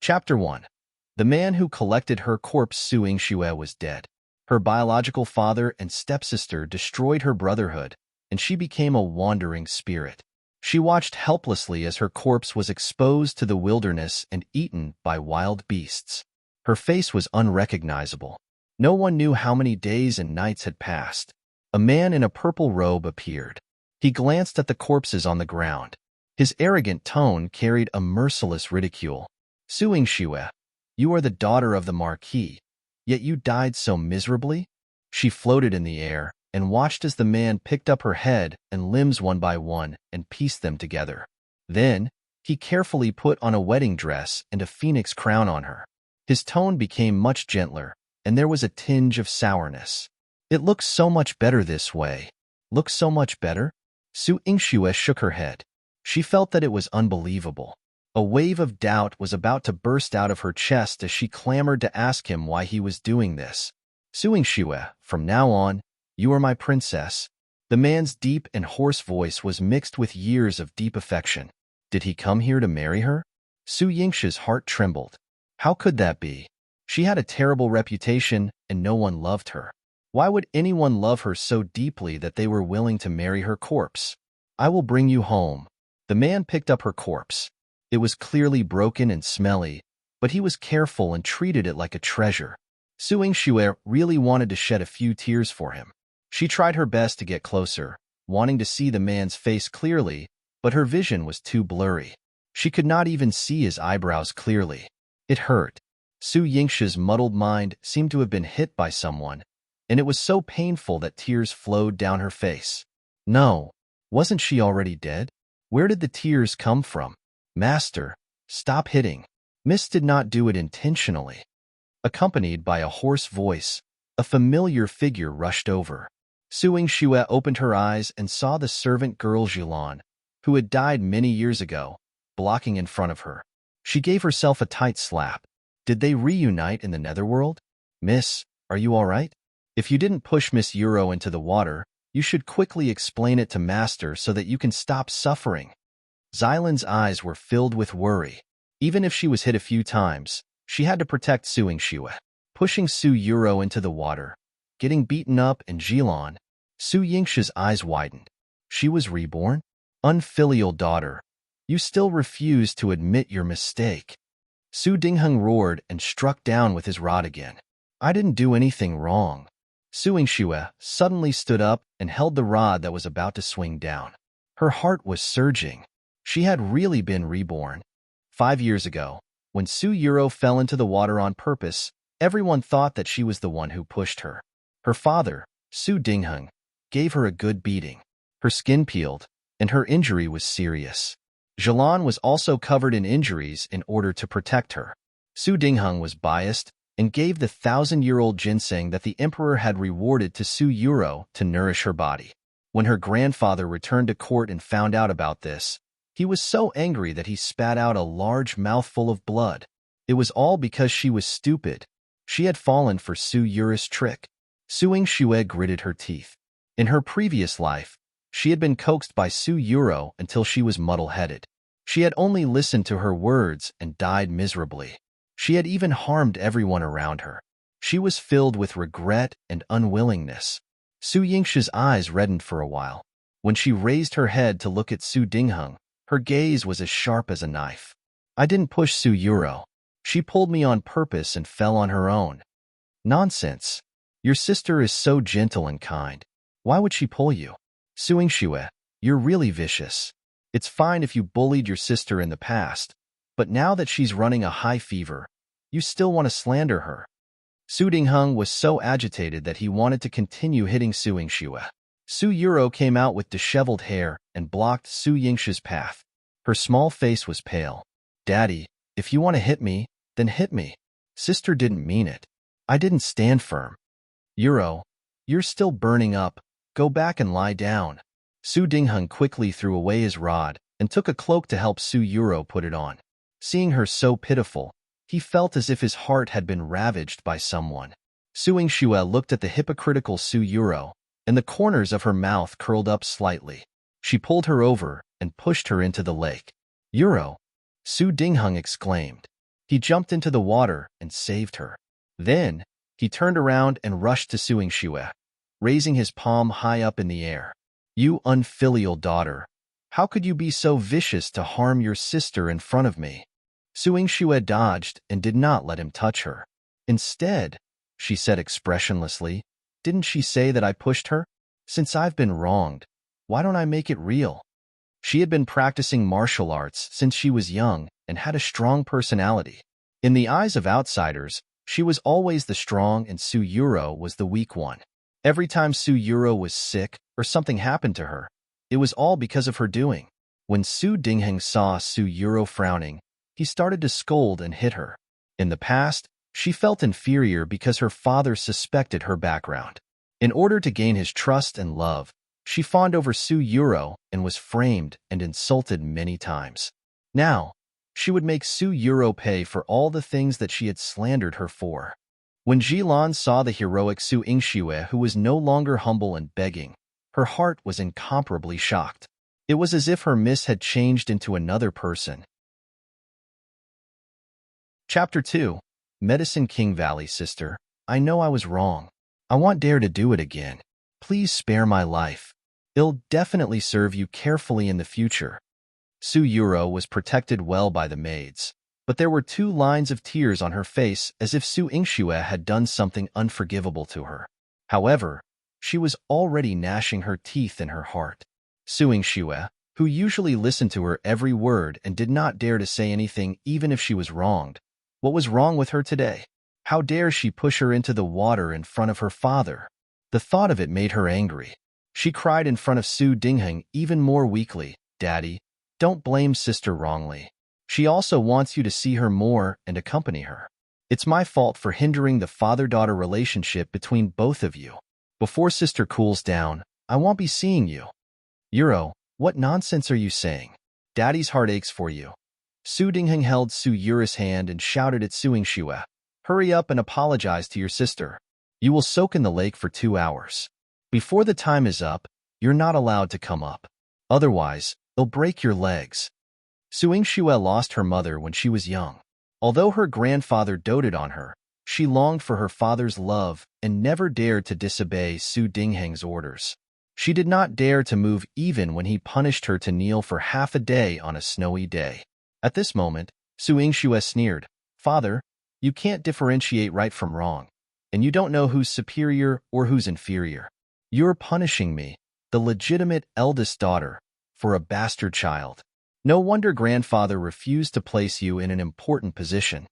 Chapter 1. The man who collected her corpse Su Yingxue was dead. Her biological father and stepsister destroyed her brotherhood, and she became a wandering spirit. She watched helplessly as her corpse was exposed to the wilderness and eaten by wild beasts. Her face was unrecognizable. No one knew how many days and nights had passed. A man in a purple robe appeared. He glanced at the corpses on the ground. His arrogant tone carried a merciless ridicule. Su Yingxue, you are the daughter of the Marquis, yet you died so miserably? She floated in the air and watched as the man picked up her head and limbs one by one and pieced them together. Then, he carefully put on a wedding dress and a phoenix crown on her. His tone became much gentler, and there was a tinge of sourness. It looks so much better this way. Looks so much better? Su Yingxue shook her head. She felt that it was unbelievable. A wave of doubt was about to burst out of her chest as she clamored to ask him why he was doing this. Su Yingxue, from now on, you are my princess. The man's deep and hoarse voice was mixed with years of deep affection. Did he come here to marry her? Su Yingxue's heart trembled. How could that be? She had a terrible reputation and no one loved her. Why would anyone love her so deeply that they were willing to marry her corpse? I will bring you home. The man picked up her corpse. It was clearly broken and smelly, but he was careful and treated it like a treasure. Su Yingxue really wanted to shed a few tears for him. She tried her best to get closer, wanting to see the man's face clearly, but her vision was too blurry. She could not even see his eyebrows clearly. It hurt. Su Yingxue's muddled mind seemed to have been hit by someone, and it was so painful that tears flowed down her face. No, wasn't she already dead? Where did the tears come from? Master, stop hitting. Miss did not do it intentionally. Accompanied by a hoarse voice, a familiar figure rushed over. Su Yingxue opened her eyes and saw the servant girl Jilan, who had died many years ago, blocking in front of her. She gave herself a tight slap. Did they reunite in the netherworld? Miss, are you all right? If you didn't push Miss Euro into the water, you should quickly explain it to Master so that you can stop suffering. Xilan's eyes were filled with worry. Even if she was hit a few times, she had to protect Su Yingxue. Pushing Su Euro into the water, getting beaten up and Jilan, Su Yingxue's eyes widened. She was reborn? Unfilial daughter, you still refuse to admit your mistake. Su Dingheng roared and struck down with his rod again. I didn't do anything wrong. Su Yingxue suddenly stood up and held the rod that was about to swing down. Her heart was surging. She had really been reborn. 5 years ago, when Su Euro fell into the water on purpose, everyone thought that she was the one who pushed her. Her father, Su Dingheng, gave her a good beating. Her skin peeled, and her injury was serious. Jilan was also covered in injuries in order to protect her. Su Dingheng was biased and gave the 1,000-year-old ginseng that the emperor had rewarded to Su Euro to nourish her body. When her grandfather returned to court and found out about this, he was so angry that he spat out a large mouthful of blood. It was all because she was stupid. She had fallen for Su Euro's trick. Su Yingxue gritted her teeth. In her previous life, she had been coaxed by Su Euro until she was muddle-headed. She had only listened to her words and died miserably. She had even harmed everyone around her. She was filled with regret and unwillingness. Su Yingxue's eyes reddened for a while. When she raised her head to look at Su Dingheng, her gaze was as sharp as a knife. I didn't push Su Euro. She pulled me on purpose and fell on her own. Nonsense. Your sister is so gentle and kind. Why would she pull you? Su Yingxue, you're really vicious. It's fine if you bullied your sister in the past, but now that she's running a high fever, you still want to slander her. Su Dingheng was so agitated that he wanted to continue hitting Su Yingxue. Su Euro came out with disheveled hair and blocked Su Yingxue's path. Her small face was pale. Daddy, if you want to hit me, then hit me. Sister didn't mean it. I didn't stand firm. Euro, you're still burning up. Go back and lie down. Su Dingheng quickly threw away his rod and took a cloak to help Su Euro put it on. Seeing her so pitiful, he felt as if his heart had been ravaged by someone. Su Yingxue looked at the hypocritical Su Euro, and the corners of her mouth curled up slightly. She pulled her over and pushed her into the lake. Euro! Su Dingheng exclaimed. He jumped into the water and saved her. Then, he turned around and rushed to Su Yingxue, raising his palm high up in the air. You unfilial daughter, how could you be so vicious to harm your sister in front of me? Su Yingxue dodged and did not let him touch her. Instead, she said expressionlessly, didn't she say that I pushed her? Since I've been wronged, why don't I make it real? She had been practicing martial arts since she was young and had a strong personality. In the eyes of outsiders, she was always the strong and Su Yuro was the weak one. Every time Su Yuro was sick or something happened to her, it was all because of her doing. When Su Dingheng saw Su Yuro frowning, he started to scold and hit her. In the past, she felt inferior because her father suspected her background. In order to gain his trust and love, she fawned over Su Yuro and was framed and insulted many times. Now, she would make Su Yuro pay for all the things that she had slandered her for. When Jilan saw the heroic Su Yingxue, who was no longer humble and begging, her heart was incomparably shocked. It was as if her miss had changed into another person. Chapter 2. Medicine King Valley Sister, I know I was wrong. I won't dare to do it again. Please spare my life. It'll definitely serve you carefully in the future. Su Yuro was protected well by the maids, but there were 2 lines of tears on her face as if Su Yingxue had done something unforgivable to her. However, she was already gnashing her teeth in her heart. Su Yingxue, who usually listened to her every word and did not dare to say anything even if she was wronged. What was wrong with her today? How dare she push her into the water in front of her father? The thought of it made her angry. She cried in front of Su Dingheng even more weakly, Daddy, don't blame sister wrongly. She also wants you to see her more and accompany her. It's my fault for hindering the father-daughter relationship between both of you. Before sister cools down, I won't be seeing you. Yuro, what nonsense are you saying? Daddy's heart aches for you. Su Dingheng held Su Yuro's hand and shouted at Su Yingxue, hurry up and apologize to your sister. You will soak in the lake for 2 hours. Before the time is up, you're not allowed to come up. Otherwise, it'll break your legs. Su Yingxue lost her mother when she was young. Although her grandfather doted on her, she longed for her father's love and never dared to disobey Su Dingheng's orders. She did not dare to move even when he punished her to kneel for half a day on a snowy day. At this moment, Su Yingxue sneered, Father, you can't differentiate right from wrong, and you don't know who's superior or who's inferior. You're punishing me, the legitimate eldest daughter, for a bastard child. No wonder grandfather refused to place you in an important position.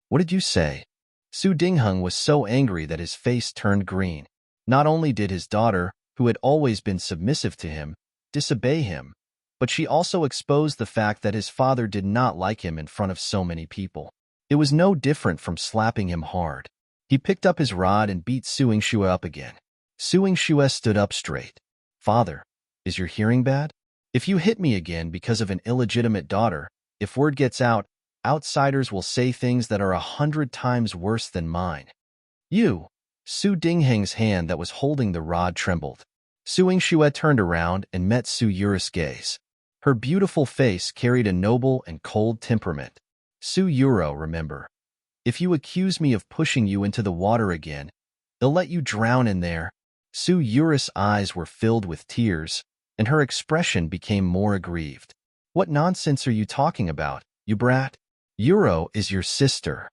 What did you say? Su Dingheng was so angry that his face turned green. Not only did his daughter, who had always been submissive to him, disobey him, but she also exposed the fact that his father did not like him in front of so many people. It was no different from slapping him hard. He picked up his rod and beat Su Yingxue up again. Su Yingxue stood up straight. Father, is your hearing bad? If you hit me again because of an illegitimate daughter, if word gets out, outsiders will say things that are 100 times worse than mine. You! Su Dingheng's hand that was holding the rod trembled. Su Yingxue turned around and met Su Yuro's gaze. Her beautiful face carried a noble and cold temperament. Su Yuro, remember, if you accuse me of pushing you into the water again, they'll let you drown in there. Su Yuro's eyes were filled with tears, and her expression became more aggrieved. What nonsense are you talking about, you brat? Yuro is your sister.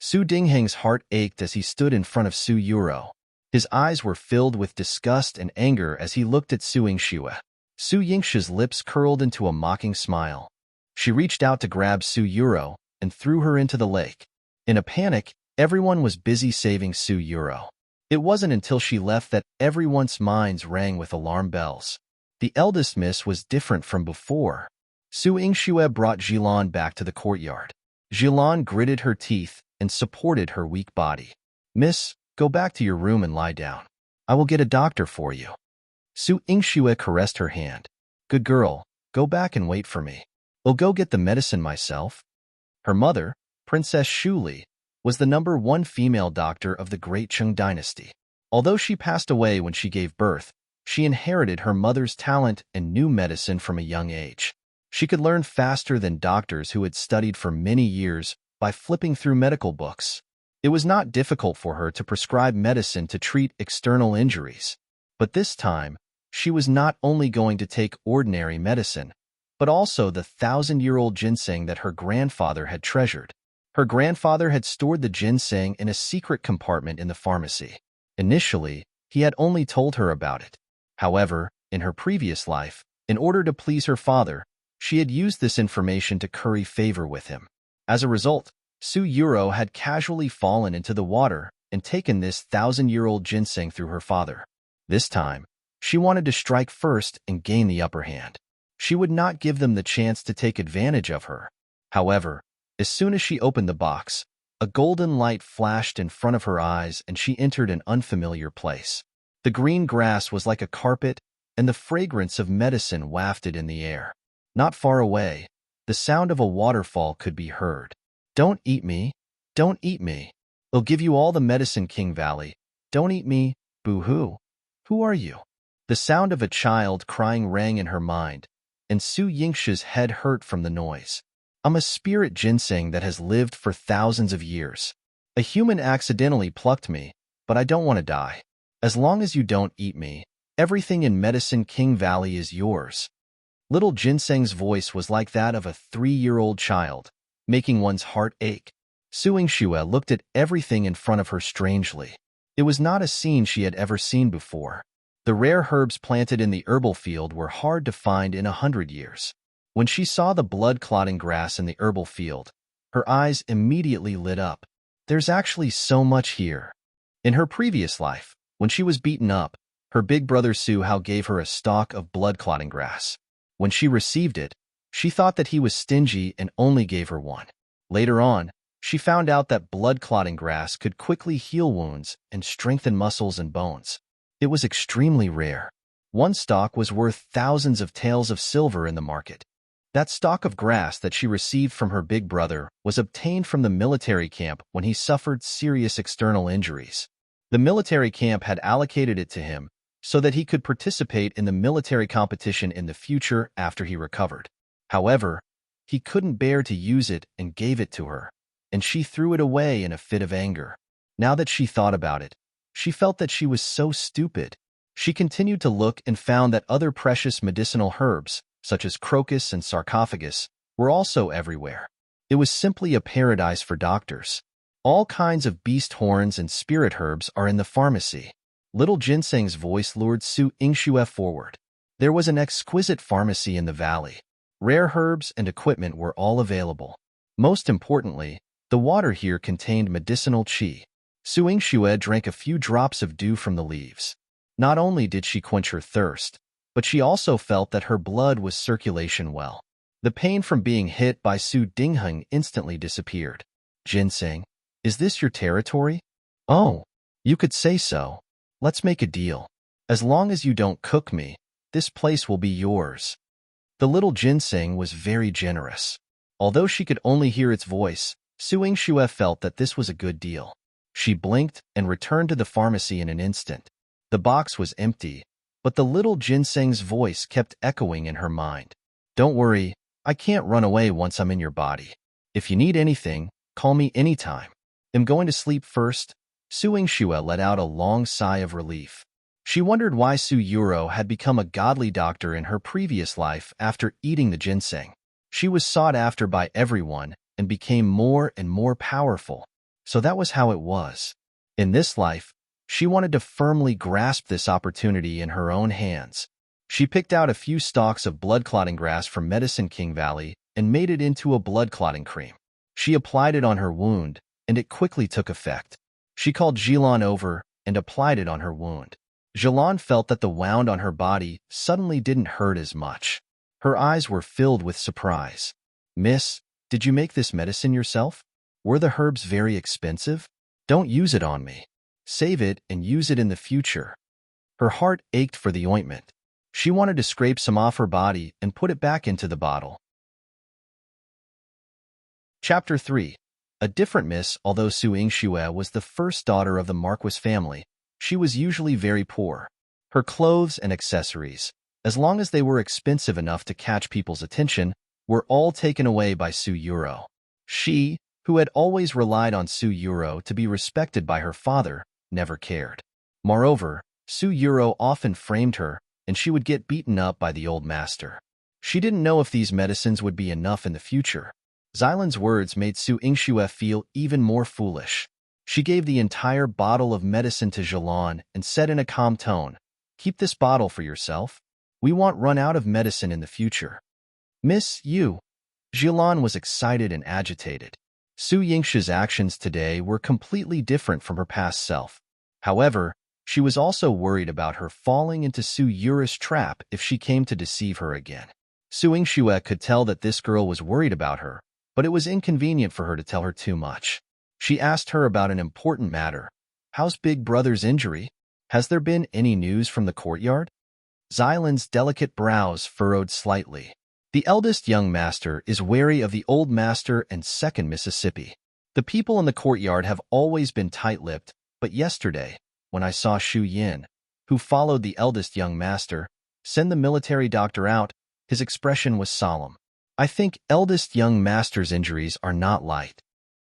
Su Dingheng's heart ached as he stood in front of Su Yuro. His eyes were filled with disgust and anger as he looked at Su Yingxue. Su Yingxue's lips curled into a mocking smile. She reached out to grab Su Yuro and threw her into the lake. In a panic, everyone was busy saving Su Yuro. It wasn't until she left that everyone's minds rang with alarm bells. The eldest miss was different from before. Su Yingxue brought Jilan back to the courtyard. Jilan gritted her teeth and supported her weak body. Miss, go back to your room and lie down. I will get a doctor for you. Su Yingxue caressed her hand. Good girl, go back and wait for me. I'll go get the medicine myself. Her mother, Princess Shuli, was the #1 female doctor of the Great Qing dynasty. Although she passed away when she gave birth, she inherited her mother's talent and knew medicine from a young age. She could learn faster than doctors who had studied for many years by flipping through medical books. It was not difficult for her to prescribe medicine to treat external injuries. But this time, she was not only going to take ordinary medicine, but also the 1,000-year-old ginseng that her grandfather had treasured. Her grandfather had stored the ginseng in a secret compartment in the pharmacy. Initially, he had only told her about it. However, in her previous life, in order to please her father, she had used this information to curry favor with him. As a result, Su Yuro had casually fallen into the water and taken this 1,000-year-old ginseng through her father. This time, she wanted to strike first and gain the upper hand. She would not give them the chance to take advantage of her. However, as soon as she opened the box, a golden light flashed in front of her eyes and she entered an unfamiliar place. The green grass was like a carpet, and the fragrance of medicine wafted in the air. Not far away, the sound of a waterfall could be heard. "Don't eat me. Don't eat me. I'll give you all the medicine, King Valley. Don't eat me. Boo-hoo. Who are you?" The sound of a child crying rang in her mind, and Su Yingsha's head hurt from the noise. "I'm a spirit ginseng that has lived for thousands of years. A human accidentally plucked me, but I don't want to die. As long as you don't eat me, everything in Medicine King Valley is yours." Little Ginseng's voice was like that of a 3-year-old child, making one's heart ache. Su Yingxue looked at everything in front of her strangely. It was not a scene she had ever seen before. The rare herbs planted in the herbal field were hard to find in 100 years. When she saw the blood-clotting grass in the herbal field, her eyes immediately lit up. There's actually so much here. In her previous life, when she was beaten up, her big brother Su Hao gave her a stalk of blood-clotting grass. When she received it, she thought that he was stingy and only gave her one. Later on, she found out that blood-clotting grass could quickly heal wounds and strengthen muscles and bones. It was extremely rare. One stalk was worth thousands of taels of silver in the market. That stalk of grass that she received from her big brother was obtained from the military camp when he suffered serious external injuries. The military camp had allocated it to him so that he could participate in the military competition in the future after he recovered. However, he couldn't bear to use it and gave it to her, and she threw it away in a fit of anger. Now that she thought about it, she felt that she was so stupid. She continued to look and found that other precious medicinal herbs, such as crocus and sarcophagus, were also everywhere. It was simply a paradise for doctors. All kinds of beast horns and spirit herbs are in the pharmacy. Little Ginseng's voice lured Su Yingxue forward. There was an exquisite pharmacy in the valley. Rare herbs and equipment were all available. Most importantly, the water here contained medicinal qi. Su Yingxue drank a few drops of dew from the leaves. Not only did she quench her thirst, but she also felt that her blood was circulation well. The pain from being hit by Su Dingheng instantly disappeared. "Ginseng, is this your territory?" "Oh, you could say so. Let's make a deal. As long as you don't cook me, this place will be yours." The little ginseng was very generous. Although she could only hear its voice, Su Yingxue felt that this was a good deal. She blinked and returned to the pharmacy in an instant. The box was empty, but the little ginseng's voice kept echoing in her mind. "Don't worry, I can't run away once I'm in your body. If you need anything, call me anytime. I'm going to sleep first." Su Yingxue let out a long sigh of relief. She wondered why Su Yuro had become a godly doctor in her previous life after eating the ginseng. She was sought after by everyone and became more and more powerful. So that was how it was. In this life, she wanted to firmly grasp this opportunity in her own hands. She picked out a few stalks of blood-clotting grass from Medicine King Valley and made it into a blood-clotting cream. She applied it on her wound, and it quickly took effect. She called Jilan over and applied it on her wound. Jilan felt that the wound on her body suddenly didn't hurt as much. Her eyes were filled with surprise. "Miss, did you make this medicine yourself? Were the herbs very expensive? Don't use it on me. Save it and use it in the future." Her heart ached for the ointment. She wanted to scrape some off her body and put it back into the bottle. Chapter 3. A different miss. Although Su Yingxue was the first daughter of the Marquis family, she was usually very poor. Her clothes and accessories, as long as they were expensive enough to catch people's attention, were all taken away by Su Yuro. She, who had always relied on Su Yuro to be respected by her father, never cared. Moreover, Su Yuro often framed her, and she would get beaten up by the old master. She didn't know if these medicines would be enough in the future. Xylan's words made Su Yingxue feel even more foolish. She gave the entire bottle of medicine to Zhilan and said in a calm tone, "Keep this bottle for yourself. We won't run out of medicine in the future." "Miss, you." Zhilan was excited and agitated. Su Yingxue's actions today were completely different from her past self. However, she was also worried about her falling into Su Yuro's trap if she came to deceive her again. Su Yingxue could tell that this girl was worried about her, but it was inconvenient for her to tell her too much. She asked her about an important matter. "How's Big Brother's injury? Has there been any news from the courtyard?" Xylan's delicate brows furrowed slightly. The eldest young master is wary of the old master and second Mississippi. The people in the courtyard have always been tight-lipped, but yesterday, when I saw Shu Yin, who followed the eldest young master, send the military doctor out, his expression was solemn. I think eldest young master's injuries are not light.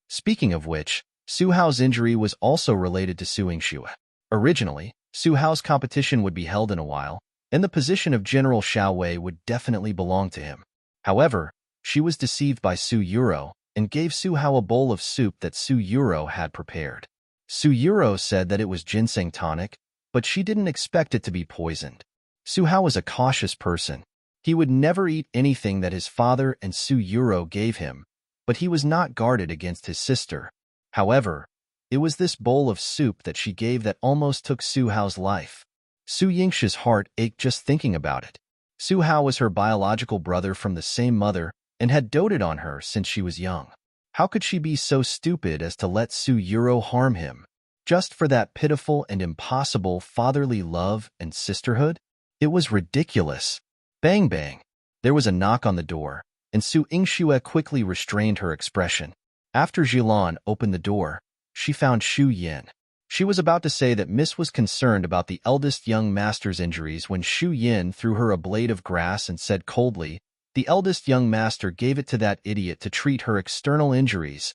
Speaking of which, Su Hao's injury was also related to Su Yingxue. Originally, Su Hao's competition would be held in a while, and the position of General Xiao Wei would definitely belong to him. However, she was deceived by Su Yuro and gave Su Hao a bowl of soup that Su Yuro had prepared. Su Yuro said that it was ginseng tonic, but she didn't expect it to be poisoned. Su Hao was a cautious person. He would never eat anything that his father and Su Yuro gave him, but he was not guarded against his sister. However, it was this bowl of soup that she gave that almost took Su Hao's life. Su Yingxue's heart ached just thinking about it. Su Hao was her biological brother from the same mother and had doted on her since she was young. How could she be so stupid as to let Su Yuro harm him, just for that pitiful and impossible fatherly love and sisterhood? It was ridiculous. Bang bang. There was a knock on the door, and Su Yingxue quickly restrained her expression. After Zhilan opened the door, she found Shu Yin. She was about to say that Miss was concerned about the eldest young master's injuries when Shu Yin threw her a blade of grass and said coldly, "The eldest young master gave it to that idiot to treat her external injuries."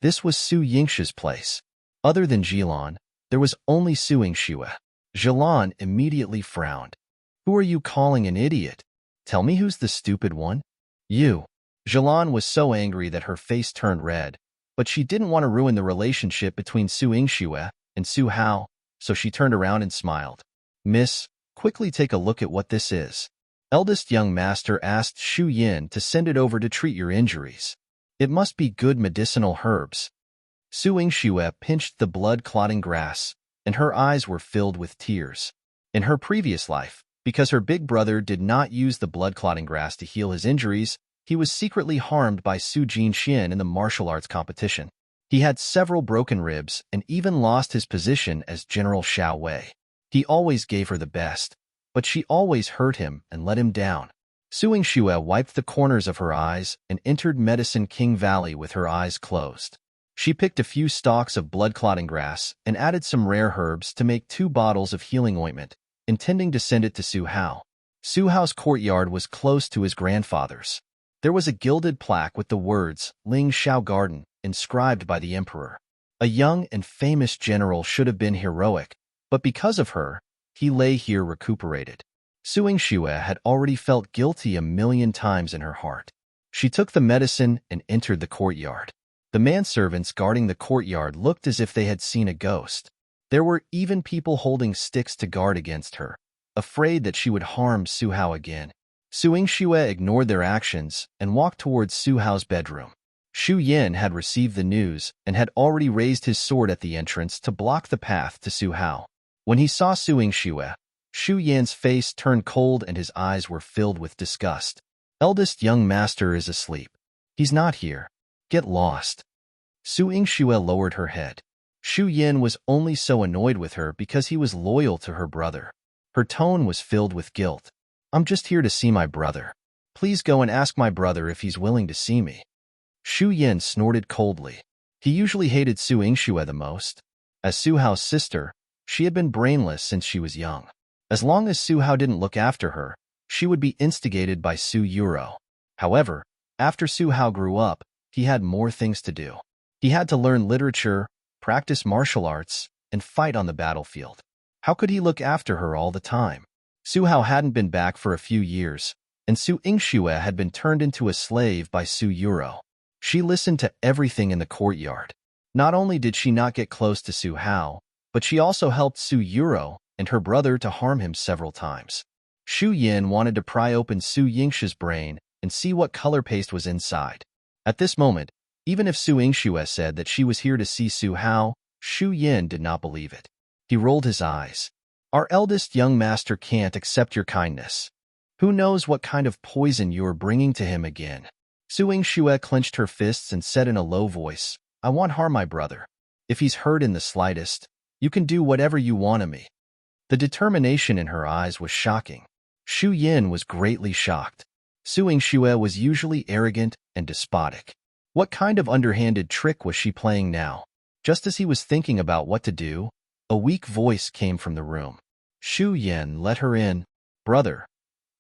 This was Su Yingxue's place. Other than Zhilan, there was only Su Yingxue. Zhilan immediately frowned. "Who are you calling an idiot? Tell me who's the stupid one?" "You." Zhilan was so angry that her face turned red, but she didn't want to ruin the relationship between Su Yingxue and Su Hao, so she turned around and smiled. "Miss, quickly take a look at what this is." Eldest young master asked Shu Yin to send it over to treat your injuries. "It must be good medicinal herbs." Su Yingxue pinched the blood-clotting grass, and her eyes were filled with tears. In her previous life, because her big brother did not use the blood-clotting grass to heal his injuries, he was secretly harmed by Su Jinxian in the martial arts competition. He had several broken ribs and even lost his position as General Xiao Wei. He always gave her the best, but she always hurt him and let him down. Su Yingxue wiped the corners of her eyes and entered Medicine King Valley with her eyes closed. She picked a few stalks of blood-clotting grass and added some rare herbs to make 2 bottles of healing ointment, intending to send it to Su Hao. Su Hao's courtyard was close to his grandfather's. There was a gilded plaque with the words, "Ling Xiao Garden," inscribed by the emperor. A young and famous general should have been heroic, but because of her, he lay here recuperated. Su Yingxue had already felt guilty 1,000,000 times in her heart. She took the medicine and entered the courtyard. The manservants guarding the courtyard looked as if they had seen a ghost. There were even people holding sticks to guard against her, afraid that she would harm Su Hao again. Su Yingxue ignored their actions and walked towards Su Hao's bedroom. Shu Yin had received the news and had already raised his sword at the entrance to block the path to Su Hao. When he saw Su Yingxue, Shu Yin's face turned cold and his eyes were filled with disgust. "Eldest young master is asleep. He's not here. Get lost." Su Yingxue lowered her head. Shu Yin was only so annoyed with her because he was loyal to her brother. Her tone was filled with guilt. "I'm just here to see my brother. Please go and ask my brother if he's willing to see me." Shu Yin snorted coldly. He usually hated Su Yingxue the most. As Su Hao's sister, she had been brainless since she was young. As long as Su Hao didn't look after her, she would be instigated by Su Yuro. However, after Su Hao grew up, he had more things to do. He had to learn literature, practice martial arts, and fight on the battlefield. How could he look after her all the time? Su Hao hadn't been back for a few years, and Su Yingxue had been turned into a slave by Su Yuro. She listened to everything in the courtyard. Not only did she not get close to Su Hao, but she also helped Su Yuro and her brother to harm him several times. Shu Yin wanted to pry open Su Yingxue's brain and see what color paste was inside. At this moment, even if Su Yingxue said that she was here to see Su Hao, Shu Yin did not believe it. He rolled his eyes. Our eldest young master can't accept your kindness. Who knows what kind of poison you are bringing to him again? Su Yingxue clenched her fists and said in a low voice, I won't harm my brother. If he's hurt in the slightest, you can do whatever you want of me. The determination in her eyes was shocking. Shu Yin was greatly shocked. Su Yingxue was usually arrogant and despotic. What kind of underhanded trick was she playing now? Just as he was thinking about what to do, a weak voice came from the room. Shu Yin, let her in. Brother.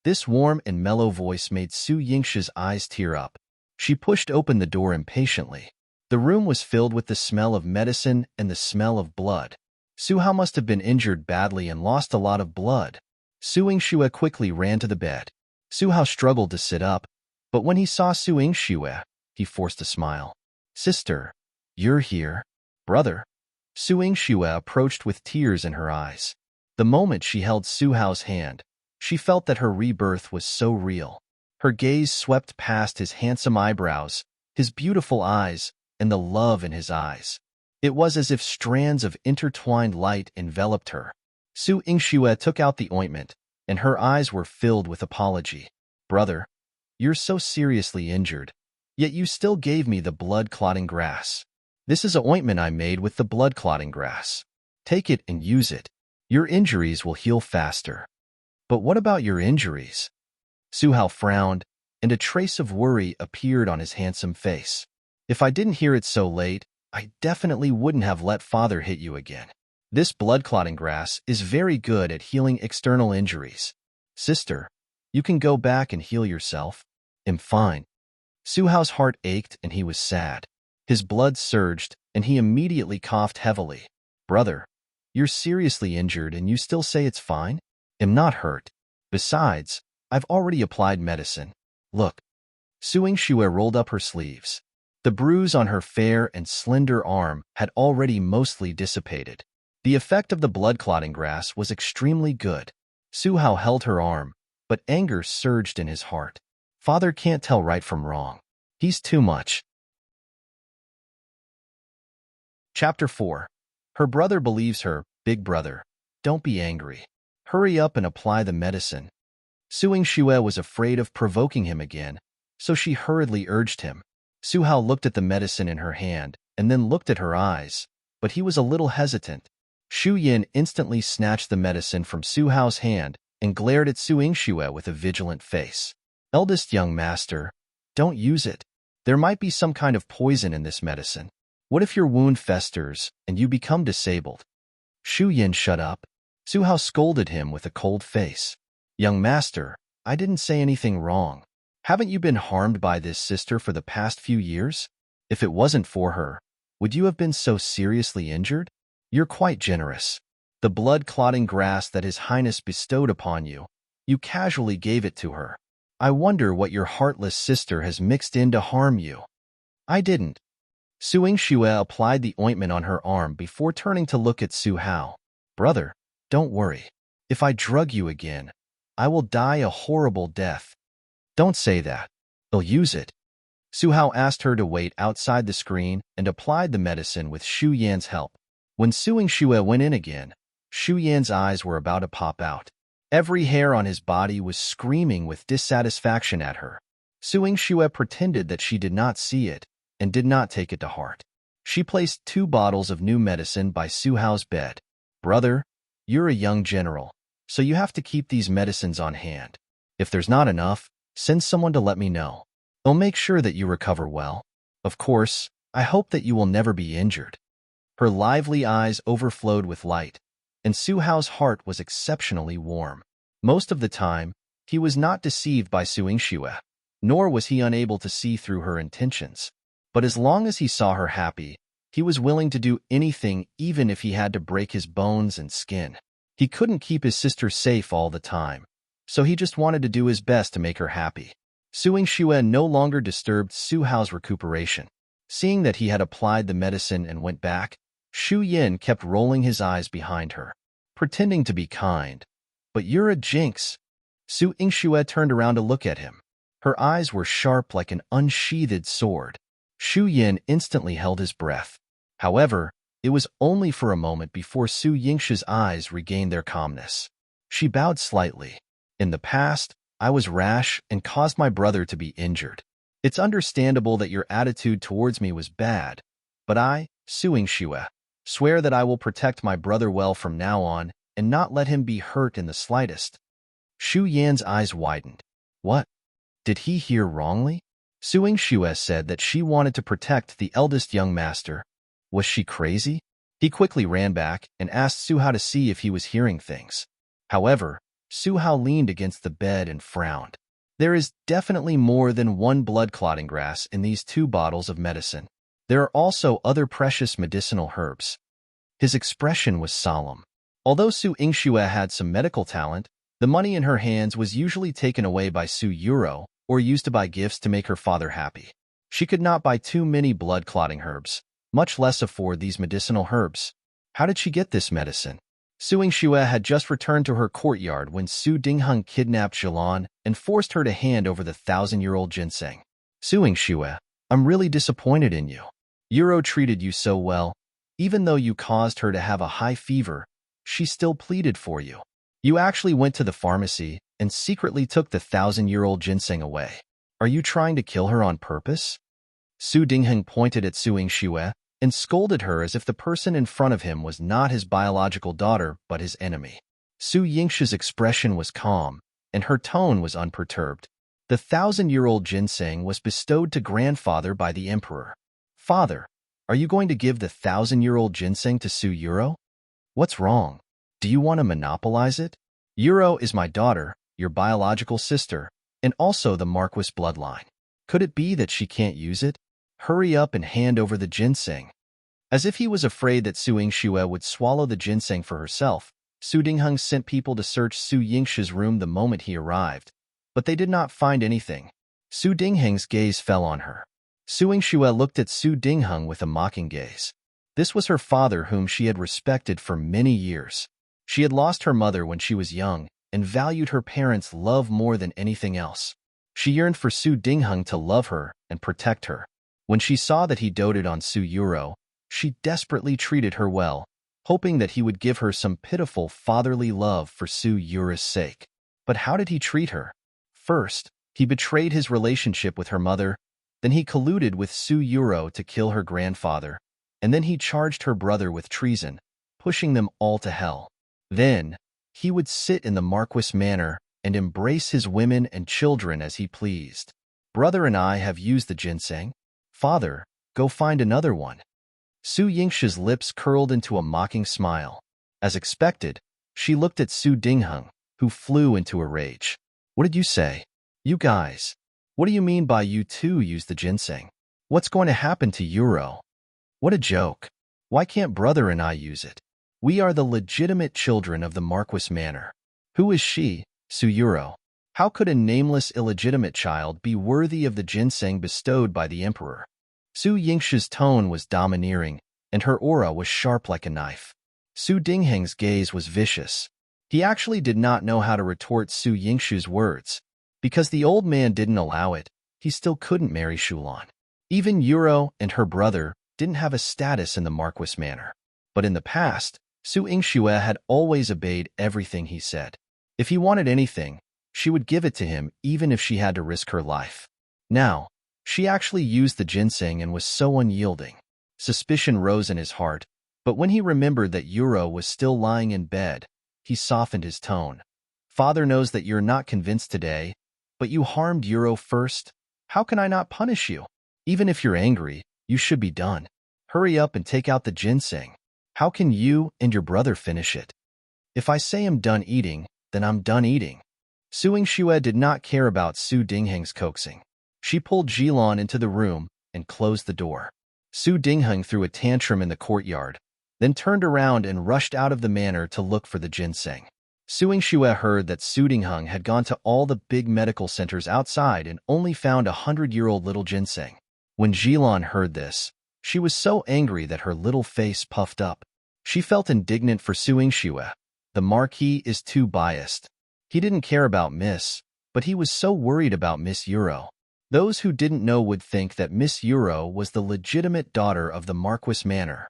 This warm and mellow voice made Su Yingxue's eyes tear up. She pushed open the door impatiently. The room was filled with the smell of medicine and the smell of blood. Su Hao must have been injured badly and lost a lot of blood. Su Yingxue quickly ran to the bed. Su Hao struggled to sit up, but when he saw Su Yingxue, he forced a smile. Sister, you're here. Brother. Su Yingxue approached with tears in her eyes. The moment she held Su Hao's hand, she felt that her rebirth was so real. Her gaze swept past his handsome eyebrows, his beautiful eyes, and the love in his eyes. It was as if strands of intertwined light enveloped her. Su Yingxue took out the ointment, and her eyes were filled with apology. Brother, you're so seriously injured, yet you still gave me the blood-clotting grass. This is an ointment I made with the blood-clotting grass. Take it and use it. Your injuries will heal faster. But what about your injuries? Su Hao frowned, and a trace of worry appeared on his handsome face. If I didn't hear it so late, I definitely wouldn't have let father hit you again. This blood-clotting grass is very good at healing external injuries. Sister, you can go back and heal yourself. I'm fine. Su Hao's heart ached and he was sad. His blood surged, and he immediately coughed heavily. Brother, you're seriously injured and you still say it's fine? I'm not hurt. Besides, I've already applied medicine. Look. Su Yingxue rolled up her sleeves. The bruise on her fair and slender arm had already mostly dissipated. The effect of the blood-clotting grass was extremely good. Su Hao held her arm, but anger surged in his heart. Father can't tell right from wrong. He's too much. Chapter 4. Her brother believes her. Big brother, don't be angry. Hurry up and apply the medicine. Su Yingxue was afraid of provoking him again, so she hurriedly urged him. Su Hao looked at the medicine in her hand and then looked at her eyes, but he was a little hesitant. Shu Yin instantly snatched the medicine from Su Hao's hand and glared at Su Yingxue with a vigilant face. Eldest young master, don't use it. There might be some kind of poison in this medicine. What if your wound festers and you become disabled? Shu Yin, shut up. Su Hao scolded him with a cold face. Young master, I didn't say anything wrong. Haven't you been harmed by this sister for the past few years? If it wasn't for her, would you have been so seriously injured? You're quite generous. The blood-clotting grass that His Highness bestowed upon you, you casually gave it to her. I wonder what your heartless sister has mixed in to harm you. I didn't. Su Yingxue applied the ointment on her arm before turning to look at Su Hao. Brother, don't worry. If I drug you again, I will die a horrible death. Don't say that. I'll use it. Su Hao asked her to wait outside the screen and applied the medicine with Shu Yan's help. When Su Yingxue went in again, Shu Yan's eyes were about to pop out. Every hair on his body was screaming with dissatisfaction at her. Su Yingxue pretended that she did not see it and did not take it to heart. She placed 2 bottles of new medicine by Su Hao's bed. Brother, you're a young general, so you have to keep these medicines on hand. If there's not enough, send someone to let me know. I'll make sure that you recover well. Of course, I hope that you will never be injured. Her lively eyes overflowed with light, and Su Hao's heart was exceptionally warm. Most of the time, he was not deceived by Su Yingxue, nor was he unable to see through her intentions. But as long as he saw her happy, he was willing to do anything even if he had to break his bones and skin. He couldn't keep his sister safe all the time, so he just wanted to do his best to make her happy. Suing Xue no longer disturbed Su Hao's recuperation. Seeing that he had applied the medicine and went back, Shu Yin kept rolling his eyes behind her, pretending to be kind. But you're a jinx. Su Yingxue turned around to look at him. Her eyes were sharp like an unsheathed sword. Shu Yin instantly held his breath. However, it was only for a moment before Su Yingxue's eyes regained their calmness. She bowed slightly. In the past, I was rash and caused my brother to be injured. It's understandable that your attitude towards me was bad, but I, Su Yingxue, swear that I will protect my brother well from now on and not let him be hurt in the slightest. Shu Yan's eyes widened. What? Did he hear wrongly? Su Yingxue said that she wanted to protect the eldest young master. Was she crazy? He quickly ran back and asked Su Hao to see if he was hearing things. However, Su Hao leaned against the bed and frowned. There is definitely more than one blood-clotting grass in these 2 bottles of medicine. There are also other precious medicinal herbs. His expression was solemn. Although Su Yingxue had some medical talent, the money in her hands was usually taken away by Su Yuro or used to buy gifts to make her father happy. She could not buy too many blood-clotting herbs, much less afford these medicinal herbs. How did she get this medicine? Su Yingxue had just returned to her courtyard when Su Dingheng kidnapped Zhilan and forced her to hand over the 1,000-year-old ginseng. Su Yingxue, I'm really disappointed in you. Yuro treated you so well. Even though you caused her to have a high fever, she still pleaded for you. You actually went to the pharmacy and secretly took the 1,000-year-old ginseng away. Are you trying to kill her on purpose? Su Dingheng pointed at Su Yingxue and scolded her as if the person in front of him was not his biological daughter but his enemy. Su Yingxue's expression was calm, and her tone was unperturbed. The 1,000-year-old ginseng was bestowed to grandfather by the emperor. Father, are you going to give the 1,000-year-old ginseng to Su Yuro? What's wrong? Do you want to monopolize it? Yuro is my daughter, your biological sister, and also the Marquis bloodline. Could it be that she can't use it? Hurry up and hand over the ginseng. As if he was afraid that Su Yingxue would swallow the ginseng for herself, Su Dingheng sent people to search Su Yingxue's room the moment he arrived, but they did not find anything. Su Dingheng's gaze fell on her. Su Yingxue looked at Su Dingheng with a mocking gaze. This was her father whom she had respected for many years. She had lost her mother when she was young and valued her parents' love more than anything else. She yearned for Su Dingheng to love her and protect her. When she saw that he doted on Su Yuro, she desperately treated her well, hoping that he would give her some pitiful fatherly love for Su Yuro's sake. But how did he treat her? First, he betrayed his relationship with her mother, then he colluded with Su Yuro to kill her grandfather, and then he charged her brother with treason, pushing them all to hell. Then, he would sit in the Marquis manor and embrace his women and children as he pleased. Brother and I have used the ginseng. Father, go find another one. Su Yingxue's lips curled into a mocking smile. As expected, she looked at Su Dingheng, who flew into a rage. What did you say? You guys. What do you mean by you too use the ginseng? What's going to happen to Yuro? What a joke. Why can't brother and I use it? We are the legitimate children of the Marquis manor. Who is she, Su Yuro? How could a nameless illegitimate child be worthy of the ginseng bestowed by the emperor? Su Yingxue's tone was domineering, and her aura was sharp like a knife. Su Dingheng's gaze was vicious. He actually did not know how to retort Su Yingxue's words. Because the old man didn't allow it, he still couldn't marry Shulan. Even Yuro and her brother didn't have a status in the Marquis manor. But in the past, Su Yingxue had always obeyed everything he said. If he wanted anything, she would give it to him even if she had to risk her life. Now, she actually used the ginseng and was so unyielding. Suspicion rose in his heart, but when he remembered that Yuro was still lying in bed, he softened his tone. Father knows that you're not convinced today, but you harmed Yuro first. How can I not punish you? Even if you're angry, you should be done. Hurry up and take out the ginseng. How can you and your brother finish it? If I say I'm done eating, then I'm done eating. Su Yingxue did not care about Su Dingheng's coaxing. She pulled Jilan into the room and closed the door. Su Dingheng threw a tantrum in the courtyard, then turned around and rushed out of the manor to look for the ginseng. Su Yingxue heard that Su Dingheng had gone to all the big medical centers outside and only found 100-year-old little ginseng. When Jilan heard this, she was so angry that her little face puffed up. She felt indignant for Su Yingxue. The Marquis is too biased. He didn't care about Miss, but he was so worried about Miss Euro. Those who didn't know would think that Miss Euro was the legitimate daughter of the Marquis Manor.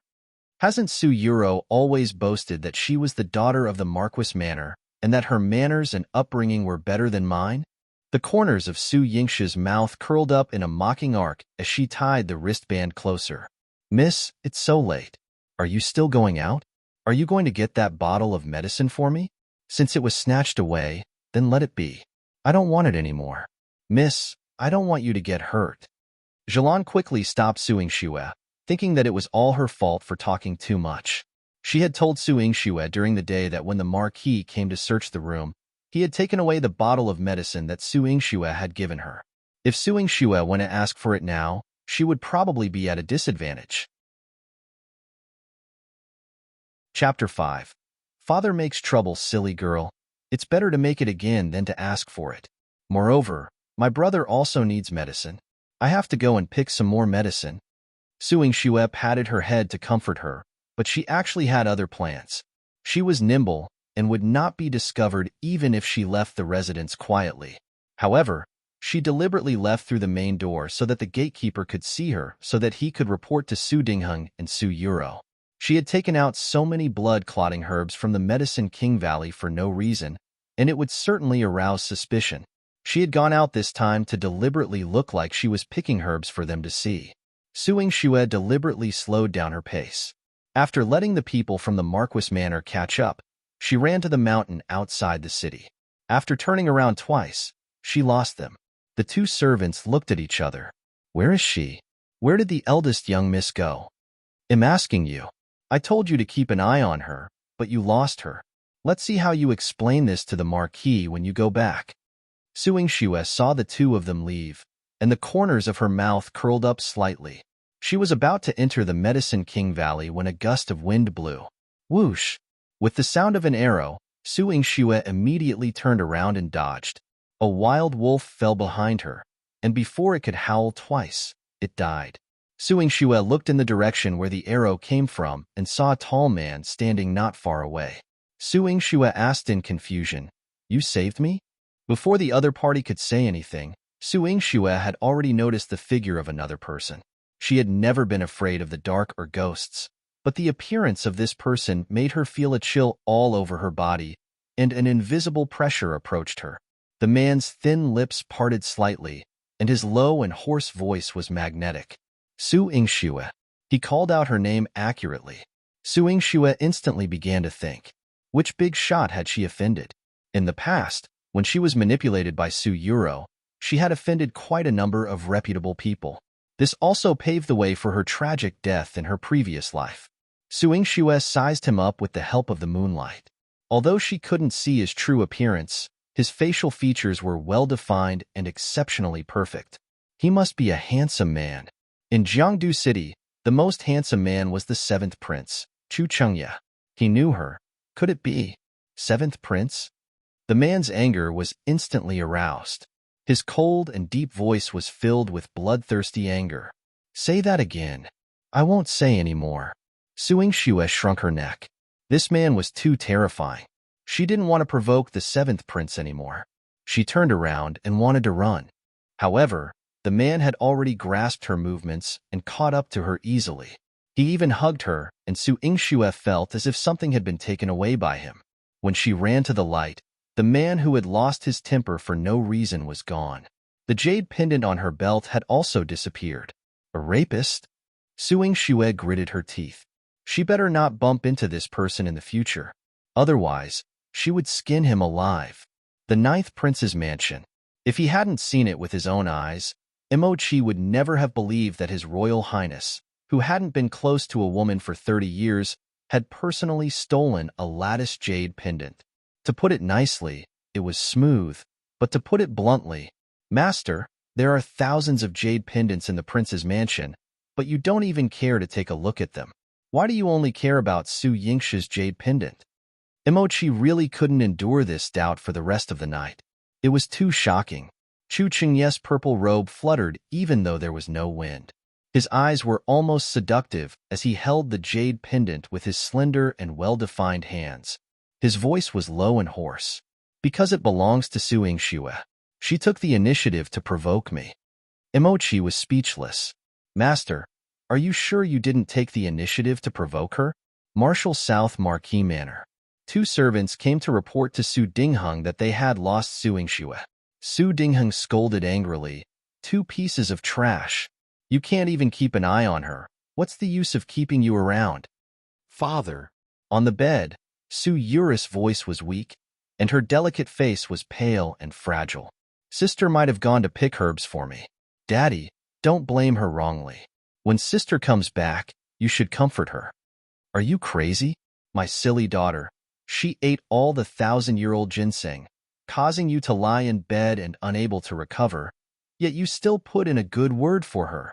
Hasn't Su Euro always boasted that she was the daughter of the Marquis Manor and that her manners and upbringing were better than mine? The corners of Su Yingxue's mouth curled up in a mocking arc as she tied the wristband closer. Miss, it's so late. Are you still going out? Are you going to get that bottle of medicine for me? Since it was snatched away, then let it be. I don't want it anymore. Miss, I don't want you to get hurt. Jilan quickly stopped Su Yingxue, thinking that it was all her fault for talking too much. She had told Su Yingxue during the day that when the Marquis came to search the room, he had taken away the bottle of medicine that Su Yingxue had given her. If Su Yingxue went to ask for it now, she would probably be at a disadvantage. Chapter 5. Father makes trouble, silly girl. It's better to make it again than to ask for it. Moreover, my brother also needs medicine. I have to go and pick some more medicine. Su Yingxue patted her head to comfort her, but she actually had other plans. She was nimble and would not be discovered even if she left the residence quietly. However, she deliberately left through the main door so that the gatekeeper could see her so that he could report to Su Dingheng and Su Euro. She had taken out so many blood-clotting herbs from the Medicine King Valley for no reason, and it would certainly arouse suspicion. She had gone out this time to deliberately look like she was picking herbs for them to see. Su Yingxue deliberately slowed down her pace. After letting the people from the Marquis Manor catch up, she ran to the mountain outside the city. After turning around twice, she lost them. The two servants looked at each other. Where is she? Where did the eldest young miss go? I'm asking you. I told you to keep an eye on her, but you lost her. Let's see how you explain this to the Marquis when you go back. Su Yingxue saw the two of them leave, and the corners of her mouth curled up slightly. She was about to enter the Medicine King Valley when a gust of wind blew. Whoosh! With the sound of an arrow, Su Yingxue immediately turned around and dodged. A wild wolf fell behind her, and before it could howl twice, it died. Su Yingxue looked in the direction where the arrow came from and saw a tall man standing not far away. Su Yingxue asked in confusion, You saved me? Before the other party could say anything, Su Yingxue had already noticed the figure of another person. She had never been afraid of the dark or ghosts, but the appearance of this person made her feel a chill all over her body, and an invisible pressure approached her. The man's thin lips parted slightly, and his low and hoarse voice was magnetic. Su Yingxue. He called out her name accurately. Su Yingxue instantly began to think, which big shot had she offended? In the past, when she was manipulated by Su Euro, she had offended quite a number of reputable people. This also paved the way for her tragic death in her previous life. Su Yingxue sized him up with the help of the moonlight. Although she couldn't see his true appearance, his facial features were well-defined and exceptionally perfect. He must be a handsome man. In Jiangdu City, the most handsome man was the seventh prince, Chu Chengye. He knew her. Could it be? Seventh prince? The man's anger was instantly aroused. His cold and deep voice was filled with bloodthirsty anger. Say that again. I won't say any more. Su Yingxue shrunk her neck. This man was too terrifying. She didn't want to provoke the seventh prince anymore. She turned around and wanted to run. However, the man had already grasped her movements and caught up to her easily. He even hugged her, and Su Yingxue felt as if something had been taken away by him. When she ran to the light, the man who had lost his temper for no reason was gone. The jade pendant on her belt had also disappeared. A rapist? Su Yingxue gritted her teeth. She better not bump into this person in the future. Otherwise, she would skin him alive. The ninth prince's mansion. If he hadn't seen it with his own eyes, Imochi would never have believed that His Royal Highness, who hadn't been close to a woman for 30 years, had personally stolen a lattice jade pendant. To put it nicely, it was smooth, but to put it bluntly, Master, There are thousands of jade pendants in the prince's mansion, but you don't even care to take a look at them. Why do you only care about Su Yingxi's jade pendant? Emochi really couldn't endure this doubt for the rest of the night. It was too shocking. Chu Chengye's purple robe fluttered even though there was no wind. His eyes were almost seductive as he held the jade pendant with his slender and well-defined hands. His voice was low and hoarse. Because it belongs to Su Yingxue. She took the initiative to provoke me. Emochi was speechless. Master, are you sure you didn't take the initiative to provoke her? Marshal South Marquis Manor. Two servants came to report to Su Dingheng that they had lost Su Yingxue. Su Dingheng scolded angrily. 2 pieces of trash. You can't even keep an eye on her. What's the use of keeping you around? Father. On the bed, Su Yuri's voice was weak, and her delicate face was pale and fragile. Sister might have gone to pick herbs for me. Daddy, don't blame her wrongly. When sister comes back, you should comfort her. Are you crazy? My silly daughter. She ate all the 1,000-year-old ginseng, causing you to lie in bed and unable to recover, yet you still put in a good word for her.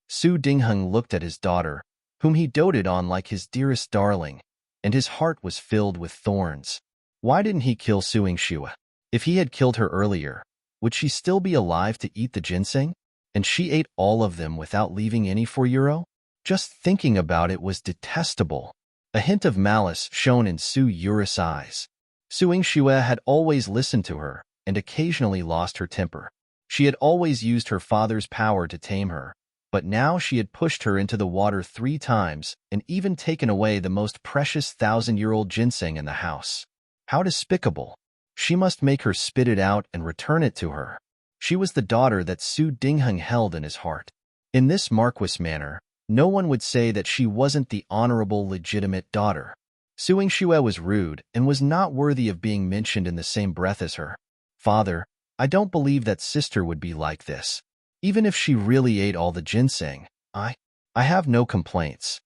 Su Dingheng looked at his daughter, whom he doted on like his dearest darling, and his heart was filled with thorns. Why didn't he kill Su Yingxue? If he had killed her earlier, would she still be alive to eat the ginseng? And she ate all of them without leaving any for Euro? Just thinking about it was detestable. A hint of malice shone in Su Yuri's eyes. Su Yingxue had always listened to her and occasionally lost her temper. She had always used her father's power to tame her, but now she had pushed her into the water 3 times and even taken away the most precious 1,000-year-old ginseng in the house. How despicable! She must make her spit it out and return it to her. She was the daughter that Su Dingheng held in his heart. In this Marquis manner, no one would say that she wasn't the honorable, legitimate daughter. Su Yingxue was rude and was not worthy of being mentioned in the same breath as her. Father, I don't believe that sister would be like this. Even if she really ate all the ginseng, I have no complaints.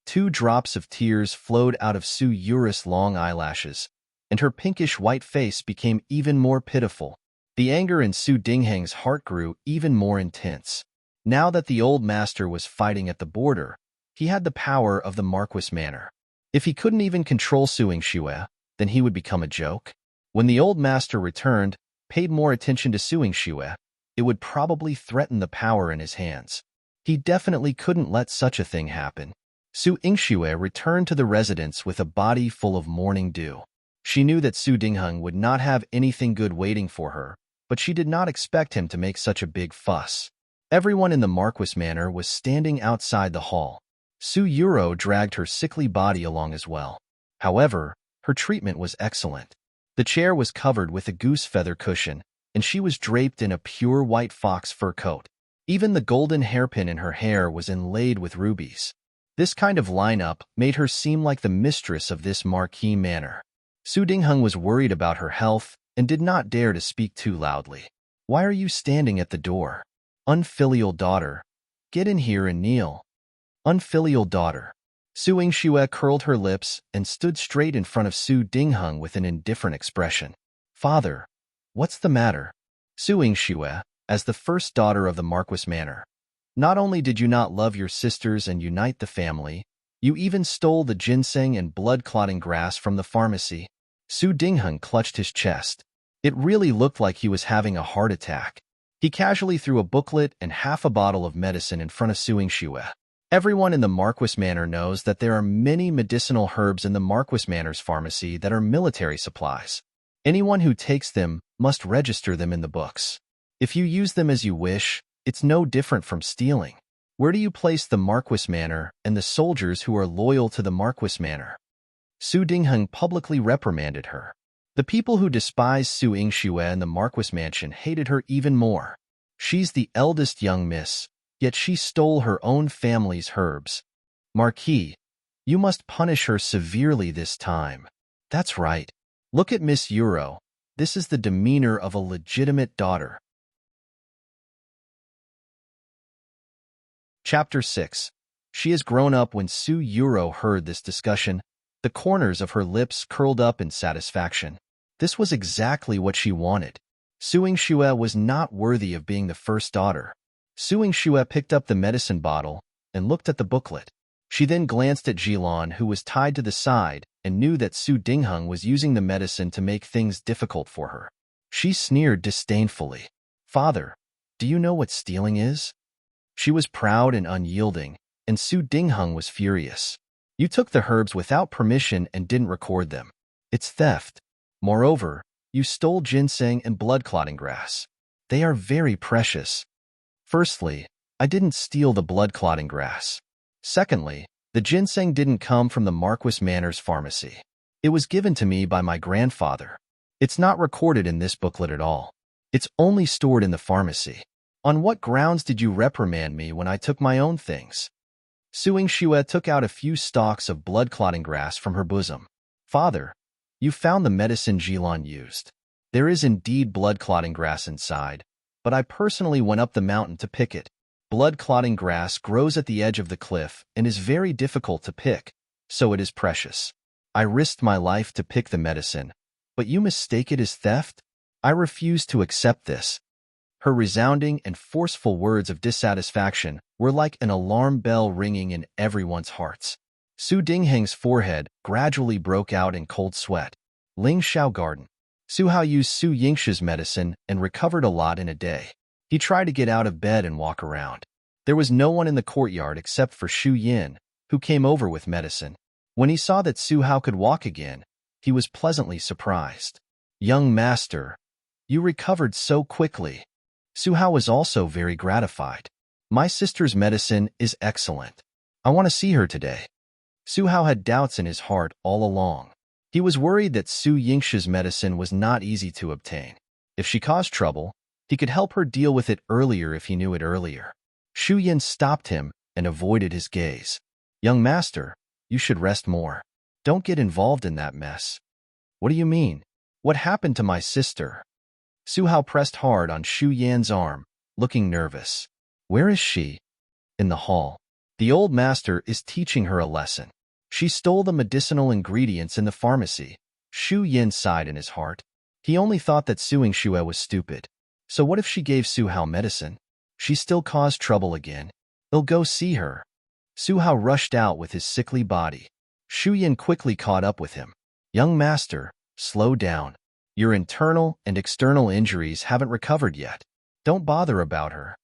2 drops of tears flowed out of Su Yuri's long eyelashes, and her pinkish-white face became even more pitiful. The anger in Su Dingheng's heart grew even more intense. Now that the old master was fighting at the border, he had the power of the Marquis manor. If he couldn't even control Su Yingxue, then he would become a joke. When the old master returned, paid more attention to Su Yingxue, it would probably threaten the power in his hands. He definitely couldn't let such a thing happen. Su Yingxue returned to the residence with a body full of morning dew. She knew that Su Dingheng would not have anything good waiting for her, but she did not expect him to make such a big fuss. Everyone in the Marquis manor was standing outside the hall. Su Yuro dragged her sickly body along as well. However, her treatment was excellent. The chair was covered with a goose feather cushion, and she was draped in a pure white fox fur coat. Even the golden hairpin in her hair was inlaid with rubies. This kind of lineup made her seem like the mistress of this marquis manor. Su Dingheng was worried about her health and did not dare to speak too loudly. Why are you standing at the door? Unfilial daughter, get in here and kneel. Unfilial daughter. Su Yingxue curled her lips and stood straight in front of Su Dingheng with an indifferent expression. Father, what's the matter? Su Yingxue, as the first daughter of the Marquis manor, not only did you not love your sisters and unite the family, you even stole the ginseng and blood-clotting grass from the pharmacy. Su Dingheng clutched his chest. It really looked like he was having a heart attack. He casually threw a booklet and half a bottle of medicine in front of Su Yingxue. Everyone in the Marquis manor knows that there are many medicinal herbs in the Marquis manor's pharmacy that are military supplies. Anyone who takes them must register them in the books. If you use them as you wish, it's no different from stealing. Where do you place the Marquis manor and the soldiers who are loyal to the Marquis manor? Su Dingheng publicly reprimanded her. The people who despised Su Yingxue and the Marquis mansion hated her even more. She's the eldest young miss, yet she stole her own family's herbs. Marquis, you must punish her severely this time. That's right. Look at Miss Euro. This is the demeanor of a legitimate daughter. Chapter 6. She has grown up. When Su Euro heard this discussion, the corners of her lips curled up in satisfaction. This was exactly what she wanted. Su Yingxue was not worthy of being the first daughter. Su Yingxue picked up the medicine bottle and looked at the booklet. She then glanced at Jilin, who was tied to the side, and knew that Su Dingheng was using the medicine to make things difficult for her. She sneered disdainfully. "Father, do you know what stealing is?" She was proud and unyielding, and Su Dingheng was furious. "You took the herbs without permission and didn't record them. It's theft. Moreover, you stole ginseng and blood-clotting grass. They are very precious. Firstly, I didn't steal the blood-clotting grass. Secondly, the ginseng didn't come from the Marquis Manor's pharmacy. It was given to me by my grandfather. It's not recorded in this booklet at all. It's only stored in the pharmacy. On what grounds did you reprimand me when I took my own things?" Su Yingxue took out a few stalks of blood-clotting grass from her bosom. "Father, you found the medicine Jilin used. There is indeed blood-clotting grass inside, but I personally went up the mountain to pick it. Blood-clotting grass grows at the edge of the cliff and is very difficult to pick, so it is precious. I risked my life to pick the medicine, but you mistake it as theft? I refuse to accept this." Her resounding and forceful words of dissatisfaction were like an alarm bell ringing in everyone's hearts. Su Dingheng's forehead gradually broke out in cold sweat. Ling Shao Garden. Su Hao used Su Yingxue's medicine and recovered a lot in a day. He tried to get out of bed and walk around. There was no one in the courtyard except for Shu Yin, who came over with medicine. When he saw that Su Hao could walk again, he was pleasantly surprised. "Young master, you recovered so quickly." Su Hao was also very gratified. "My sister's medicine is excellent. I want to see her today." Su Hao had doubts in his heart all along. He was worried that Su Yingxue's medicine was not easy to obtain. If she caused trouble, he could help her deal with it earlier if he knew it earlier. Shu Yin stopped him and avoided his gaze. "Young master, you should rest more. Don't get involved in that mess." "What do you mean? What happened to my sister?" Su Hao pressed hard on Shu Yan's arm, looking nervous. "Where is she?" "In the hall. The old master is teaching her a lesson. She stole the medicinal ingredients in the pharmacy." Shu Yin sighed in his heart. He only thought that Su Yingxue was stupid. So what if she gave Su Hao medicine? She still caused trouble again. He'll go see her. Su Hao rushed out with his sickly body. Shu Yin quickly caught up with him. "Young master, slow down. Your internal and external injuries haven't recovered yet. Don't bother about her.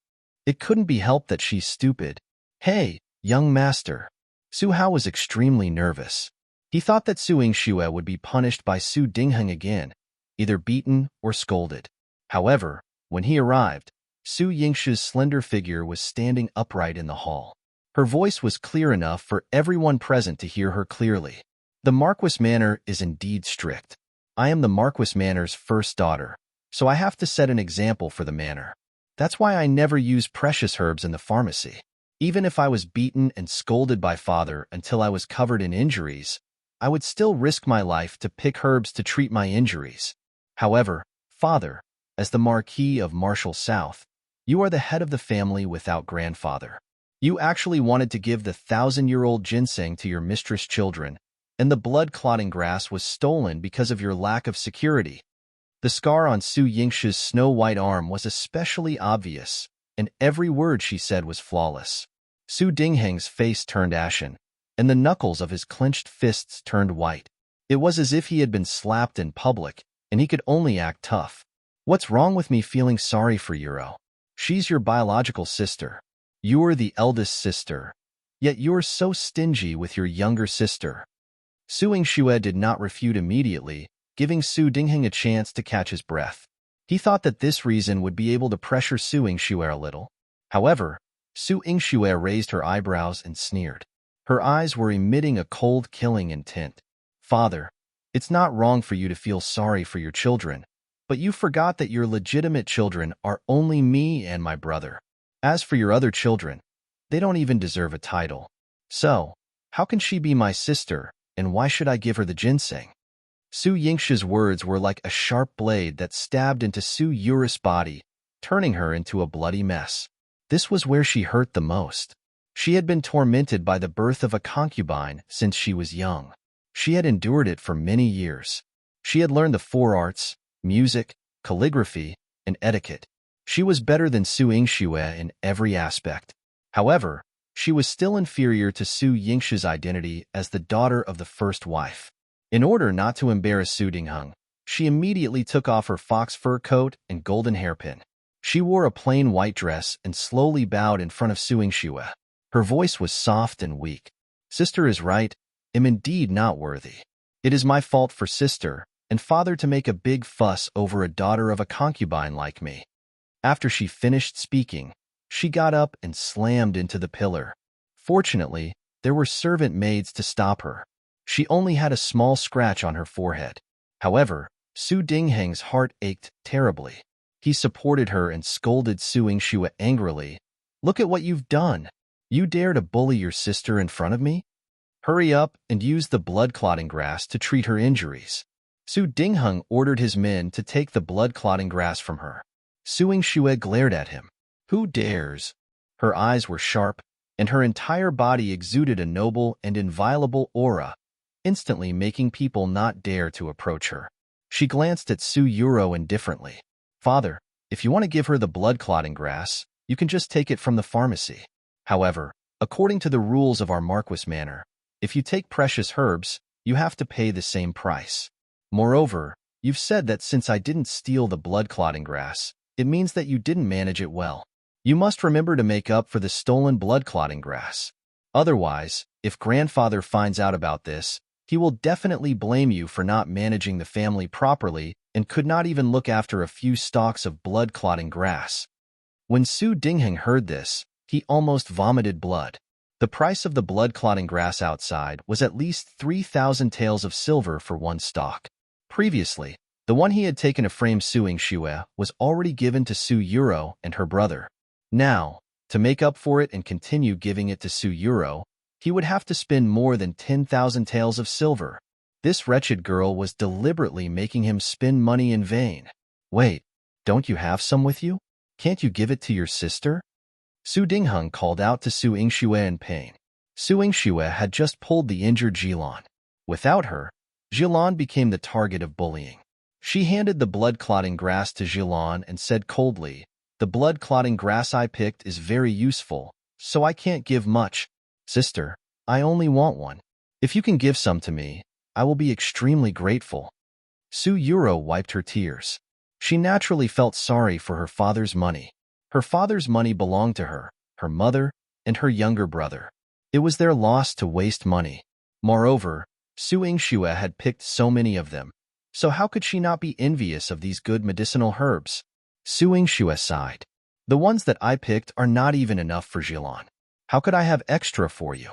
It couldn't be helped that she's stupid." "Hey, young master." Su Hao was extremely nervous. He thought that Su Yingxue would be punished by Su Dingheng again, either beaten or scolded. However, when he arrived, Su Yingxue's slender figure was standing upright in the hall. Her voice was clear enough for everyone present to hear her clearly. "The Marquis Manor is indeed strict. I am the Marquis Manor's first daughter, so I have to set an example for the manor. That's why I never use precious herbs in the pharmacy. Even if I was beaten and scolded by father until I was covered in injuries, I would still risk my life to pick herbs to treat my injuries. However, father, as the Marquis of Marshall South, you are the head of the family without grandfather. You actually wanted to give the 1,000-year-old ginseng to your mistress' children, and the blood-clotting grass was stolen because of your lack of security." The scar on Su Yingxue's snow-white arm was especially obvious, and every word she said was flawless. Su Dingheng's face turned ashen, and the knuckles of his clenched fists turned white. It was as if he had been slapped in public, and he could only act tough. "What's wrong with me feeling sorry for Euro? She's your biological sister. You're the eldest sister, yet you're so stingy with your younger sister." Su Yingxue did not refute immediately, giving Su Dingheng a chance to catch his breath. He thought that this reason would be able to pressure Su Yingxue a little. However, Su Yingxue raised her eyebrows and sneered. Her eyes were emitting a cold, killing intent. "Father, it's not wrong for you to feel sorry for your children, but you forgot that your legitimate children are only me and my brother. As for your other children, they don't even deserve a title. So, how can she be my sister, and why should I give her the ginseng?" Su Yingxue's words were like a sharp blade that stabbed into Su Yuris' body, turning her into a bloody mess. This was where she hurt the most. She had been tormented by the birth of a concubine since she was young. She had endured it for many years. She had learned the 4 arts, music, calligraphy, and etiquette. She was better than Su Yingxue in every aspect. However, she was still inferior to Su Yingshu's identity as the daughter of the first wife. In order not to embarrass Su Dingheng, she immediately took off her fox fur coat and golden hairpin. She wore a plain white dress and slowly bowed in front of Su Yingxue. Her voice was soft and weak. Sister is right, am indeed not worthy. It is my fault for sister and father to make a big fuss over a daughter of a concubine like me. After she finished speaking, she got up and slammed into the pillar. Fortunately, there were servant maids to stop her. She only had a small scratch on her forehead. However, Su Dingheng's heart ached terribly. He supported her and scolded Su Yingxue angrily. Look at what you've done. You dare to bully your sister in front of me? Hurry up and use the blood-clotting grass to treat her injuries. Su Dingheng ordered his men to take the blood-clotting grass from her. Su Yingxue glared at him. Who dares? Her eyes were sharp, and her entire body exuded a noble and inviolable aura, instantly making people not dare to approach her. She glanced at Su Yuro indifferently. Father, if you want to give her the blood-clotting grass, you can just take it from the pharmacy. However, according to the rules of our Marquis Manor, if you take precious herbs, you have to pay the same price. Moreover, you've said that since I didn't steal the blood-clotting grass, it means that you didn't manage it well. You must remember to make up for the stolen blood-clotting grass. Otherwise, if grandfather finds out about this, he will definitely blame you for not managing the family properly and could not even look after a few stalks of blood-clotting grass. When Su Dingheng heard this, he almost vomited blood. The price of the blood-clotting grass outside was at least 3,000 taels of silver for one stalk. Previously, the one he had taken to frame Su Yingxue was already given to Su Yuro and her brother. Now, to make up for it and continue giving it to Su Yuro, he would have to spend more than 10,000 taels of silver. This wretched girl was deliberately making him spend money in vain. Wait, don't you have some with you? Can't you give it to your sister? Su Dingheng called out to Su Yingxue in pain. Su Yingxue had just pulled the injured Jilan. Without her, Jilan became the target of bullying. She handed the blood-clotting grass to Jilan and said coldly, "The blood-clotting grass I picked is very useful, so I can't give much. Sister, I only want one. If you can give some to me, I will be extremely grateful." Su Yuro wiped her tears. She naturally felt sorry for her father's money. Her father's money belonged to her, her mother, and her younger brother. It was their loss to waste money. Moreover, Su Yingxue had picked so many of them, so how could she not be envious of these good medicinal herbs? Su Yingxue sighed. The ones that I picked are not even enough for Jilan. How could I have extra for you?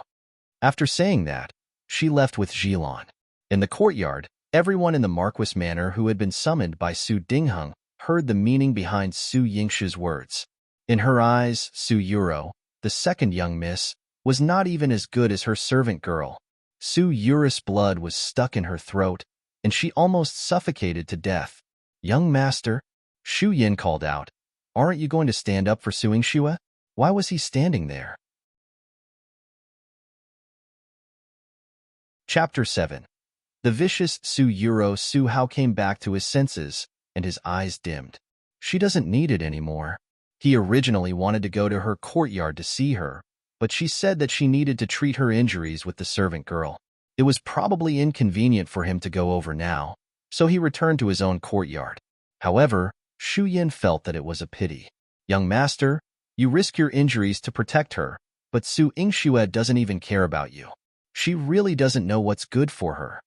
After saying that, she left with Jilan. In the courtyard, everyone in the Marquis Manor who had been summoned by Su Dingheng heard the meaning behind Su Yingshu's words. In her eyes, Su Yuro, the second young miss, was not even as good as her servant girl. Su Yuro's blood was stuck in her throat, and she almost suffocated to death. "Young master," Shu Yin called out, "aren't you going to stand up for Su Yingxue? Why was he standing there?" Chapter 7. The vicious Su Yuro Su Hao came back to his senses, and his eyes dimmed. She doesn't need it anymore. He originally wanted to go to her courtyard to see her, but she said that she needed to treat her injuries with the servant girl. It was probably inconvenient for him to go over now, so he returned to his own courtyard. However, Shu Yin felt that it was a pity. "Young master, you risk your injuries to protect her, but Su Yingxue doesn't even care about you. She really doesn't know what's good for her."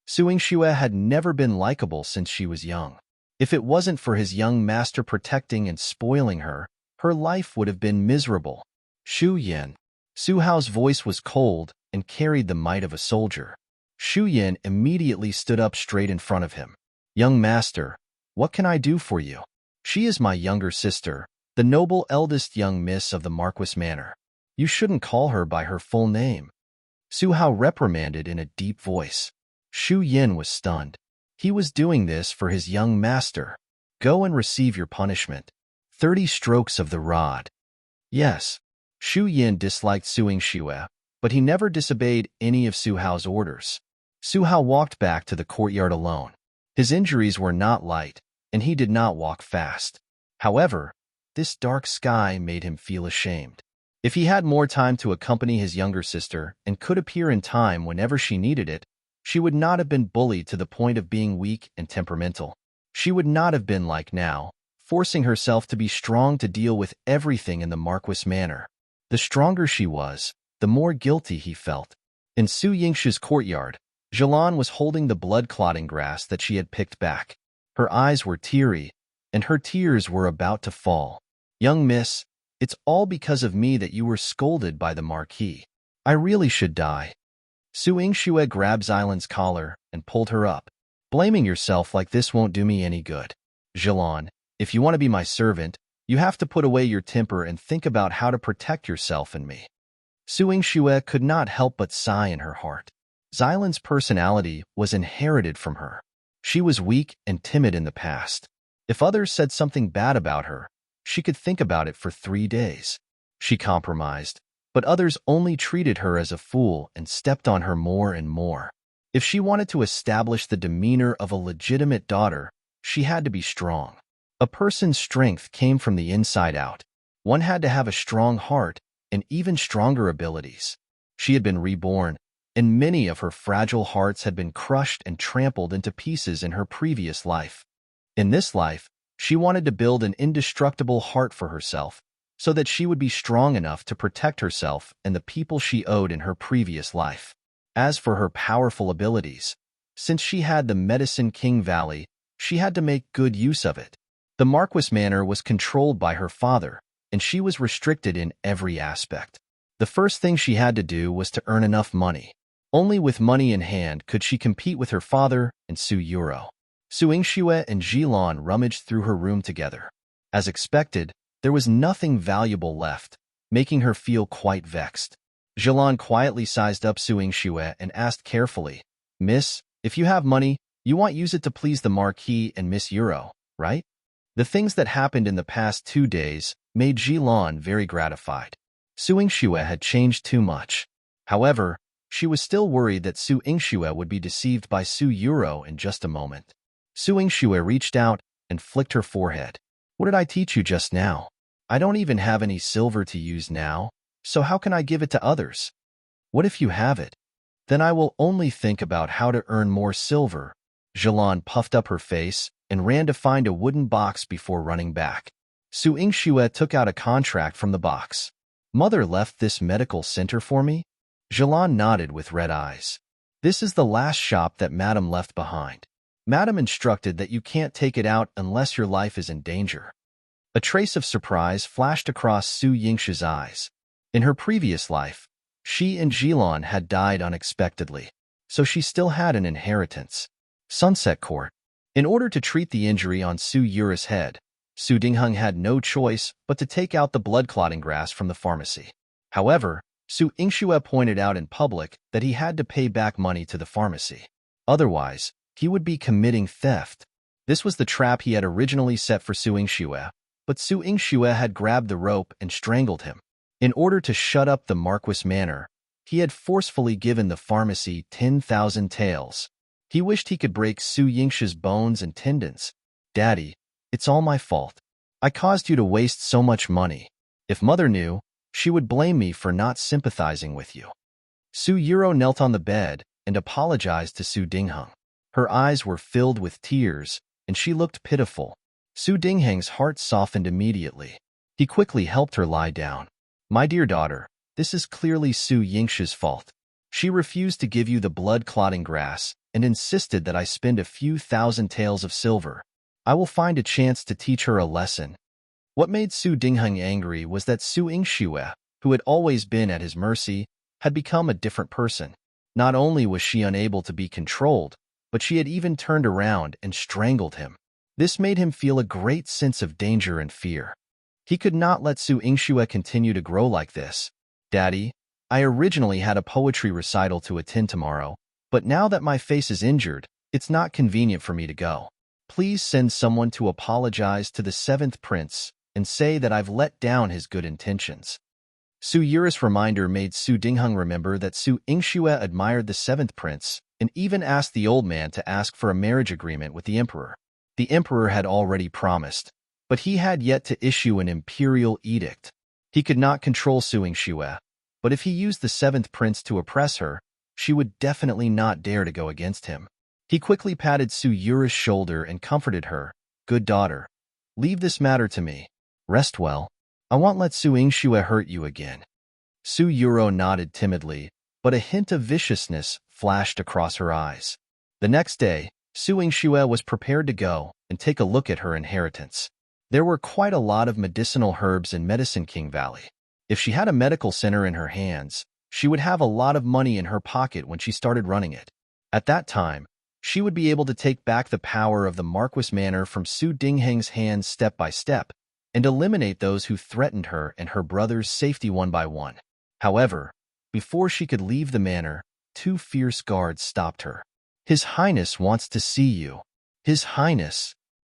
Su Yingxue had never been likable since she was young. If it wasn't for his young master protecting and spoiling her, her life would have been miserable. Shu Yin. Su Hao's voice was cold and carried the might of a soldier. Shu Yin immediately stood up straight in front of him. "Young master, what can I do for you? She is my younger sister, the noble eldest young miss of the Marquis Manor. You shouldn't call her by her full name." Su Hao reprimanded in a deep voice. Shu Yin was stunned. He was doing this for his young master. "Go and receive your punishment. 30 strokes of the rod." Yes, Shu Yin disliked Su Yingxue, but he never disobeyed any of Su Hao's orders. Su Hao walked back to the courtyard alone. His injuries were not light, and he did not walk fast. However, this dark sky made him feel ashamed. If he had more time to accompany his younger sister and could appear in time whenever she needed it, she would not have been bullied to the point of being weak and temperamental. She would not have been like now, forcing herself to be strong to deal with everything in the Marquis manner. The stronger she was, the more guilty he felt. In Su Yingxi's courtyard, Zhilan was holding the blood-clotting grass that she had picked back. Her eyes were teary, and her tears were about to fall. "Young miss, it's all because of me that you were scolded by the Marquis. I really should die." Su Yingxue grabbed Xilan's collar and pulled her up. "Blaming yourself like this won't do me any good. Zhilan, if you want to be my servant, you have to put away your temper and think about how to protect yourself and me." Su Yingxue could not help but sigh in her heart. Xilan's personality was inherited from her. She was weak and timid in the past. If others said something bad about her, she could think about it for 3 days. She compromised, but others only treated her as a fool and stepped on her more and more. If she wanted to establish the demeanor of a legitimate daughter, she had to be strong. A person's strength came from the inside out. One had to have a strong heart and even stronger abilities. She had been reborn, and many of her fragile hearts had been crushed and trampled into pieces in her previous life. In this life, she wanted to build an indestructible heart for herself, so that she would be strong enough to protect herself and the people she owed in her previous life. As for her powerful abilities, since she had the Medicine King Valley, she had to make good use of it. The Marquis Manor was controlled by her father, and she was restricted in every aspect. The first thing she had to do was to earn enough money. Only with money in hand could she compete with her father and Su Yuro. Su Yingxue and Zhilan rummaged through her room together. As expected, there was nothing valuable left, making her feel quite vexed. Zhilan quietly sized up Su Yingxue and asked carefully, "Miss, if you have money, you want use it to please the Marquis and Miss Yuro, right?" The things that happened in the past 2 days made Zhilan very gratified. Su Yingxue had changed too much. However, she was still worried that Su Yingxue would be deceived by Su Yuro in just a moment. Su Yingxue reached out and flicked her forehead. "What did I teach you just now? I don't even have any silver to use now, so how can I give it to others? What if you have it? Then I will only think about how to earn more silver." Zhilan puffed up her face and ran to find a wooden box before running back. Su Yingxue took out a contract from the box. "Mother left this medical center for me?" Zhilan nodded with red eyes. "This is the last shop that Madame left behind. Madame instructed that you can't take it out unless your life is in danger." A trace of surprise flashed across Su Yingxue's eyes. In her previous life, she and Zhilan had died unexpectedly, so she still had an inheritance. Sunset Court. In order to treat the injury on Su Yuro's head, Su Dingheng had no choice but to take out the blood-clotting grass from the pharmacy. However, Su Yingxue pointed out in public that he had to pay back money to the pharmacy. Otherwise, he would be committing theft. This was the trap he had originally set for Su Yingxue, but Su Yingxue had grabbed the rope and strangled him. In order to shut up the Marquis Manor, he had forcefully given the pharmacy 10,000 taels. He wished he could break Su Yingxia's bones and tendons. "Daddy, it's all my fault. I caused you to waste so much money. If Mother knew, she would blame me for not sympathizing with you." Su Yuro knelt on the bed and apologized to Su Dingheng. Her eyes were filled with tears, and she looked pitiful. Su Dingheng's heart softened immediately. He quickly helped her lie down. "My dear daughter, this is clearly Su Yingxia's fault. She refused to give you the blood-clotting grass and insisted that I spend a few thousand taels of silver. I will find a chance to teach her a lesson." What made Su Dingheng angry was that Su Yingxue, who had always been at his mercy, had become a different person. Not only was she unable to be controlled, but she had even turned around and strangled him. This made him feel a great sense of danger and fear. He could not let Su Yingxue continue to grow like this. "Daddy, I originally had a poetry recital to attend tomorrow, but now that my face is injured, it's not convenient for me to go. Please send someone to apologize to the 7th prince and say that I've let down his good intentions." Su Yuro's reminder made Su Dingheng remember that Su Yingxue admired the 7th prince and even asked the old man to ask for a marriage agreement with the emperor. The emperor had already promised, but he had yet to issue an imperial edict. He could not control Su Yingxue, but if he used the seventh prince to oppress her, she would definitely not dare to go against him. He quickly patted Su Yura's shoulder and comforted her. Good daughter, leave this matter to me. Rest well. I won't let Su Yingxue hurt you again. Su Yuro nodded timidly, but a hint of viciousness flashed across her eyes. The next day, Su Yingxue was prepared to go and take a look at her inheritance. There were quite a lot of medicinal herbs in Medicine King Valley. If she had a medical center in her hands, she would have a lot of money in her pocket when she started running it. At that time, she would be able to take back the power of the Marquis Manor from Su Dingheng's hands step by step and eliminate those who threatened her and her brother's safety one by one. However, before she could leave the manor, two fierce guards stopped her. His Highness wants to see you. His Highness.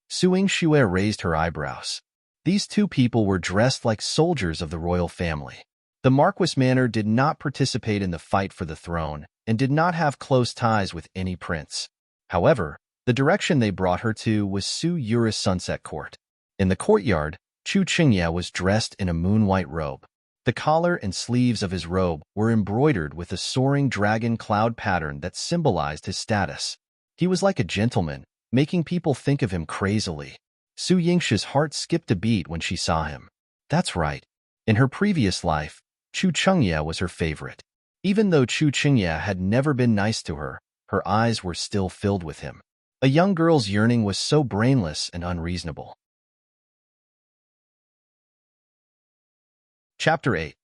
Su Yingxue raised her eyebrows. These two people were dressed like soldiers of the royal family. The Marquis Manor did not participate in the fight for the throne and did not have close ties with any prince. However, the direction they brought her to was Su Yura's Sunset Court. In the courtyard, Chu Qingye was dressed in a moon-white robe. The collar and sleeves of his robe were embroidered with a soaring dragon cloud pattern that symbolized his status. He was like a gentleman, making people think of him crazily. Su Yingxue's heart skipped a beat when she saw him. That's right. In her previous life, Chu Qingye was her favorite. Even though Chu Qingye had never been nice to her, her eyes were still filled with him. A young girl's yearning was so brainless and unreasonable. Chapter 8.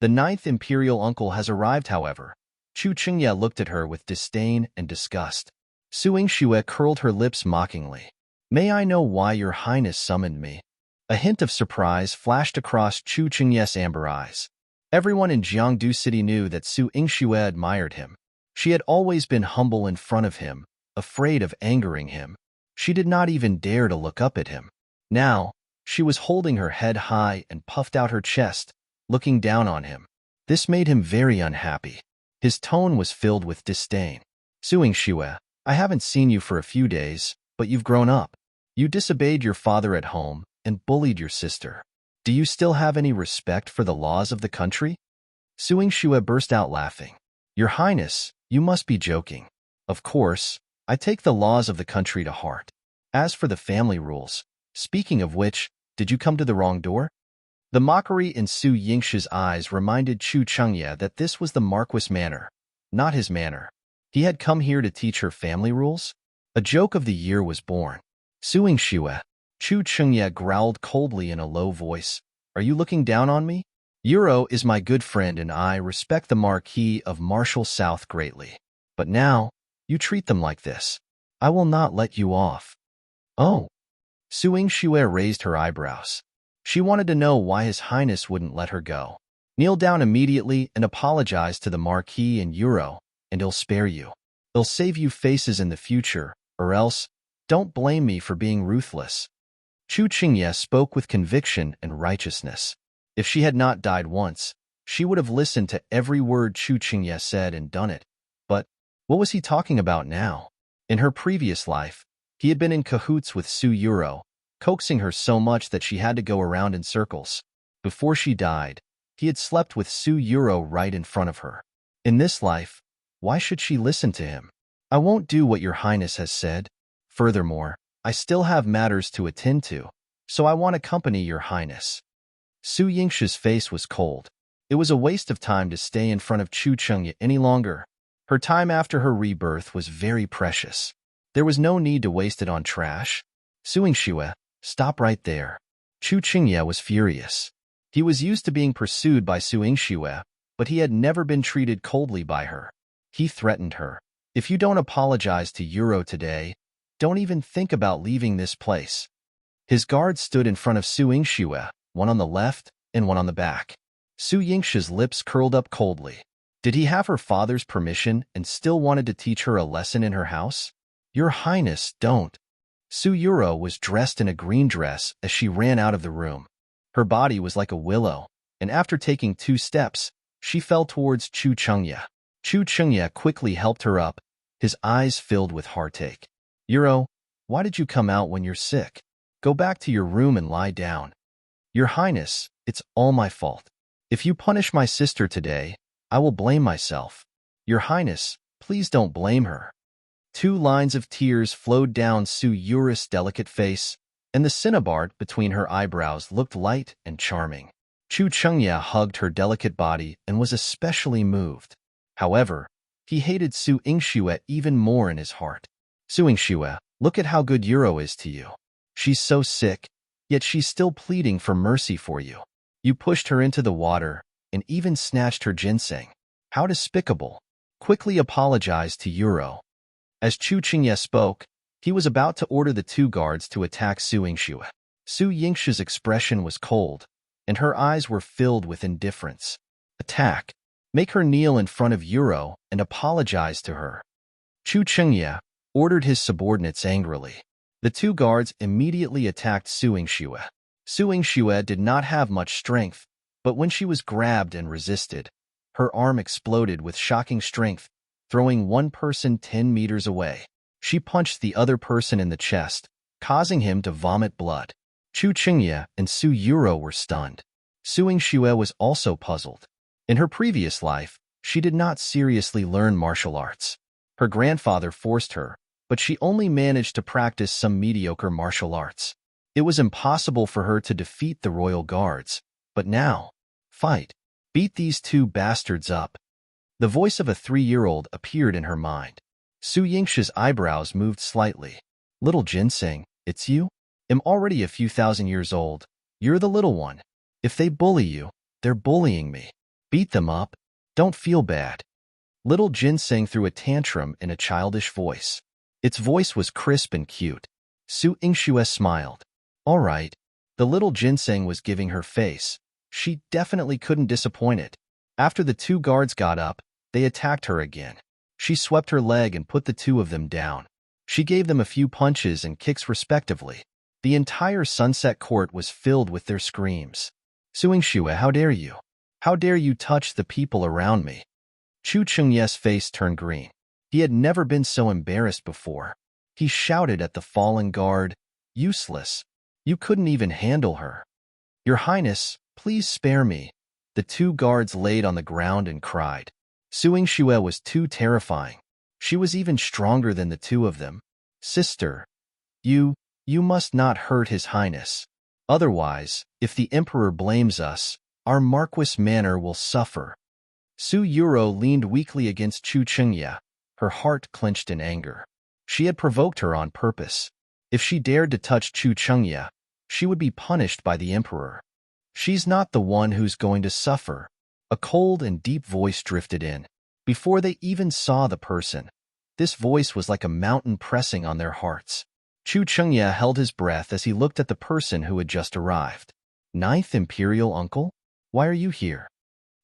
The ninth imperial uncle has arrived, however. Chu Qingye looked at her with disdain and disgust. Su Yingxue curled her lips mockingly. May I know why your highness summoned me? A hint of surprise flashed across Chu Qingye's amber eyes. Everyone in Jiangdu City knew that Su Yingxue admired him. She had always been humble in front of him, afraid of angering him. She did not even dare to look up at him. Now, she was holding her head high and puffed out her chest, looking down on him. This made him very unhappy. His tone was filled with disdain. Su Yingxue, I haven't seen you for a few days, but you've grown up. You disobeyed your father at home and bullied your sister. Do you still have any respect for the laws of the country? Su Yingxue burst out laughing. Your Highness, you must be joking. Of course, I take the laws of the country to heart. As for the family rules, speaking of which, did you come to the wrong door? The mockery in Su Yingxue's eyes reminded Chu Qingye that this was the Marquis Manor, not his manor. He had come here to teach her family rules? A joke of the year was born. Su Yingxue, Chu Qingye growled coldly in a low voice. Are you looking down on me? Yuro is my good friend and I respect the Marquis of Marshall South greatly. But now, you treat them like this. I will not let you off. Oh. Su Yingxue raised her eyebrows. She wanted to know why His Highness wouldn't let her go. Kneel down immediately and apologize to the Marquis and Yuro, and he'll spare you. He'll save you faces in the future, or else, don't blame me for being ruthless. Chu Qingye spoke with conviction and righteousness. If she had not died once, she would have listened to every word Chu Qingye said and done it. But what was he talking about now? In her previous life, he had been in cahoots with Su Yuro, coaxing her so much that she had to go around in circles. Before she died, he had slept with Su Yuro right in front of her. In this life, why should she listen to him? I won't do what your Highness has said. Furthermore, I still have matters to attend to, so I want to accompany your Highness. Su Yingxue's face was cold. It was a waste of time to stay in front of Chu Qingye any longer. Her time after her rebirth was very precious. There was no need to waste it on trash. Su Yingxue, stop right there. Chu Qingye was furious. He was used to being pursued by Su Yingxue, but he had never been treated coldly by her. He threatened her. If you don't apologize to Yuro today, don't even think about leaving this place. His guards stood in front of Su Yingxue, one on the left and one on the back. Su Yingxue's lips curled up coldly. Did he have her father's permission and still wanted to teach her a lesson in her house? Your Highness, don't. Su Yuro was dressed in a green dress as she ran out of the room. Her body was like a willow, and after taking 2 steps, she fell towards Chu Qingye. Chu Qingye quickly helped her up, his eyes filled with heartache. Yuro, why did you come out when you're sick? Go back to your room and lie down. Your Highness, it's all my fault. If you punish my sister today, I will blame myself. Your Highness, please don't blame her. 2 lines of tears flowed down Su Yura's delicate face, and the cinnabar between her eyebrows looked light and charming. Chu Chengya hugged her delicate body and was especially moved. However, he hated Su Yingxue even more in his heart. Su Yingxue, look at how good Yuro is to you. She's so sick, yet she's still pleading for mercy for you. You pushed her into the water and even snatched her ginseng. How despicable. Quickly apologize to Yuro. As Chu Chengya spoke, he was about to order the 2 guards to attack Su Yingxue. Su Yingxue's expression was cold, and her eyes were filled with indifference. Attack. Make her kneel in front of Yuro and apologize to her. Chu Chengya ordered his subordinates angrily. The 2 guards immediately attacked Su Yingxue. Su Yingxue did not have much strength, but when she was grabbed and resisted, her arm exploded with shocking strength, throwing one person 10 meters away. She punched the other person in the chest, causing him to vomit blood. Chu Chengya and Su Yuro were stunned. Su Yingxue was also puzzled. In her previous life, she did not seriously learn martial arts. Her grandfather forced her, but she only managed to practice some mediocre martial arts. It was impossible for her to defeat the royal guards, but now, fight. Beat these 2 bastards up. The voice of a 3-year-old appeared in her mind. Su Yingxue's eyebrows moved slightly. Little Ginseng, it's you? I'm already a few thousand years old. You're the little one. If they bully you, they're bullying me. Beat them up. Don't feel bad. Little Ginseng threw a tantrum in a childish voice. Its voice was crisp and cute. Su Yingxue smiled. All right. The little Ginseng was giving her face. She definitely couldn't disappoint it. After the 2 guards got up, they attacked her again. She swept her leg and put the 2 of them down. She gave them a few punches and kicks respectively. The entire Sunset Court was filled with their screams. Su Yingxue, how dare you? How dare you touch the people around me? Chu Chengya's face turned green. He had never been so embarrassed before. He shouted at the fallen guard, useless. You couldn't even handle her. Your Highness, please spare me. The 2 guards laid on the ground and cried. Su Yingxue was too terrifying. She was even stronger than the 2 of them. Sister, you must not hurt His Highness. Otherwise, if the Emperor blames us, our Marquis Manor will suffer. Su Yuro leaned weakly against Chu Chengya, her heart clenched in anger. She had provoked her on purpose. If she dared to touch Chu Chengya, she would be punished by the Emperor. She's not the one who's going to suffer. A cold and deep voice drifted in. Before they even saw the person, this voice was like a mountain pressing on their hearts. Chu Chengya held his breath as he looked at the person who had just arrived. Ninth Imperial Uncle? Why are you here?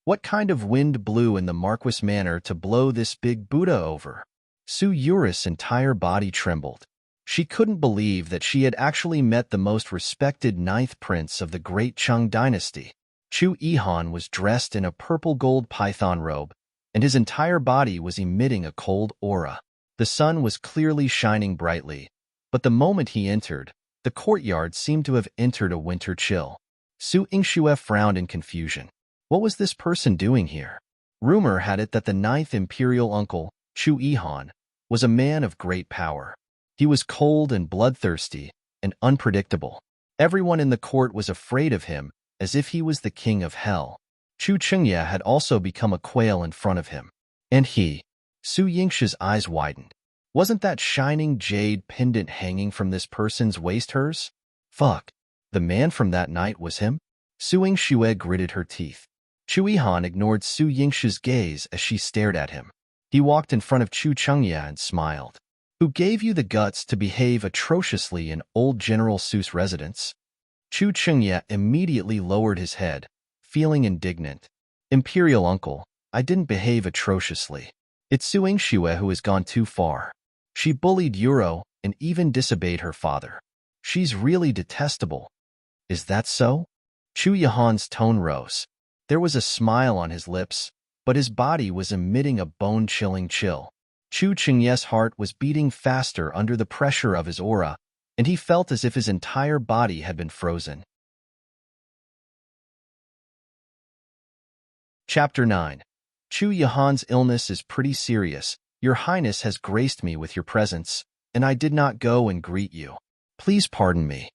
What kind of wind blew in the Marquis Manor to blow this big Buddha over? Su Yura's entire body trembled. She couldn't believe that she had actually met the most respected 9th prince of the Great Qing dynasty. Chu Yihan was dressed in a purple-gold python robe, and his entire body was emitting a cold aura. The sun was clearly shining brightly, but the moment he entered, the courtyard seemed to have entered a winter chill. Su Yingxue frowned in confusion. What was this person doing here? Rumor had it that the 9th imperial uncle, Chu Yihan, was a man of great power. He was cold and bloodthirsty and unpredictable. Everyone in the court was afraid of him, as if he was the king of hell. Chu Chengya had also become a quail in front of him. And he, Su Yingxue's eyes widened. Wasn't that shining jade pendant hanging from this person's waist hers? Fuck. The man from that night was him? Su Yingxue gritted her teeth. Chu Yihan ignored Su Yingxue's gaze as she stared at him. He walked in front of Chu Chengya and smiled. Who gave you the guts to behave atrociously in old General Su's residence? Chu Chengya immediately lowered his head, feeling indignant. Imperial uncle, I didn't behave atrociously. It's Su Yingxue who has gone too far. She bullied Yuro and even disobeyed her father. She's really detestable. Is that so? Chu Yihan's tone rose. There was a smile on his lips, but his body was emitting a bone-chilling chill. Chu Chengya's heart was beating faster under the pressure of his aura, and he felt as if his entire body had been frozen. Chapter 9. Chu Yuhan's illness is pretty serious. Your Highness has graced me with your presence, and I did not go and greet you. Please pardon me.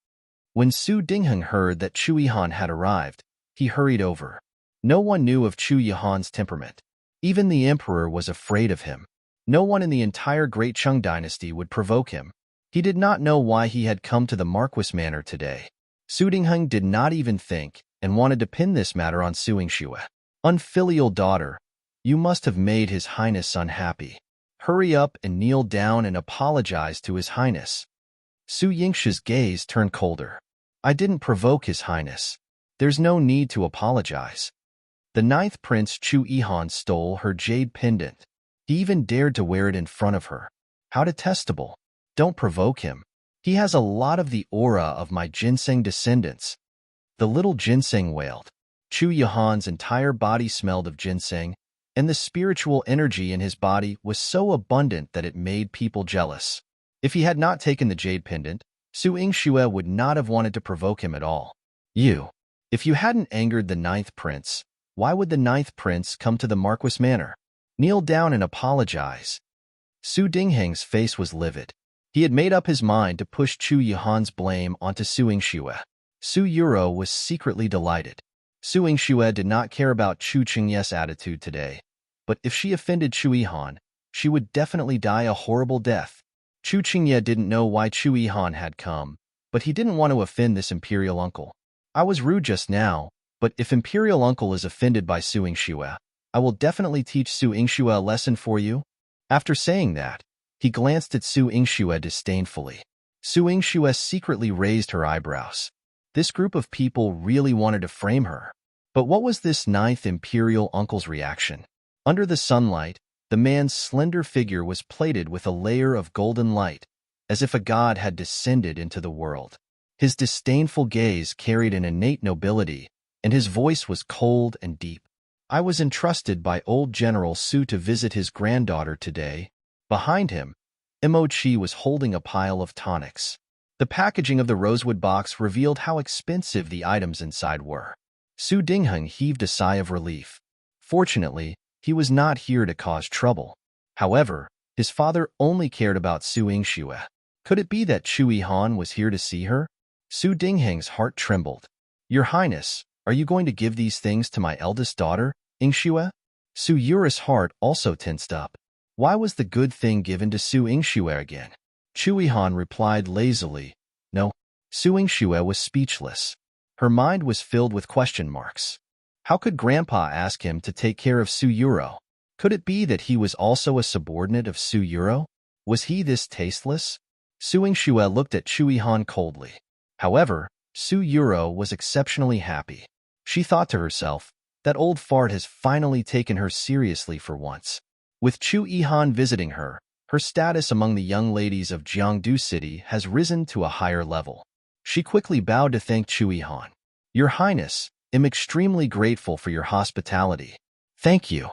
When Su Dingheng heard that Chu Yihan had arrived, he hurried over. No one knew of Chu Yihan's temperament. Even the emperor was afraid of him. No one in the entire Great Qing dynasty would provoke him. He did not know why he had come to the Marquis Manor today. Su Dingheng did not even think and wanted to pin this matter on Su Yingxue. Unfilial daughter, you must have made His Highness unhappy. Hurry up and kneel down and apologize to His Highness. Su Yingxue's gaze turned colder. I didn't provoke His Highness. There's no need to apologize. The 9th Prince Chu Yihan stole her jade pendant. He even dared to wear it in front of her. How detestable. Don't provoke him. He has a lot of the aura of my ginseng descendants. The little ginseng wailed. Chu Yihan's entire body smelled of ginseng, and the spiritual energy in his body was so abundant that it made people jealous. If he had not taken the jade pendant, Su Yingxue would not have wanted to provoke him at all. If you hadn't angered the 9th Prince, why would the 9th Prince come to the Marquis Manor? Kneel down and apologize. Su Dingheng's face was livid. He had made up his mind to push Chu Yihan's blame onto Su Yingxue. Su Yuro was secretly delighted. Su Yingxue did not care about Chu Qingye's attitude today, but if she offended Chu Yihan, she would definitely die a horrible death. Chu Qingye didn't know why Chu Yihan had come, but he didn't want to offend this imperial uncle. I was rude just now, but if imperial uncle is offended by Su Yingxue, I will definitely teach Su Yingxue a lesson for you. After saying that, he glanced at Su Yingxue disdainfully. Su Yingxue secretly raised her eyebrows. This group of people really wanted to frame her. But what was this 9th imperial uncle's reaction? Under the sunlight, the man's slender figure was plated with a layer of golden light, as if a god had descended into the world. His disdainful gaze carried an innate nobility, and his voice was cold and deep. I was entrusted by old General Su to visit his granddaughter today. Behind him, Mo Chi was holding a pile of tonics. The packaging of the rosewood box revealed how expensive the items inside were. Su Dingheng heaved a sigh of relief. Fortunately, he was not here to cause trouble. However, his father only cared about Su Yingxue. Could it be that Chu Yihan was here to see her? Su Dingheng's heart trembled. Your Highness, are you going to give these things to my eldest daughter, Yingxue? Su Yure's heart also tensed up. Why was the good thing given to Su Yingxue again? Chu Yihan replied lazily, No. Su Yingxue was speechless. Her mind was filled with question marks. How could Grandpa ask him to take care of Su Yuro? Could it be that he was also a subordinate of Su Yuro? Was he this tasteless? Su Yingxue looked at Chu Yihan coldly. However, Su Yuro was exceptionally happy. She thought to herself, that old fart has finally taken her seriously for once. With Chu Yihan visiting her, her status among the young ladies of Jiangdu City has risen to a higher level. She quickly bowed to thank Chu Yihan. Your Highness, am extremely grateful for your hospitality. Thank you.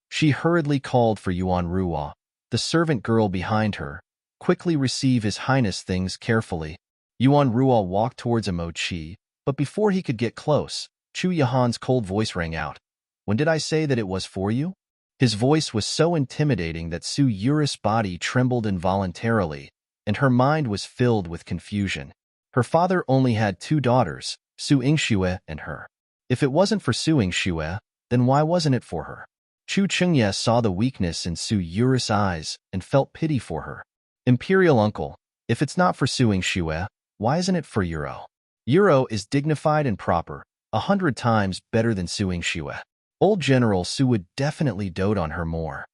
She hurriedly called for Yuan Ruo, the servant girl behind her. Quickly receive His Highness things carefully. Yuan Ruo walked towards Mo Chi, but before he could get close, Chu Yihan's cold voice rang out. When did I say that it was for you? His voice was so intimidating that Su Yure's body trembled involuntarily, and her mind was filled with confusion. Her father only had 2 daughters, Su Yingxue and her. If it wasn't for Su Yingxue, then why wasn't it for her? Chu Qingye saw the weakness in Su Yure's eyes and felt pity for her. Imperial uncle, if it's not for Su Yingxue, why isn't it for Yuro? Yuro is dignified and proper, 100 times better than Su Yingxue. Old General Su would definitely dote on her more.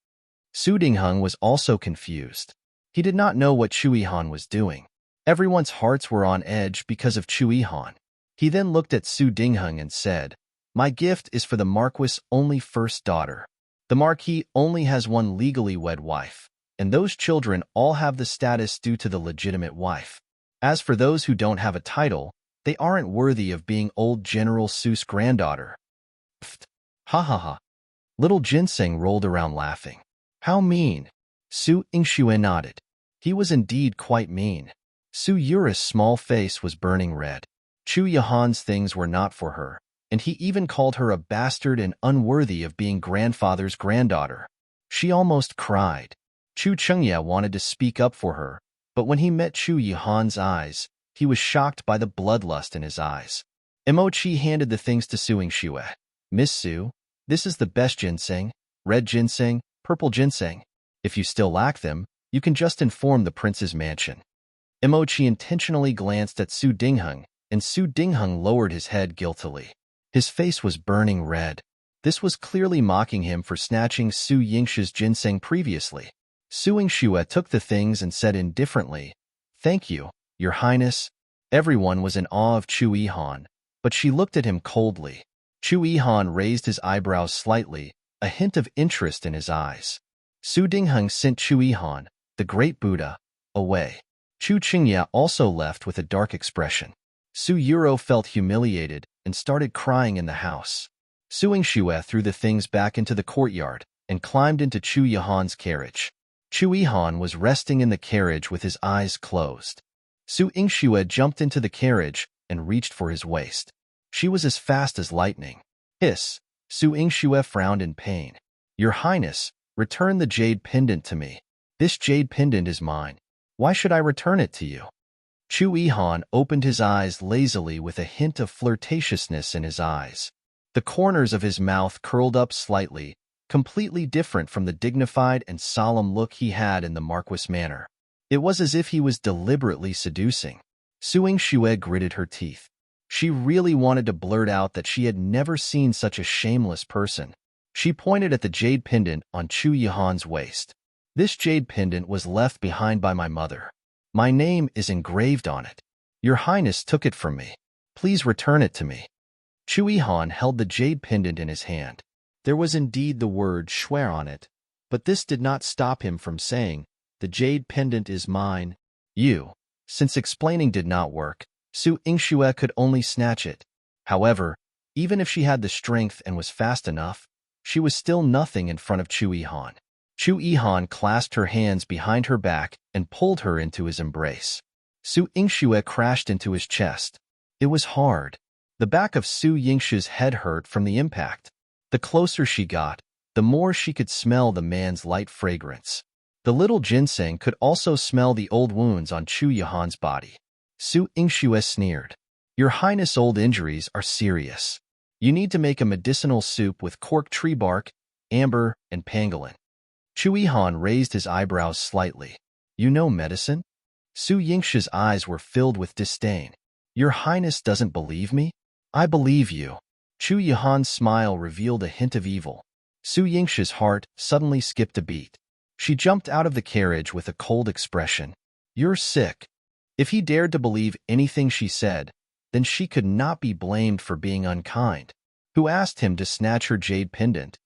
Su Dingheng was also confused. He did not know what Chu Yihan was doing. Everyone's hearts were on edge because of Chu Yihan. He then looked at Su Dingheng and said, My gift is for the Marquis' only first daughter. The Marquis only has one legally wed wife, and those children all have the status due to the legitimate wife. As for those who don't have a title, they aren't worthy of being old General Su's granddaughter. Pfft. Ha ha ha. Little Ginseng rolled around laughing. How mean. Su Yingxue nodded. He was indeed quite mean. Su Yura's small face was burning red. Chu Yahan's things were not for her, and he even called her a bastard and unworthy of being grandfather's granddaughter. She almost cried. Chu Chengye wanted to speak up for her, but when he met Chu Yahan's eyes, he was shocked by the bloodlust in his eyes. Emochi handed the things to Su Yingxue. Miss Su, this is the best ginseng, red ginseng, purple ginseng. If you still lack them, you can just inform the prince's mansion. Emochi intentionally glanced at Su Dingheng, and Su Dingheng lowered his head guiltily. His face was burning red. This was clearly mocking him for snatching Su Yingxue's ginseng previously. Su Yingxue took the things and said indifferently, "Thank you, Your Highness." Everyone was in awe of Chu Yihan, but she looked at him coldly. Chu Yihan raised his eyebrows slightly, a hint of interest in his eyes. Su Dingheng sent Chu Yihan, the great Buddha, away. Chu Qingya also left with a dark expression. Su Yuro felt humiliated and started crying in the house. Su Yingxue threw the things back into the courtyard and climbed into Chu Yihan's carriage. Chu Yihan was resting in the carriage with his eyes closed. Su Yingxue jumped into the carriage and reached for his waist. She was as fast as lightning. Hiss! Su Yingxue frowned in pain. "Your Highness, return the jade pendant to me. This jade pendant is mine. Why should I return it to you?" Chu Yihan opened his eyes lazily with a hint of flirtatiousness in his eyes. The corners of his mouth curled up slightly, completely different from the dignified and solemn look he had in the Marquis manner. It was as if he was deliberately seducing. Su Yingxue gritted her teeth. She really wanted to blurt out that she had never seen such a shameless person. She pointed at the jade pendant on Chu Yihan's waist. "This jade pendant was left behind by my mother. My name is engraved on it. Your Highness took it from me. Please return it to me." Chu Yihan held the jade pendant in his hand. There was indeed the word "swear" on it, but this did not stop him from saying, "The jade pendant is mine." Since explaining did not work, Su Yingxue could only snatch it. However, even if she had the strength and was fast enough, she was still nothing in front of Chu Yihan. Chu Yihan clasped her hands behind her back and pulled her into his embrace. Su Yingxue crashed into his chest. It was hard. The back of Su Yingxue's head hurt from the impact. The closer she got, the more she could smell the man's light fragrance. The little ginseng could also smell the old wounds on Chu Yihan's body. Su Yingxue sneered. "Your Highness' old injuries are serious. You need to make a medicinal soup with cork tree bark, amber, and pangolin." Chu Yihan raised his eyebrows slightly. "You know medicine?" Su Yingxue's eyes were filled with disdain. "Your Highness doesn't believe me? I believe you." Chu Yihan's smile revealed a hint of evil. Su Yingxue's heart suddenly skipped a beat. She jumped out of the carriage with a cold expression. "You're sick." If he dared to believe anything she said, then she could not be blamed for being unkind. Who asked him to snatch her jade pendant?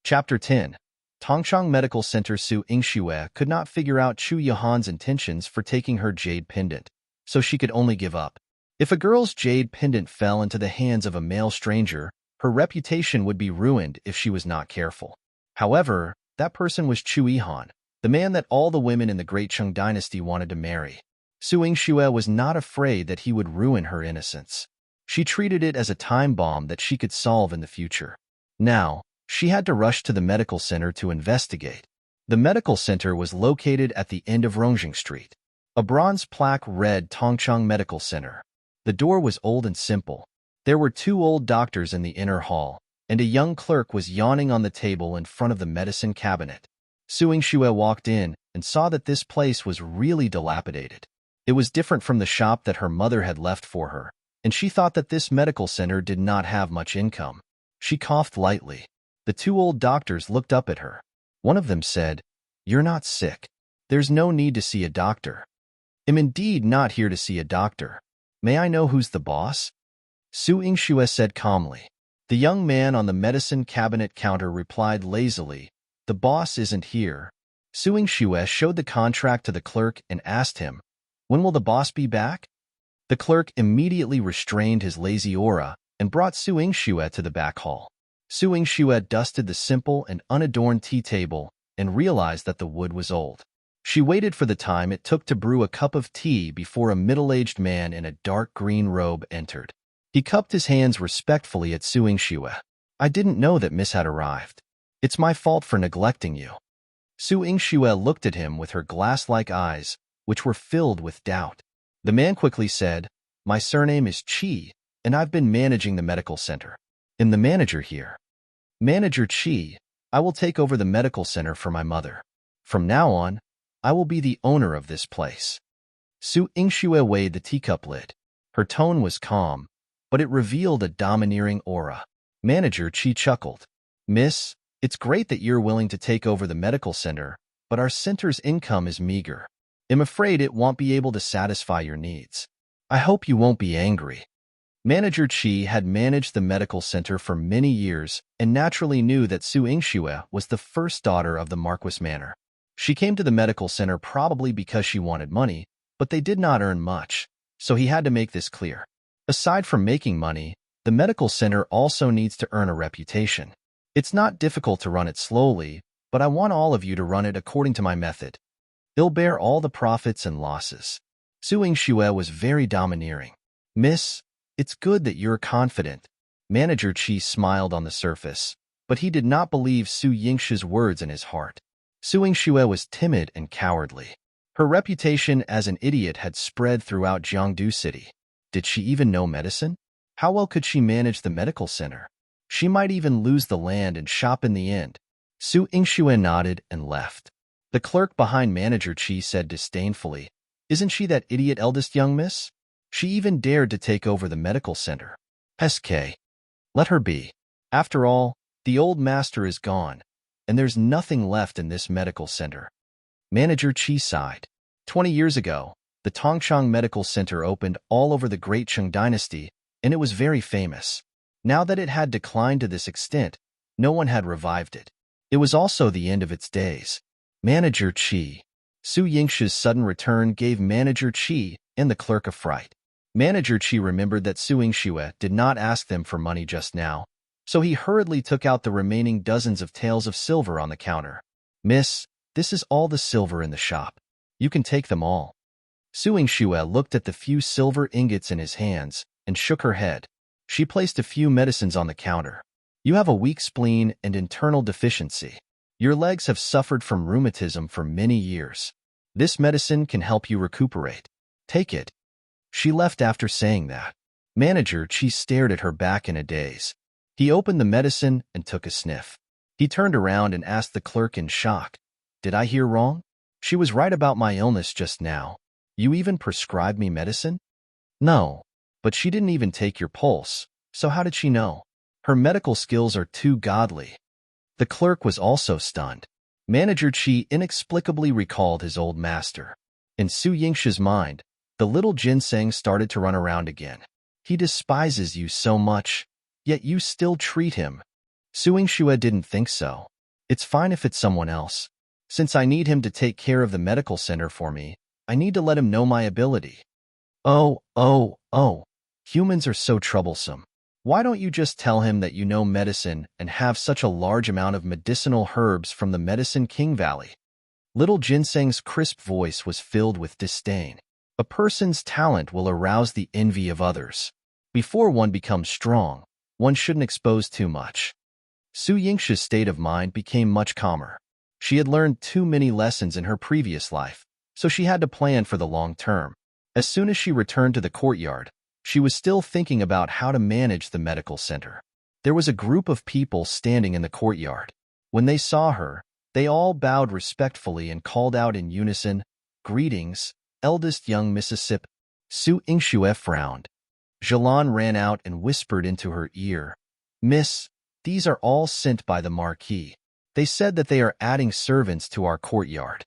Chapter 10. Tongchang Medical Center. Su Yingxue could not figure out Chu Yihan's intentions for taking her jade pendant, so she could only give up. If a girl's jade pendant fell into the hands of a male stranger, her reputation would be ruined if she was not careful. However, that person was Chu Yihan, the man that all the women in the Great Shang dynasty wanted to marry. Su Yingxue was not afraid that he would ruin her innocence. She treated it as a time bomb that she could solve in the future. Now, she had to rush to the medical center to investigate. The medical center was located at the end of Rongjing Street. A bronze plaque read Tongchang Medical Center. The door was old and simple. There were 2 old doctors in the inner hall, and a young clerk was yawning on the table in front of the medicine cabinet. Su Yingxue walked in and saw that this place was really dilapidated. It was different from the shop that her mother had left for her, and she thought that this medical center did not have much income. She coughed lightly. The 2 old doctors looked up at her. One of them said, "You're not sick. There's no need to see a doctor." "I'm indeed not here to see a doctor. May I know who's the boss?" Su Yingxue said calmly. The young man on the medicine cabinet counter replied lazily, "The boss isn't here." Su Yingxue showed the contract to the clerk and asked him, "When will the boss be back?" The clerk immediately restrained his lazy aura and brought Su Yingxue to the back hall. Su Yingxue dusted the simple and unadorned tea table and realized that the wood was old. She waited for the time it took to brew a cup of tea before a middle-aged man in a dark green robe entered. He cupped his hands respectfully at Su Yingxue. I didn't know that Miss had arrived. It's my fault for neglecting you. Su Yingxue looked at him with her glass-like eyes, which were filled with doubt. The man quickly said, My surname is Qi, and I've been managing the medical center. I'm the manager here. Manager Qi, I will take over the medical center for my mother. From now on, I will be the owner of this place. Su Yingxue weighed the teacup lid. Her tone was calm, but it revealed a domineering aura. Manager Qi chuckled. Miss, it's great that you're willing to take over the medical center, but our center's income is meager. I'm afraid it won't be able to satisfy your needs. I hope you won't be angry. Manager Qi had managed the medical center for many years and naturally knew that Su Yingxue was the first daughter of the Marquis Manor. She came to the medical center probably because she wanted money, but they did not earn much, so he had to make this clear. Aside from making money, the medical center also needs to earn a reputation. It's not difficult to run it slowly, but I want all of you to run it according to my method. It'll bear all the profits and losses. Su Yingxue was very domineering. Miss, it's good that you're confident. Manager Qi smiled on the surface, but he did not believe Su Yingxue's words in his heart. Su Yingxue was timid and cowardly. Her reputation as an idiot had spread throughout Jiangdu City. Did she even know medicine? How well could she manage the medical center? She might even lose the land and shop in the end. Su Yingxue nodded and left. The clerk behind Manager Qi said disdainfully, Isn't she that idiot eldest young miss? She even dared to take over the medical center. SK. Let her be. After all, the old master is gone, and there's nothing left in this medical center. Manager Qi sighed. 20 years ago, the Tongchang Medical Center opened all over the Great Qing Dynasty, and it was very famous. Now that it had declined to this extent, no one had revived it. It was also the end of its days. Manager Qi. Su Yingxue's sudden return gave Manager Qi and the clerk a fright. Manager Qi remembered that Su Yingxue did not ask them for money just now, so he hurriedly took out the remaining dozens of taels of silver on the counter. Miss, this is all the silver in the shop. You can take them all. Su Yingxue looked at the few silver ingots in his hands and shook her head. She placed a few medicines on the counter. You have a weak spleen and internal deficiency. Your legs have suffered from rheumatism for many years. This medicine can help you recuperate. Take it. She left after saying that. Manager Qi stared at her back in a daze. He opened the medicine and took a sniff. He turned around and asked the clerk in shock, Did I hear wrong? She was right about my illness just now. You even prescribed me medicine? No, but she didn't even take your pulse, so how did she know? Her medical skills are too godly. The clerk was also stunned. Manager Qi inexplicably recalled his old master. In Su Yingxue's mind, the little ginseng started to run around again. He despises you so much, yet you still treat him. Su Yingxue didn't think so. It's fine if it's someone else. Since I need him to take care of the medical center for me, I need to let him know my ability. Oh, humans are so troublesome. Why don't you just tell him that you know medicine and have such a large amount of medicinal herbs from the Medicine King Valley? Little Ginseng's crisp voice was filled with disdain. A person's talent will arouse the envy of others. Before one becomes strong, one shouldn't expose too much. Su Yingxue's state of mind became much calmer. She had learned too many lessons in her previous life, so she had to plan for the long term. As soon as she returned to the courtyard, she was still thinking about how to manage the medical center. There was a group of people standing in the courtyard. When they saw her, they all bowed respectfully and called out in unison, Greetings, eldest young Mississippi. Su Yingxue frowned. Zhelan ran out and whispered into her ear, Miss, these are all sent by the Marquis. They said that they are adding servants to our courtyard.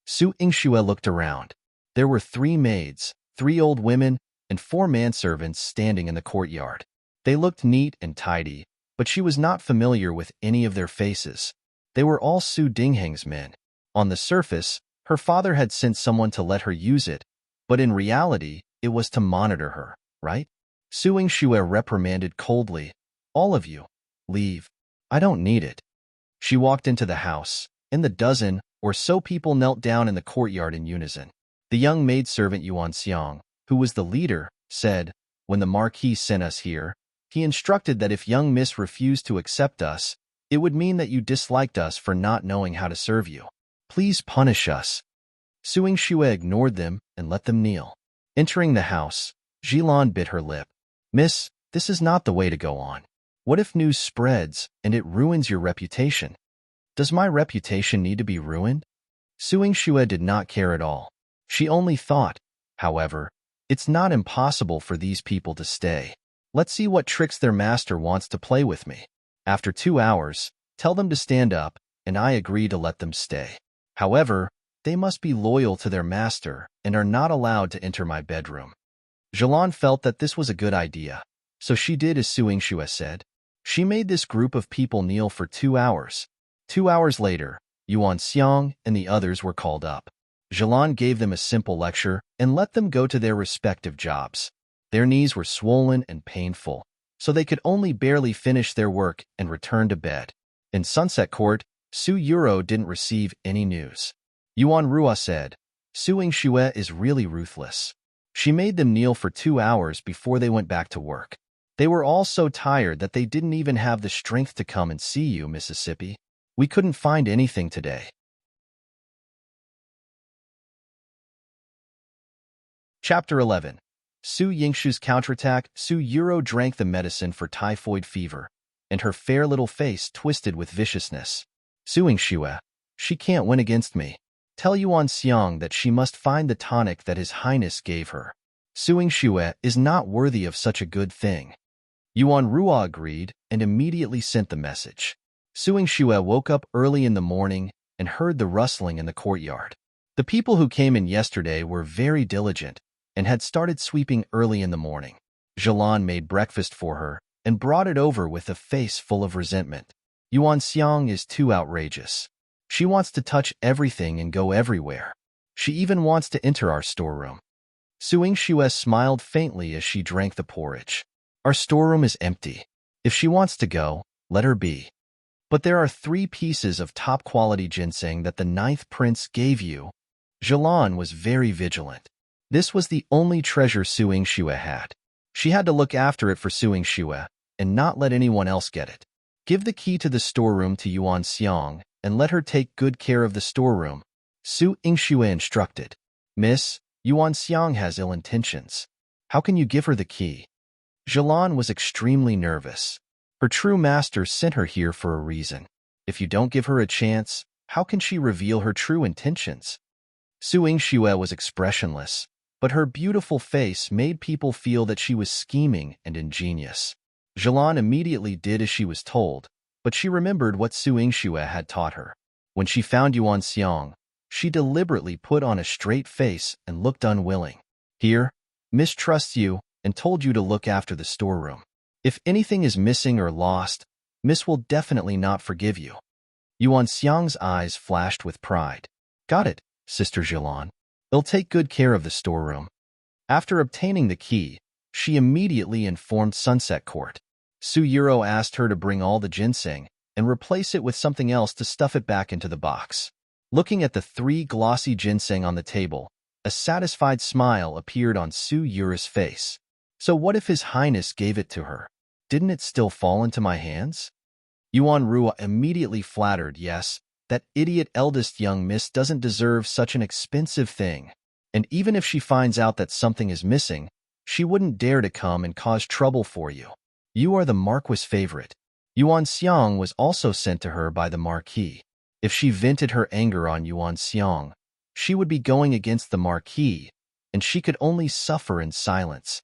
Su Yingxue looked around. There were 3 maids, 3 old women, and 4 manservants standing in the courtyard. They looked neat and tidy, but she was not familiar with any of their faces. They were all Su Dingheng's men. On the surface, her father had sent someone to let her use it, but in reality, it was to monitor her, right? Su Yingxue reprimanded coldly, All of you, leave. I don't need it. She walked into the house. and the dozen or so people knelt down in the courtyard in unison. The young maidservant Yuan Xiang, who was the leader, said, "When the Marquis sent us here, he instructed that if young Miss refused to accept us, it would mean that you disliked us for not knowing how to serve you. Please punish us." Suing Xue ignored them and let them kneel. Entering the house, Jilan bit her lip. "Miss, this is not the way to go on. What if news spreads and it ruins your reputation?" "Does my reputation need to be ruined?" Suing Xue did not care at all. She only thought, however, it's not impossible for these people to stay. Let's see what tricks their master wants to play with me. After 2 hours, tell them to stand up, and I agree to let them stay. However, they must be loyal to their master and are not allowed to enter my bedroom. Jilan felt that this was a good idea, so she did as Suing Xue said. She made this group of people kneel for 2 hours. 2 hours later, Yuan Xiang and the others were called up. Jilan gave them a simple lecture and let them go to their respective jobs. Their knees were swollen and painful, so they could only barely finish their work and return to bed. In Sunset Court, Su Yuro didn't receive any news. Yuan Rua said, "Suing Xue is really ruthless." She made them kneel for 2 hours before they went back to work. They were all so tired that they didn't even have the strength to come and see you, Mississippi. We couldn't find anything today. Chapter 11. Su Yingshu's counterattack. Su Yuro drank the medicine for typhoid fever, and her fair little face twisted with viciousness. "Suing Xue, she can't win against me. Tell Yuan Xiang that she must find the tonic that His Highness gave her. Suing Xue is not worthy of such a good thing." Yuan Rua agreed and immediately sent the message. Suing Xue woke up early in the morning and heard the rustling in the courtyard. The people who came in yesterday were very diligent and had started sweeping early in the morning. Jilan made breakfast for her and brought it over with a face full of resentment. Yuan Xiang is too outrageous. She wants to touch everything and go everywhere. She even wants to enter our storeroom. Suing Xue smiled faintly as she drank the porridge. Our storeroom is empty. If she wants to go, let her be. But there are 3 pieces of top-quality ginseng that the 9th prince gave you. Jilan was very vigilant. This was the only treasure Suing Xue had. She had to look after it for Suing Xue and not let anyone else get it. Give the key to the storeroom to Yuan Xiang and let her take good care of the storeroom, Suing Xue instructed. "Miss, Yuan Xiang has ill intentions. How can you give her the key?" Jilan was extremely nervous. Her true master sent her here for a reason. If you don't give her a chance, how can she reveal her true intentions? Suing Xue was expressionless, but her beautiful face made people feel that she was scheming and ingenious. Jilan immediately did as she was told, but she remembered what Suing Xue had taught her. When she found Yuan Xiang, she deliberately put on a straight face and looked unwilling. "Here, Miss trusts you and told you to look after the storeroom. If anything is missing or lost, Miss will definitely not forgive you." Yuan Xiang's eyes flashed with pride. "Got it, Sister Jilan. They'll take good care of the storeroom." After obtaining the key, she immediately informed Sunset Court. Su Yuro asked her to bring all the ginseng and replace it with something else to stuff it back into the box. Looking at the 3 glossy ginseng on the table, a satisfied smile appeared on Su Yuro's face. So what if His Highness gave it to her? Didn't it still fall into my hands? Yuan Rua immediately flattered, "Yes, that idiot eldest young miss doesn't deserve such an expensive thing. And even if she finds out that something is missing, she wouldn't dare to come and cause trouble for you. You are the Marquis' favorite." Yuan Xiang was also sent to her by the Marquis. If she vented her anger on Yuan Xiang, she would be going against the Marquis, and she could only suffer in silence.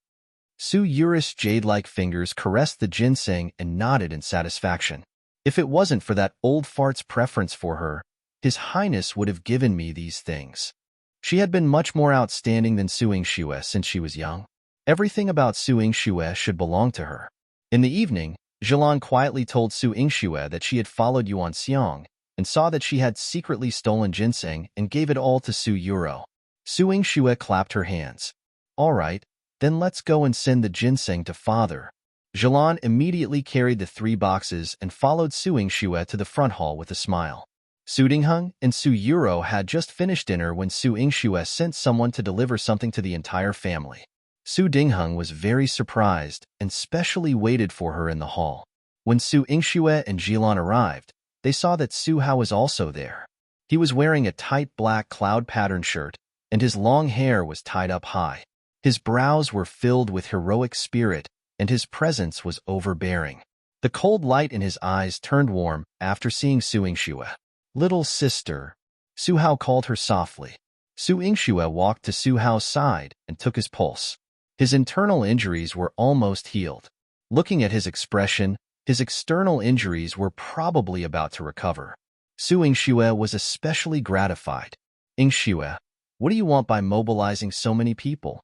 Su Yuro's jade-like fingers caressed the ginseng and nodded in satisfaction. "If it wasn't for that old fart's preference for her, His Highness would have given me these things." She had been much more outstanding than Suing Xue since she was young. Everything about Suing Xue should belong to her. In the evening, Jilan quietly told Suing Xue that she had followed Yuan Xiang and saw that she had secretly stolen ginseng and gave it all to Su Yuro. Suing Xue clapped her hands. "All right, then let's go and send the ginseng to father." Jilan immediately carried the 3 boxes and followed Suing Xue to the front hall with a smile. Su Dingheng and Su Yuro had just finished dinner when Su Yingxue sent someone to deliver something to the entire family. Su Dingheng was very surprised and specially waited for her in the hall. When Su Yingxue and Jilan arrived, they saw that Su Hao was also there. He was wearing a tight black cloud pattern shirt, and his long hair was tied up high. His brows were filled with heroic spirit, and his presence was overbearing. The cold light in his eyes turned warm after seeing Su Yingxue. "Little sister," Su Hao called her softly. Su Yingxue walked to Su Hao's side and took his pulse. His internal injuries were almost healed. Looking at his expression, his external injuries were probably about to recover. Su Yingxue was especially gratified. "Yingxue, what do you want by mobilizing so many people?"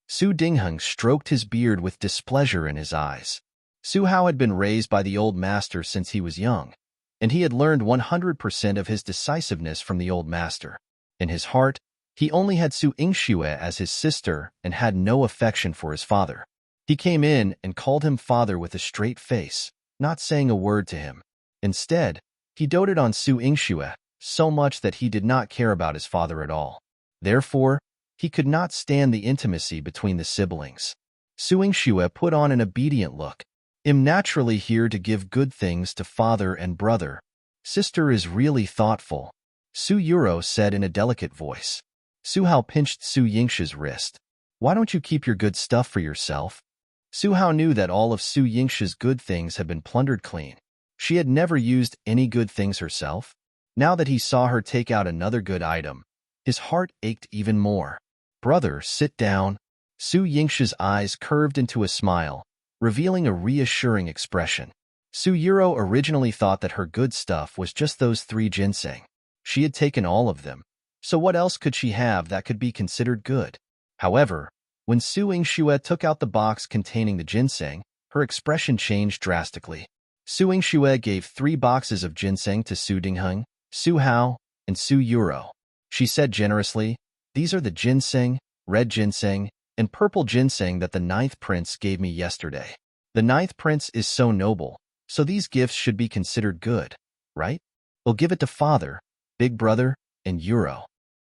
Su Dingheng stroked his beard with displeasure in his eyes. Su Hao had been raised by the old master since he was young, and he had learned 100% of his decisiveness from the old master. In his heart, he only had Su Yingxue as his sister and had no affection for his father. He came in and called him father with a straight face, not saying a word to him. Instead, he doted on Su Yingxue so much that he did not care about his father at all. Therefore, he could not stand the intimacy between the siblings. Su Yingxue put on an obedient look. "I'm naturally here to give good things to father and brother. Sister is really thoughtful," Su Yuro said in a delicate voice. Su Hao pinched Su Yingxue's wrist. "Why don't you keep your good stuff for yourself?" Su Hao knew that all of Su Yingxue's good things had been plundered clean. She had never used any good things herself. Now that he saw her take out another good item, his heart ached even more. "Brother, sit down." Su Yingxue's eyes curved into a smile, revealing a reassuring expression. Su Yuro originally thought that her good stuff was just those 3 ginseng. She had taken all of them, so what else could she have that could be considered good? However, when Su Yingxue took out the box containing the ginseng, her expression changed drastically. Su Yingxue gave 3 boxes of ginseng to Su Dingheng, Su Hao, and Su Yuro. She said generously, "These are the ginseng, red ginseng, and purple ginseng that the 9th prince gave me yesterday. The 9th prince is so noble, so these gifts should be considered good, right? We'll give it to father, big brother, and Yuro."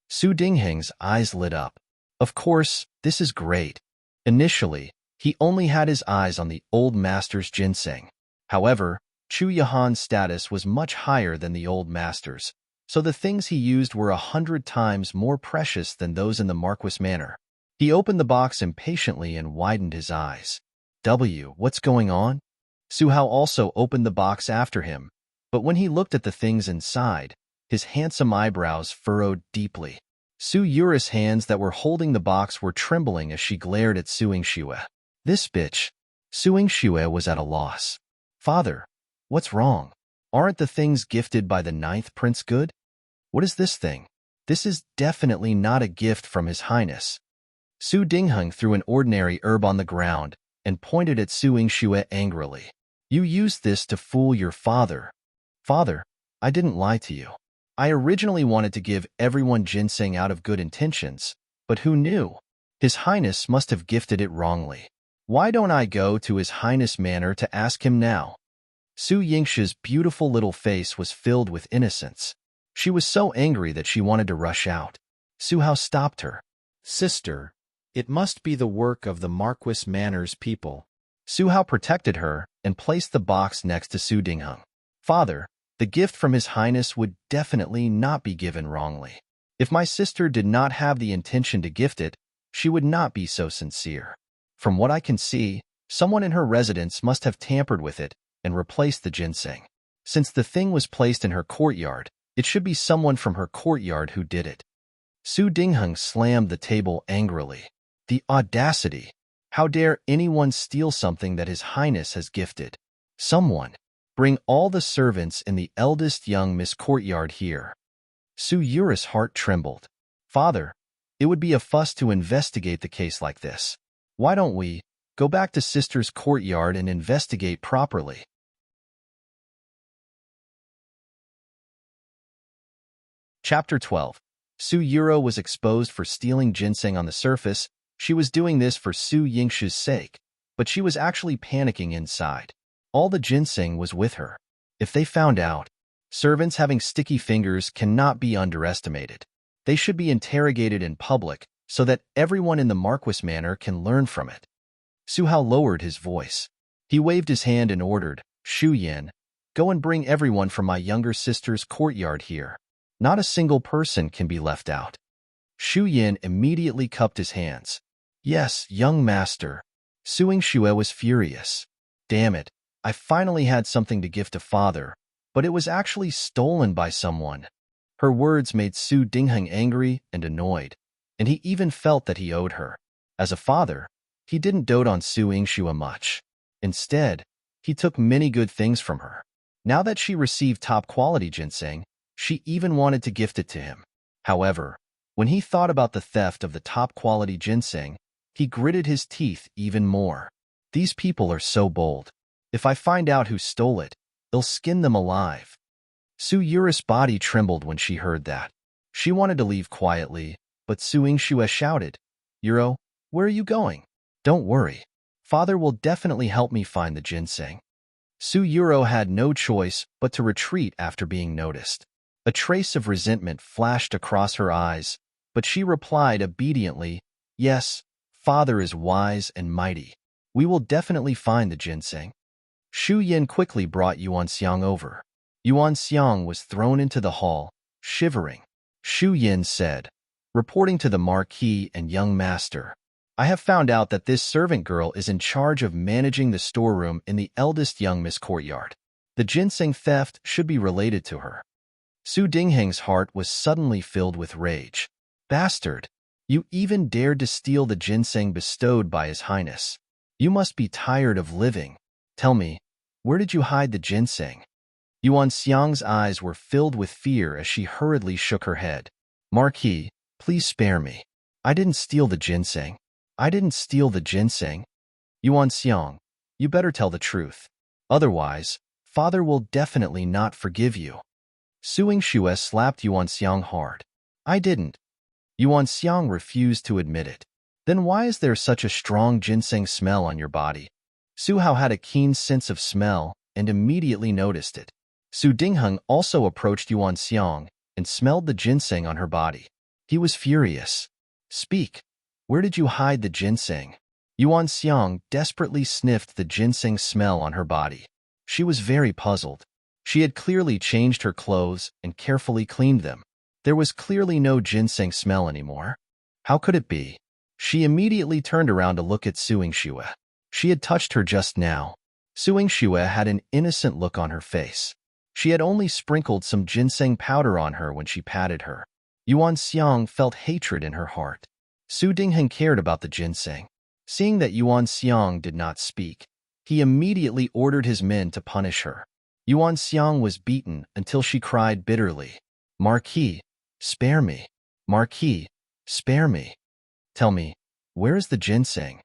Su Dingheng's eyes lit up. Of course, this is great. Initially, he only had his eyes on the old master's ginseng. However, Chu Yahan's status was much higher than the old master's, so the things he used were 100 times more precious than those in the Marquis Manor. He opened the box impatiently and widened his eyes. What's going on?" Su Hao also opened the box after him, but when he looked at the things inside, his handsome eyebrows furrowed deeply. Su Yuro's hands that were holding the box were trembling as she glared at Su Yingxue. "This bitch." Su Yingxue was at a loss. "Father, what's wrong? Aren't the things gifted by the 9th prince good? What is this thing? This is definitely not a gift from His Highness." Su Dingheng threw an ordinary herb on the ground and pointed at Su Yingxue angrily. "You used this to fool your father." "Father, I didn't lie to you. I originally wanted to give everyone ginseng out of good intentions, but who knew? His Highness must have gifted it wrongly. Why don't I go to His Highness Manor to ask him now?" Su Yingxue's beautiful little face was filled with innocence. She was so angry that she wanted to rush out. Su Hao stopped her. "Sister, it must be the work of the Marquis Manor's people." Su Hao protected her and placed the box next to Su Dingheng. "Father, the gift from His Highness would definitely not be given wrongly. If my sister did not have the intention to gift it, she would not be so sincere. From what I can see, someone in her residence must have tampered with it and replaced the ginseng. Since the thing was placed in her courtyard, it should be someone from her courtyard who did it." Su Dingheng slammed the table angrily. "The audacity! How dare anyone steal something that His Highness has gifted? Someone, bring all the servants in the eldest young Miss Courtyard here." Su Yuro's heart trembled. "Father, it would be a fuss to investigate the case like this. Why don't we go back to Sister's courtyard and investigate properly?" Chapter 12. Su Yuro was exposed for stealing ginseng on the surface. She was doing this for Su Yingxue's sake, but she was actually panicking inside. All the ginseng was with her. If they found out, Servants having sticky fingers cannot be underestimated. They should be interrogated in public so that everyone in the Marquis Manor can learn from it. Su Hao lowered his voice. He waved his hand and ordered, Shu Yin, go and bring everyone from my younger sister's courtyard here. Not a single person can be left out. Shu Yin immediately cupped his hands. Yes, young master. Su Yingxue was furious. Damn it, I finally had something to give to father, but it was actually stolen by someone. Her words made Su Dingheng angry and annoyed, and he even felt that he owed her. As a father, he didn't dote on Su Yingxue much. Instead, he took many good things from her. Now that she received top-quality ginseng, she even wanted to gift it to him. However, when he thought about the theft of the top-quality ginseng, he gritted his teeth even more. These people are so bold. If I find out who stole it, they'll skin them alive. Su Yuri's body trembled when she heard that. She wanted to leave quietly, but Su Yingxue shouted, Yuro, where are you going? Don't worry. Father will definitely help me find the ginseng. Su Yuro had no choice but to retreat after being noticed. A trace of resentment flashed across her eyes, but she replied obediently, Yes, Father is wise and mighty. We will definitely find the ginseng. Shu Yin quickly brought Yuan Xiang over. Yuan Xiang was thrown into the hall, shivering. Shu Yin said, reporting to the Marquis and young master, I have found out that this servant girl is in charge of managing the storeroom in the eldest young Miss courtyard. The ginseng theft should be related to her. Su Dingheng's heart was suddenly filled with rage. Bastard! You even dared to steal the ginseng bestowed by His Highness. You must be tired of living. Tell me, where did you hide the ginseng? Yuan Xiang's eyes were filled with fear as she hurriedly shook her head. Marquis, please spare me. I didn't steal the ginseng. I didn't steal the ginseng. Yuan Xiang, you better tell the truth. Otherwise, Father will definitely not forgive you. Su Yingxue slapped Yuan Xiang hard. I didn't. Yuan Xiang refused to admit it. Then why is there such a strong ginseng smell on your body? Su Hao had a keen sense of smell and immediately noticed it. Su Dingheng also approached Yuan Xiang and smelled the ginseng on her body. He was furious. Speak. Where did you hide the ginseng? Yuan Xiang desperately sniffed the ginseng smell on her body. She was very puzzled. She had clearly changed her clothes and carefully cleaned them. There was clearly no ginseng smell anymore. How could it be? She immediately turned around to look at Su Yingxue. She had touched her just now. Su Yingxue had an innocent look on her face. She had only sprinkled some ginseng powder on her when she patted her. Yuan Xiang felt hatred in her heart. Su Dingheng cared about the ginseng. Seeing that Yuan Xiang did not speak, he immediately ordered his men to punish her. Yuan Xiang was beaten until she cried bitterly, Marquis, spare me. Marquis, spare me. Tell me, where is the ginseng?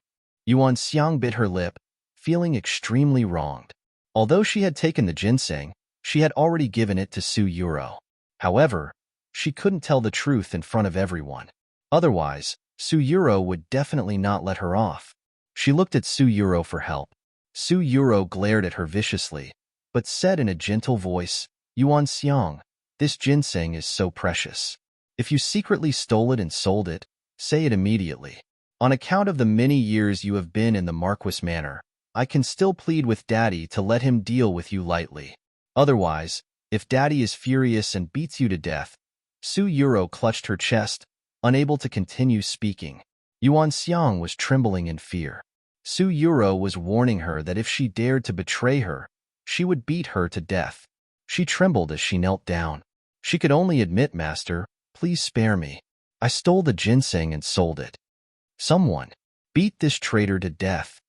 Yuan Xiang bit her lip, feeling extremely wronged. Although she had taken the ginseng, she had already given it to Su Yuro. However, she couldn't tell the truth in front of everyone. Otherwise, Su Yuro would definitely not let her off. She looked at Su Yuro for help. Su Yuro glared at her viciously, but said in a gentle voice, Yuan Xiang, this ginseng is so precious. If you secretly stole it and sold it, say it immediately. On account of the many years you have been in the Marquis Manor, I can still plead with Daddy to let him deal with you lightly. Otherwise, if Daddy is furious and beats you to death, Su Yuro clutched her chest, unable to continue speaking. Yuan Xiang was trembling in fear. Su Yuro was warning her that if she dared to betray her, she would beat her to death. She trembled as she knelt down. She could only admit, Master, please spare me. I stole the ginseng and sold it. Someone, beat this traitor to death.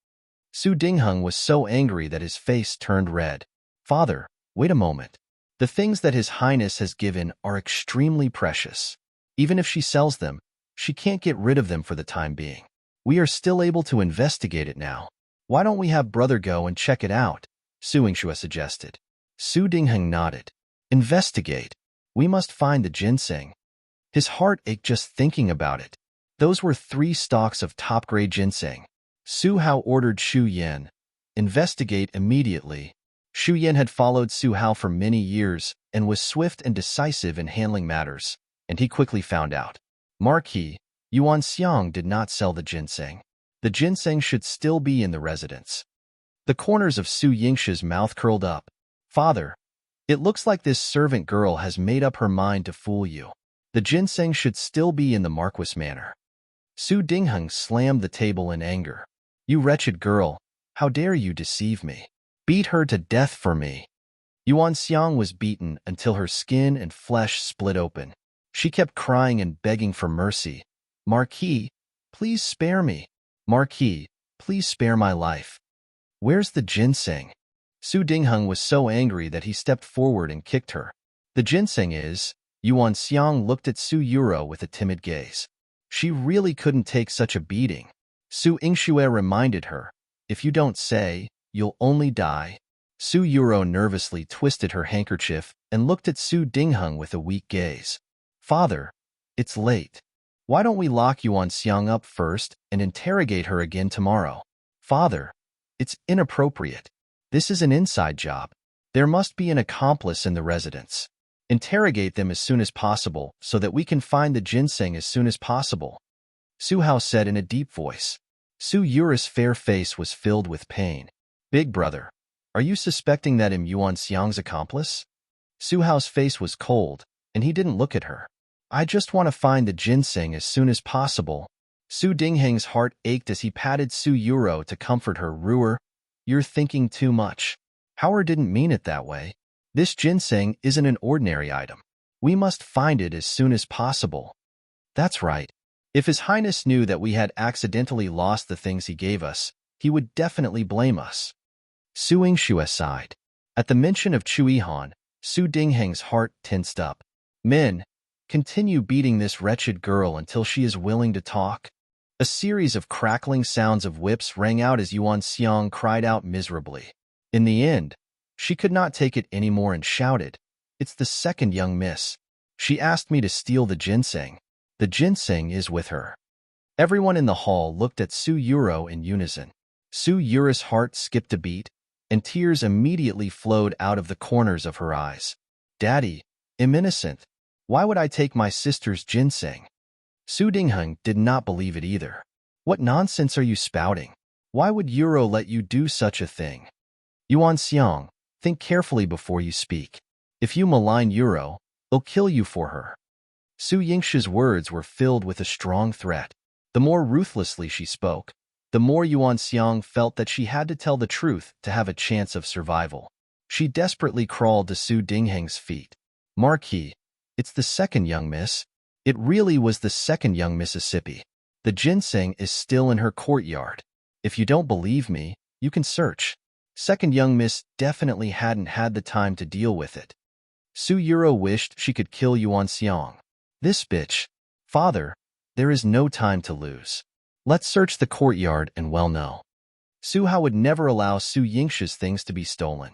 Su Dingheng was so angry that his face turned red. Father, wait a moment. The things that His Highness has given are extremely precious. Even if she sells them, she can't get rid of them for the time being. We are still able to investigate it now. Why don't we have brother go and check it out? Su Yingxue suggested. Su Dingheng nodded. Investigate. We must find the ginseng. His heart ached just thinking about it. Those were 3 stalks of top-grade ginseng. Su Hao ordered Shu Yin, investigate immediately. Xu Yan had followed Su Hao for many years and was swift and decisive in handling matters, and he quickly found out. Marquis, Yuan Xiang did not sell the ginseng. The ginseng should still be in the residence. The corners of Su Yingsha's mouth curled up. Father, it looks like this servant girl has made up her mind to fool you. The ginseng should still be in the Marquis manor. Su Dingheng slammed the table in anger. You wretched girl, how dare you deceive me? Beat her to death for me. Yuan Xiang was beaten until her skin and flesh split open. She kept crying and begging for mercy. Marquis, please spare me. Marquis, please spare my life. Where's the ginseng? Su Dingheng was so angry that he stepped forward and kicked her. The ginseng is... Yuan Xiang looked at Su Yuro with a timid gaze. She really couldn't take such a beating. Su Yingxue reminded her, if you don't say, you'll only die. Su Yuro nervously twisted her handkerchief and looked at Su Dingheng with a weak gaze. Father, it's late. Why don't we lock Yuan Xiang up first and interrogate her again tomorrow? Father, it's inappropriate. This is an inside job. There must be an accomplice in the residence. Interrogate them as soon as possible so that we can find the ginseng as soon as possible. Su Hao said in a deep voice. Su Yuro's fair face was filled with pain. Big brother, are you suspecting that I'm Yuan Xiang's accomplice? Su Hao's face was cold, and he didn't look at her. I just want to find the ginseng as soon as possible. Su Dingheng's heart ached as he patted Su Yuro to comfort her. Ruer, you're thinking too much. Howard didn't mean it that way. This ginseng isn't an ordinary item. We must find it as soon as possible. That's right. If His Highness knew that we had accidentally lost the things he gave us, he would definitely blame us. Su Yingxue sighed. At the mention of Chu Yihan, Su Dingheng's heart tensed up. Men, continue beating this wretched girl until she is willing to talk. A series of crackling sounds of whips rang out as Yuan Xiang cried out miserably. In the end, she could not take it anymore and shouted, It's the second young miss. She asked me to steal the ginseng. The ginseng is with her. Everyone in the hall looked at Su Yuro in unison. Su Yuro's heart skipped a beat, and tears immediately flowed out of the corners of her eyes. Daddy, I'm innocent. Why would I take my sister's ginseng? Su Dingheng did not believe it either. What nonsense are you spouting? Why would Yuro let you do such a thing? Yuan Xiang, think carefully before you speak. If you malign Yuro, he'll kill you for her. Su Yingsha's words were filled with a strong threat. The more ruthlessly she spoke, the more Yuan Xiang felt that she had to tell the truth to have a chance of survival. She desperately crawled to Su Dingheng's feet. Marquis, it's the second young miss. It really was the second young Mississippi. The ginseng is still in her courtyard. If you don't believe me, you can search. Second young miss definitely hadn't had the time to deal with it. Su Yuro wished she could kill Yuan Xiang. This bitch. Father, there is no time to lose. Let's search the courtyard and well know. Su Hao would never allow Su Yingsha's things to be stolen.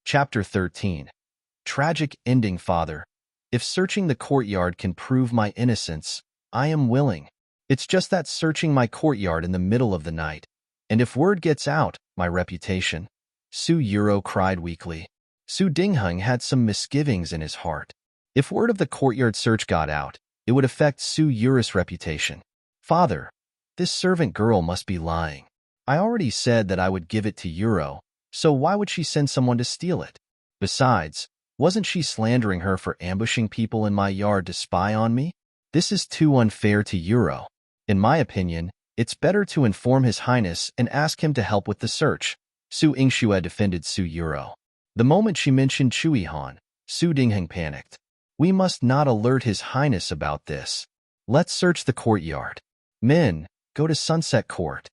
Chapter 13. Tragic ending. Father, if searching the courtyard can prove my innocence, I am willing. It's just that searching my courtyard in the middle of the night, and if word gets out, my reputation. Su Yuro cried weakly. Su Dingheng had some misgivings in his heart. If word of the courtyard search got out, it would affect Su Yuro's reputation. Father, this servant girl must be lying. I already said that I would give it to Yuro, so why would she send someone to steal it? Besides, wasn't she slandering her for ambushing people in my yard to spy on me? This is too unfair to Yuro. In my opinion, it's better to inform His Highness and ask him to help with the search. Su Yingxue defended Su Yuro. The moment she mentioned Chu Yihan, Su Dingheng panicked. We must not alert His Highness about this. Let's search the courtyard. Men, go to Sunset Court.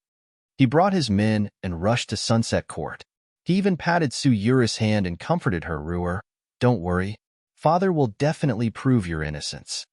He brought his men and rushed to Sunset Court. He even patted Su Yuro's hand and comforted her. Ruer, don't worry. Father will definitely prove your innocence.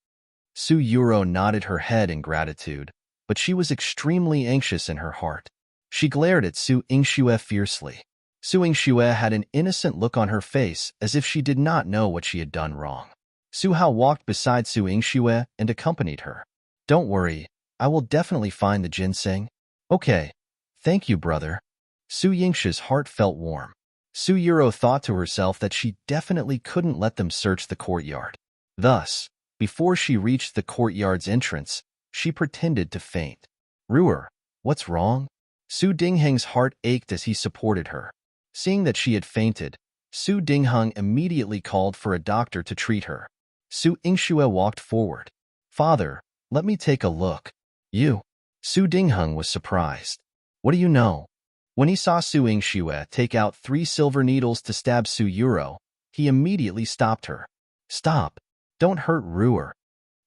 Su Yuro nodded her head in gratitude, but she was extremely anxious in her heart. She glared at Su Yingxue fiercely. Su Yingxue had an innocent look on her face as if she did not know what she had done wrong. Su Hao walked beside Su Yingxue and accompanied her. Don't worry, I will definitely find the ginseng. Okay, Thank you, brother. Su Yingshu's heart felt warm. Su Yuro thought to herself that she definitely couldn't let them search the courtyard. Thus, before she reached the courtyard's entrance, she pretended to faint. Ruer, what's wrong? Su Dingheng's heart ached as he supported her. Seeing that she had fainted, Su Dingheng immediately called for a doctor to treat her. Su Yingxue walked forward. Father, let me take a look. You? Su Dingheng was surprised. What do you know? When he saw Su Yingxue take out 3 silver needles to stab Su Yuro, he immediately stopped her. Stop. Don't hurt Ruer.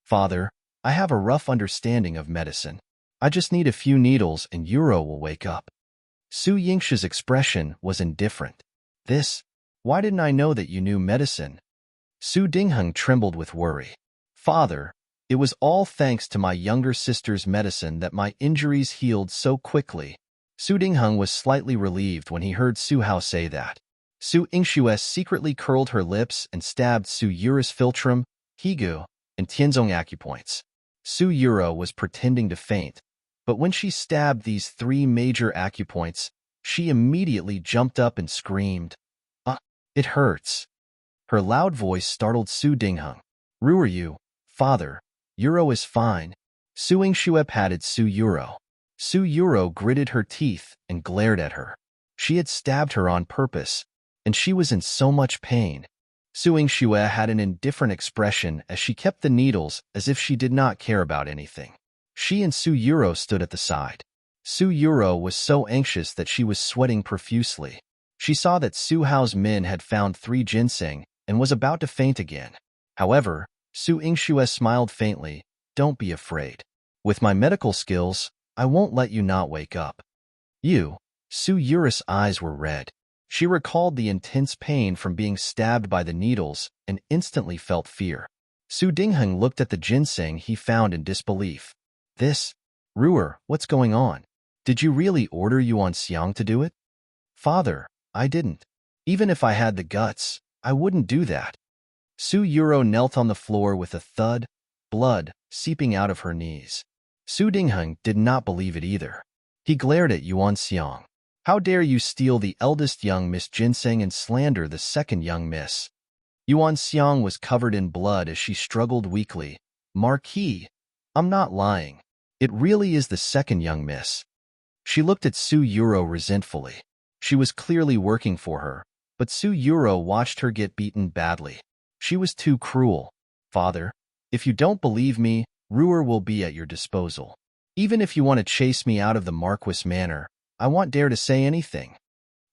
Father, I have a rough understanding of medicine. I just need a few needles and Yuro will wake up. Su Yingshu's expression was indifferent. Why didn't I know that you knew medicine? Su Dingheng trembled with worry. Father, it was all thanks to my younger sister's medicine that my injuries healed so quickly. Su Dingheng was slightly relieved when he heard Su Hao say that. Su Yingxue secretly curled her lips and stabbed Su Yuro's philtrum, Higu, and Tianzong acupoints. Su Yuro was pretending to faint, but when she stabbed these 3 major acupoints, she immediately jumped up and screamed, It hurts. Her loud voice startled Su Dingheng. Ruer you, father, Yuro is fine. Su Yingxue patted Su Yuro. Su Yuro gritted her teeth and glared at her. She had stabbed her on purpose, and she was in so much pain. Su Yingxue had an indifferent expression as she kept the needles as if she did not care about anything. She and Su Yuro stood at the side. Su Yuro was so anxious that she was sweating profusely. She saw that Su Hao's men had found 3 ginseng and was about to faint again. However, Su Yingxue smiled faintly. Don't be afraid. With my medical skills, I won't let you not wake up. You? Su Yuro's eyes were red. She recalled the intense pain from being stabbed by the needles and instantly felt fear. Su Dingheng looked at the ginseng he found in disbelief. Ruer, what's going on? Did you really order Yuan Xiang to do it? Father, I didn't. Even if I had the guts, I wouldn't do that. Su Yuro knelt on the floor with a thud, blood seeping out of her knees. Su Dingheng did not believe it either. He glared at Yuan Xiang. How dare you steal the eldest young Miss Ginseng and slander the second young miss? Yuan Xiang was covered in blood as she struggled weakly. Marquis, I'm not lying. It really is the second young miss. She looked at Su Yuro resentfully. She was clearly working for her, but Su Yuro watched her get beaten badly. She was too cruel. Father, if you don't believe me, Ruer will be at your disposal. Even if you want to chase me out of the Marquis Manor, I won't dare to say anything.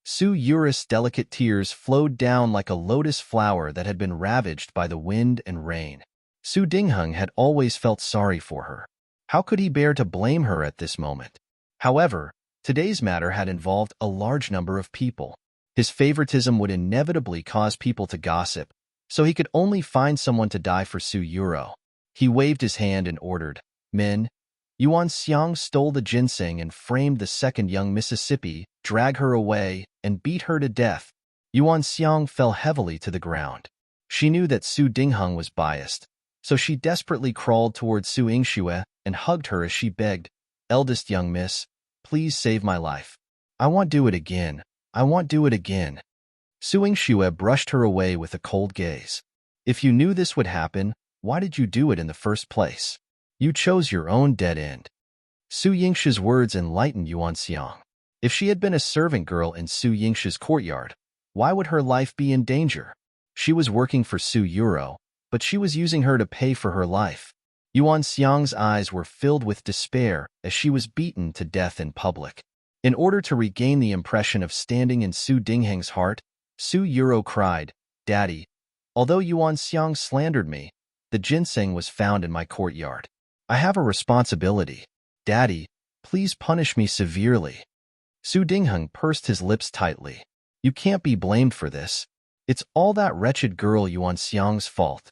Su Yuro's delicate tears flowed down like a lotus flower that had been ravaged by the wind and rain. Su Dingheng had always felt sorry for her. How could he bear to blame her at this moment? However, today's matter had involved a large number of people. His favoritism would inevitably cause people to gossip, so he could only find someone to die for Su Yuro. He waved his hand and ordered, Men, Yuan Xiang stole the ginseng and framed the second young Mississippi, drag her away, and beat her to death. Yuan Xiang fell heavily to the ground. She knew that Su Dingheng was biased, so she desperately crawled towards Su Yingxue and hugged her as she begged, Eldest young miss, please save my life. I won't do it again. I won't do it again. Su Yingxue brushed her away with a cold gaze. If you knew this would happen, why did you do it in the first place? You chose your own dead end. Su Yingshu's words enlightened Yuan Xiang. If she had been a servant girl in Su Yingshu's courtyard, why would her life be in danger? She was working for Su Yuro, but she was using her to pay for her life. Yuan Xiang's eyes were filled with despair as she was beaten to death in public. In order to regain the impression of standing in Su Dingheng's heart, Su Yuro cried, Daddy, although Yuan Xiang slandered me, the ginseng was found in my courtyard. I have a responsibility. Daddy, please punish me severely. Su Dingheng pursed his lips tightly. You can't be blamed for this. It's all that wretched girl Yuan Xiang's fault.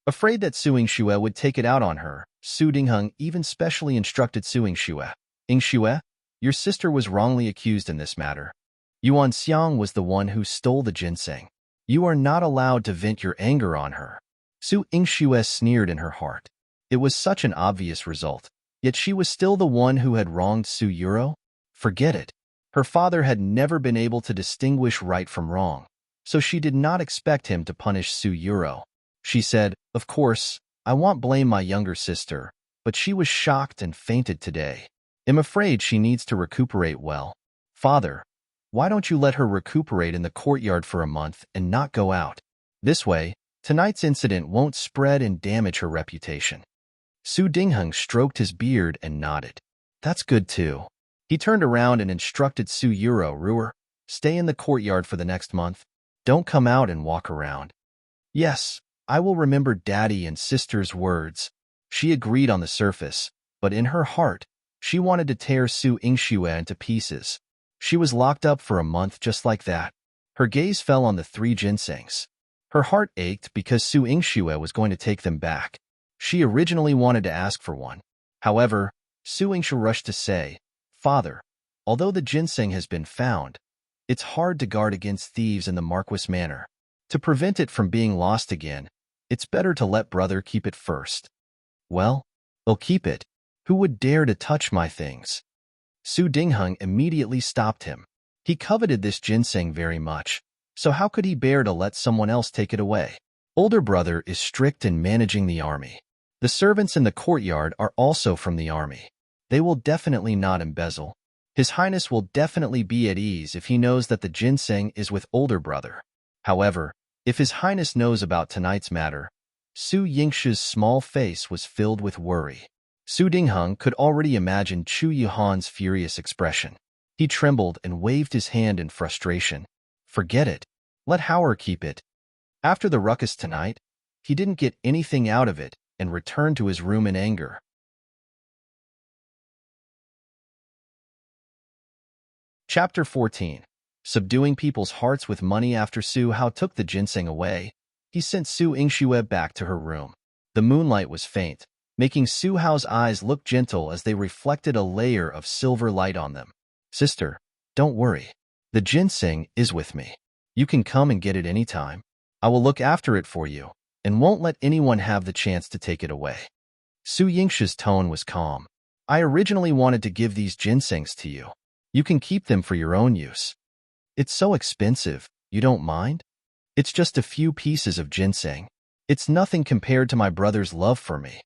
Afraid that Su Yingxue would take it out on her, Su Dingheng even specially instructed Su Yingxue. Yingxue, your sister was wrongly accused in this matter. Yuan Xiang was the one who stole the ginseng. You are not allowed to vent your anger on her. Su Yingxue sneered in her heart. It was such an obvious result, yet she was still the one who had wronged Su Yuro. Forget it. Her father had never been able to distinguish right from wrong, so she did not expect him to punish Su Yuro. She said, "Of course, I won't blame my younger sister, but she was shocked and fainted today. I'm afraid she needs to recuperate well. Father, why don't you let her recuperate in the courtyard for a month and not go out? This way, tonight's incident won't spread and damage her reputation." Su Dingheng stroked his beard and nodded. That's good too. He turned around and instructed Su Yuro, stay in the courtyard for the next month. Don't come out and walk around. Yes, I will remember Daddy and Sister's words. She agreed on the surface, but in her heart, she wanted to tear Su Yingxue into pieces. She was locked up for a month just like that. Her gaze fell on the 3 ginsengs. Her heart ached because Su Yingxue was going to take them back. She originally wanted to ask for one. However, Su Yingxue rushed to say, "Father, although the ginseng has been found, it's hard to guard against thieves in the Marquis manor. To prevent it from being lost again, it's better to let brother keep it first." "Well, I'll keep it. Who would dare to touch my things?" Su Dingheng immediately stopped him. He coveted this ginseng very much, so how could he bear to let someone else take it away? Older brother is strict in managing the army. The servants in the courtyard are also from the army. They will definitely not embezzle. His Highness will definitely be at ease if he knows that the ginseng is with older brother. However, if His Highness knows about tonight's matter, Su Yingxue's small face was filled with worry. Su Dingheng could already imagine Chu Yuhan's furious expression. He trembled and waved his hand in frustration. Forget it. Let Hauer keep it. After the ruckus tonight, he didn't get anything out of it and returned to his room in anger. Chapter 14. Subduing people's hearts with money. After Su Hao took the ginseng away, he sent Su Yingxue back to her room. The moonlight was faint, making Su Hao's eyes look gentle as they reflected a layer of silver light on them. "Sister, don't worry. The ginseng is with me. You can come and get it any time. I will look after it for you, and won't let anyone have the chance to take it away." Su Yingxue's tone was calm. "I originally wanted to give these ginsengs to you. You can keep them for your own use. It's so expensive, you don't mind? It's just a few pieces of ginseng. It's nothing compared to my brother's love for me."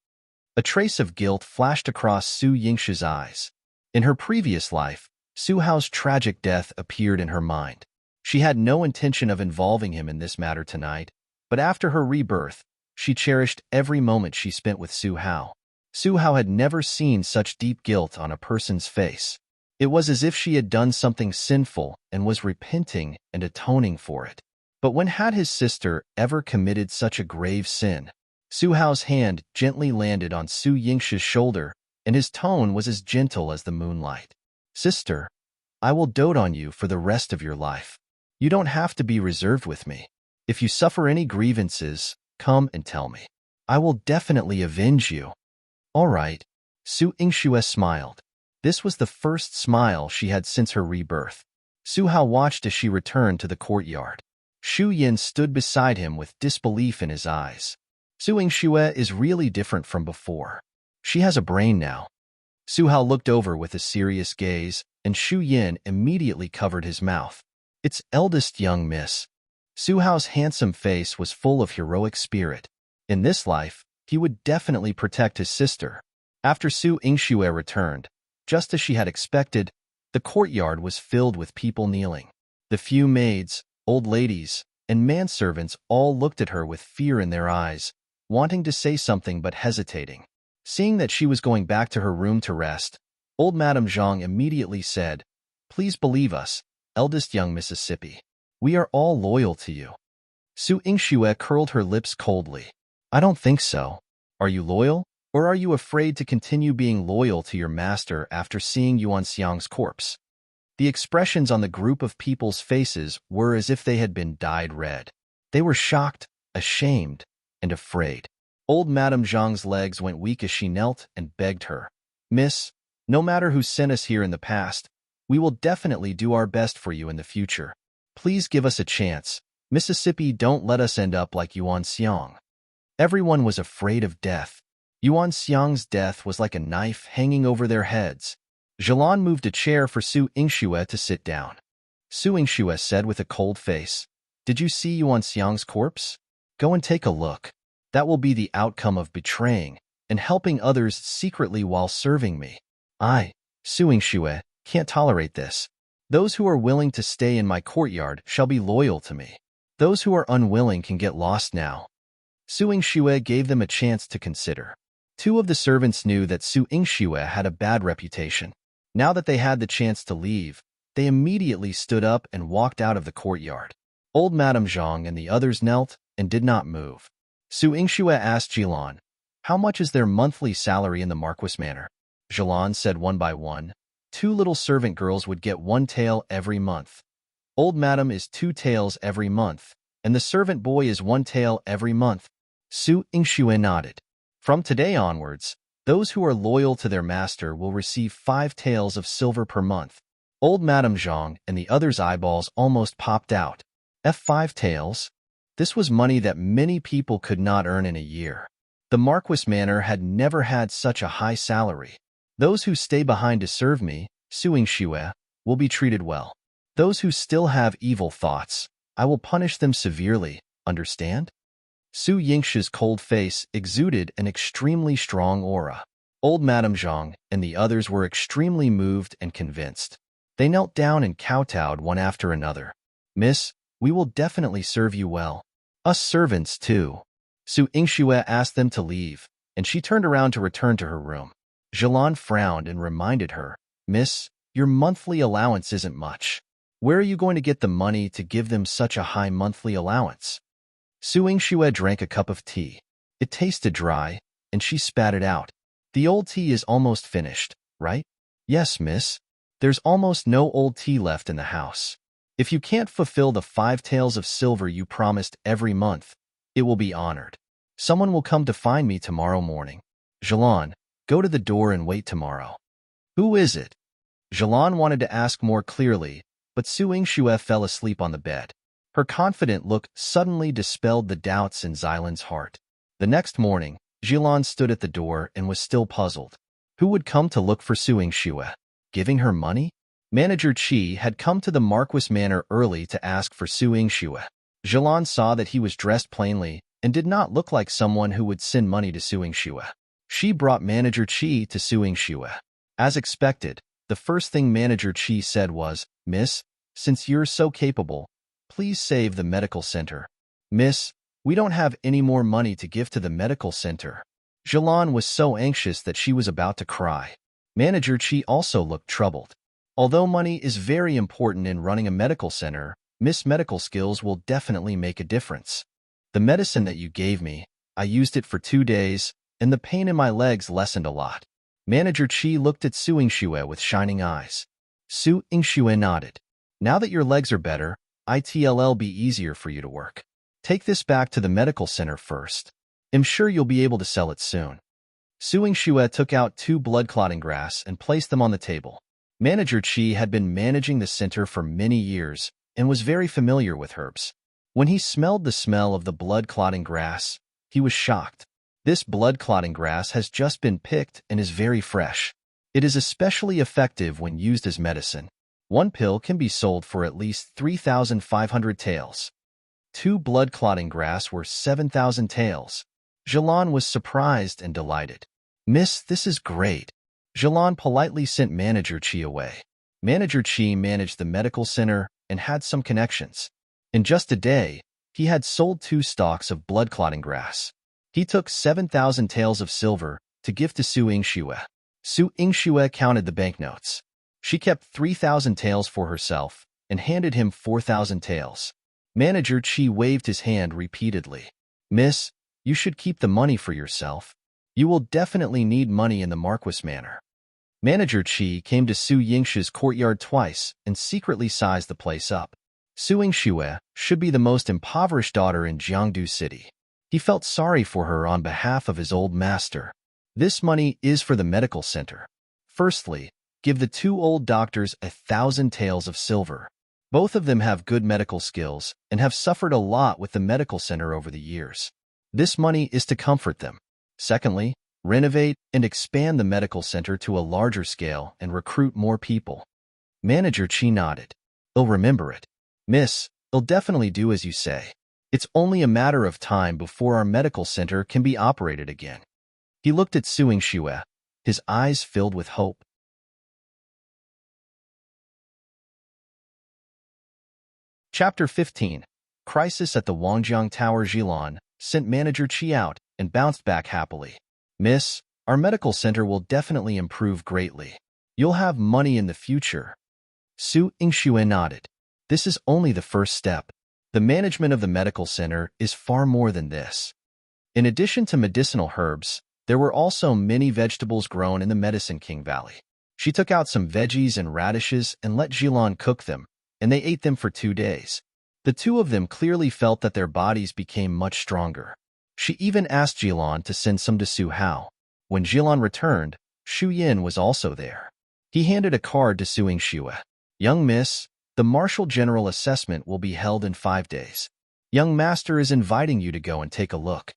A trace of guilt flashed across Su Yingxue's eyes. In her previous life, Su Hao's tragic death appeared in her mind. She had no intention of involving him in this matter tonight, but after her rebirth, she cherished every moment she spent with Su Hao. Su Hao had never seen such deep guilt on a person's face. It was as if she had done something sinful and was repenting and atoning for it. But when had his sister ever committed such a grave sin? Su Hao's hand gently landed on Su Yingxue's shoulder, and his tone was as gentle as the moonlight. "Sister, I will dote on you for the rest of your life. You don't have to be reserved with me. If you suffer any grievances, come and tell me. I will definitely avenge you." "All right." Su Yingxue smiled. This was the first smile she had since her rebirth. Su Hao watched as she returned to the courtyard. Shu Yin stood beside him with disbelief in his eyes. Su Yingxue is really different from before. She has a brain now. Su Hao looked over with a serious gaze, and Shu Yin immediately covered his mouth. "It's eldest young miss." Su Hao's handsome face was full of heroic spirit. In this life, he would definitely protect his sister. After Su Yingxue returned, just as she had expected, the courtyard was filled with people kneeling. The few maids, old ladies, and manservants all looked at her with fear in their eyes, wanting to say something but hesitating. Seeing that she was going back to her room to rest, old Madame Zhang immediately said, "Please believe us, eldest young Mississippi. We are all loyal to you." Su Yingxue curled her lips coldly. "I don't think so. Are you loyal? Or are you afraid to continue being loyal to your master after seeing Yuan Xiang's corpse?" The expressions on the group of people's faces were as if they had been dyed red. They were shocked, ashamed, and afraid. Old Madame Zhang's legs went weak as she knelt and begged her, "Miss, no matter who sent us here in the past, we will definitely do our best for you in the future. Please give us a chance. Mississippi, don't let us end up like Yuan Xiang." Everyone was afraid of death. Yuan Xiang's death was like a knife hanging over their heads. Jilan moved a chair for Su Yingxue to sit down. Su Yingxue said with a cold face, "Did you see Yuan Xiang's corpse? Go and take a look. That will be the outcome of betraying and helping others secretly while serving me. I, Su Yingxue, can't tolerate this. Those who are willing to stay in my courtyard shall be loyal to me. Those who are unwilling can get lost now." Su Yingxue gave them a chance to consider. Two of the servants knew that Su Yingxue had a bad reputation. Now that they had the chance to leave, they immediately stood up and walked out of the courtyard. Old Madame Zhang and the others knelt and did not move. Su Yingxue asked Jilan, "How much is their monthly salary in the Marquis Manor?" Jilan said one by one. 2 little servant girls would get 1 tael every month. Old Madam is 2 taels every month, and the servant boy is 1 tael every month. Su Yingxue nodded. From today onwards, those who are loyal to their master will receive 5 taels of silver per month. Old Madame Zhang and the others' eyeballs almost popped out. F5 taels? This was money that many people could not earn in a year. The Marquis Manor had never had such a high salary. Those who stay behind to serve me, Su Yingxue, will be treated well. Those who still have evil thoughts, I will punish them severely, understand? Su Yingxue's cold face exuded an extremely strong aura. Old Madame Zhang and the others were extremely moved and convinced. They knelt down and kowtowed one after another. "Miss, we will definitely serve you well. Us servants, too." Su Yingxue asked them to leave, and she turned around to return to her room. Jilan frowned and reminded her, "Miss, your monthly allowance isn't much. Where are you going to get the money to give them such a high monthly allowance?" Su Yingxue drank a cup of tea. It tasted dry, and she spat it out. "The old tea is almost finished, right?" "Yes, miss. There's almost no old tea left in the house. If you can't fulfill the 5 taels of silver you promised every month, it will be honored. Someone will come to find me tomorrow morning. Jilan, go to the door and wait tomorrow." "Who is it?" Jilan wanted to ask more clearly, but Su Yingxue fell asleep on the bed. Her confident look suddenly dispelled the doubts in Xilan's heart. The next morning, Jilan stood at the door and was still puzzled. Who would come to look for Su Yingxue? Giving her money? Manager Qi had come to the Marquis Manor early to ask for Su Yingxue. Jilan saw that he was dressed plainly and did not look like someone who would send money to Su Yingxue. She brought Manager Qi to Su Yingxue. As expected, the first thing Manager Qi said was, "Miss, since you're so capable, please save the medical center." "Miss, we don't have any more money to give to the medical center." Jilan was so anxious that she was about to cry. Manager Qi also looked troubled. "Although money is very important in running a medical center, Miss medical skills will definitely make a difference. The medicine that you gave me, I used it for 2 days, and the pain in my legs lessened a lot." Manager Qi looked at Su Yingxue with shining eyes. Su Yingxue nodded. "Now that your legs are better, it'll be easier for you to work. Take this back to the medical center first. I'm sure you'll be able to sell it soon." Su Yingxue took out 2 blood-clotting grass and placed them on the table. Manager Qi had been managing the center for many years and was very familiar with herbs. When he smelled the smell of the blood-clotting grass, he was shocked. This blood-clotting grass has just been picked and is very fresh. It is especially effective when used as medicine. 1 pill can be sold for at least 3,500 taels. 2 blood-clotting grass were 7,000 taels. Jilan was surprised and delighted. "Miss, this is great." Jilan politely sent Manager Qi away. Manager Qi managed the medical center and had some connections. In just a day, he had sold 2 stalks of blood-clotting grass. He took 7,000 taels of silver to give to Su Yingxue. Su Yingxue counted the banknotes. She kept 3,000 taels for herself and handed him 4,000 taels. Manager Qi waved his hand repeatedly. "Miss, you should keep the money for yourself. You will definitely need money in the Marquis Manor." Manager Qi came to Su Yingxue's courtyard twice and secretly sized the place up. Su Yingxue should be the most impoverished daughter in Jiangdu City. He felt sorry for her on behalf of his old master. "This money is for the medical center. Firstly, give the 2 old doctors 1,000 taels of silver. Both of them have good medical skills and have suffered a lot with the medical center over the years. This money is to comfort them. Secondly, renovate, and expand the medical center to a larger scale and recruit more people. Manager Chi nodded. I'll remember it. Miss, I'll definitely do as you say. It's only a matter of time before our medical center can be operated again. He looked at Suing Xue, his eyes filled with hope. Chapter 15. Crisis at the Wangjiang Tower. Jilan sent Manager Chi out and bounced back happily. Miss, our medical center will definitely improve greatly. You'll have money in the future. Su Yingxue nodded. This is only the first step. The management of the medical center is far more than this. In addition to medicinal herbs, there were also many vegetables grown in the Medicine King Valley. She took out some veggies and radishes and let Jilan cook them, and they ate them for 2 days. The two of them clearly felt that their bodies became much stronger. She even asked Jilan to send some to Su Hao. When Jilan returned, Shu Yin was also there. He handed a card to Su Yingxue. Young miss, the Marshal General assessment will be held in 5 days. Young master is inviting you to go and take a look.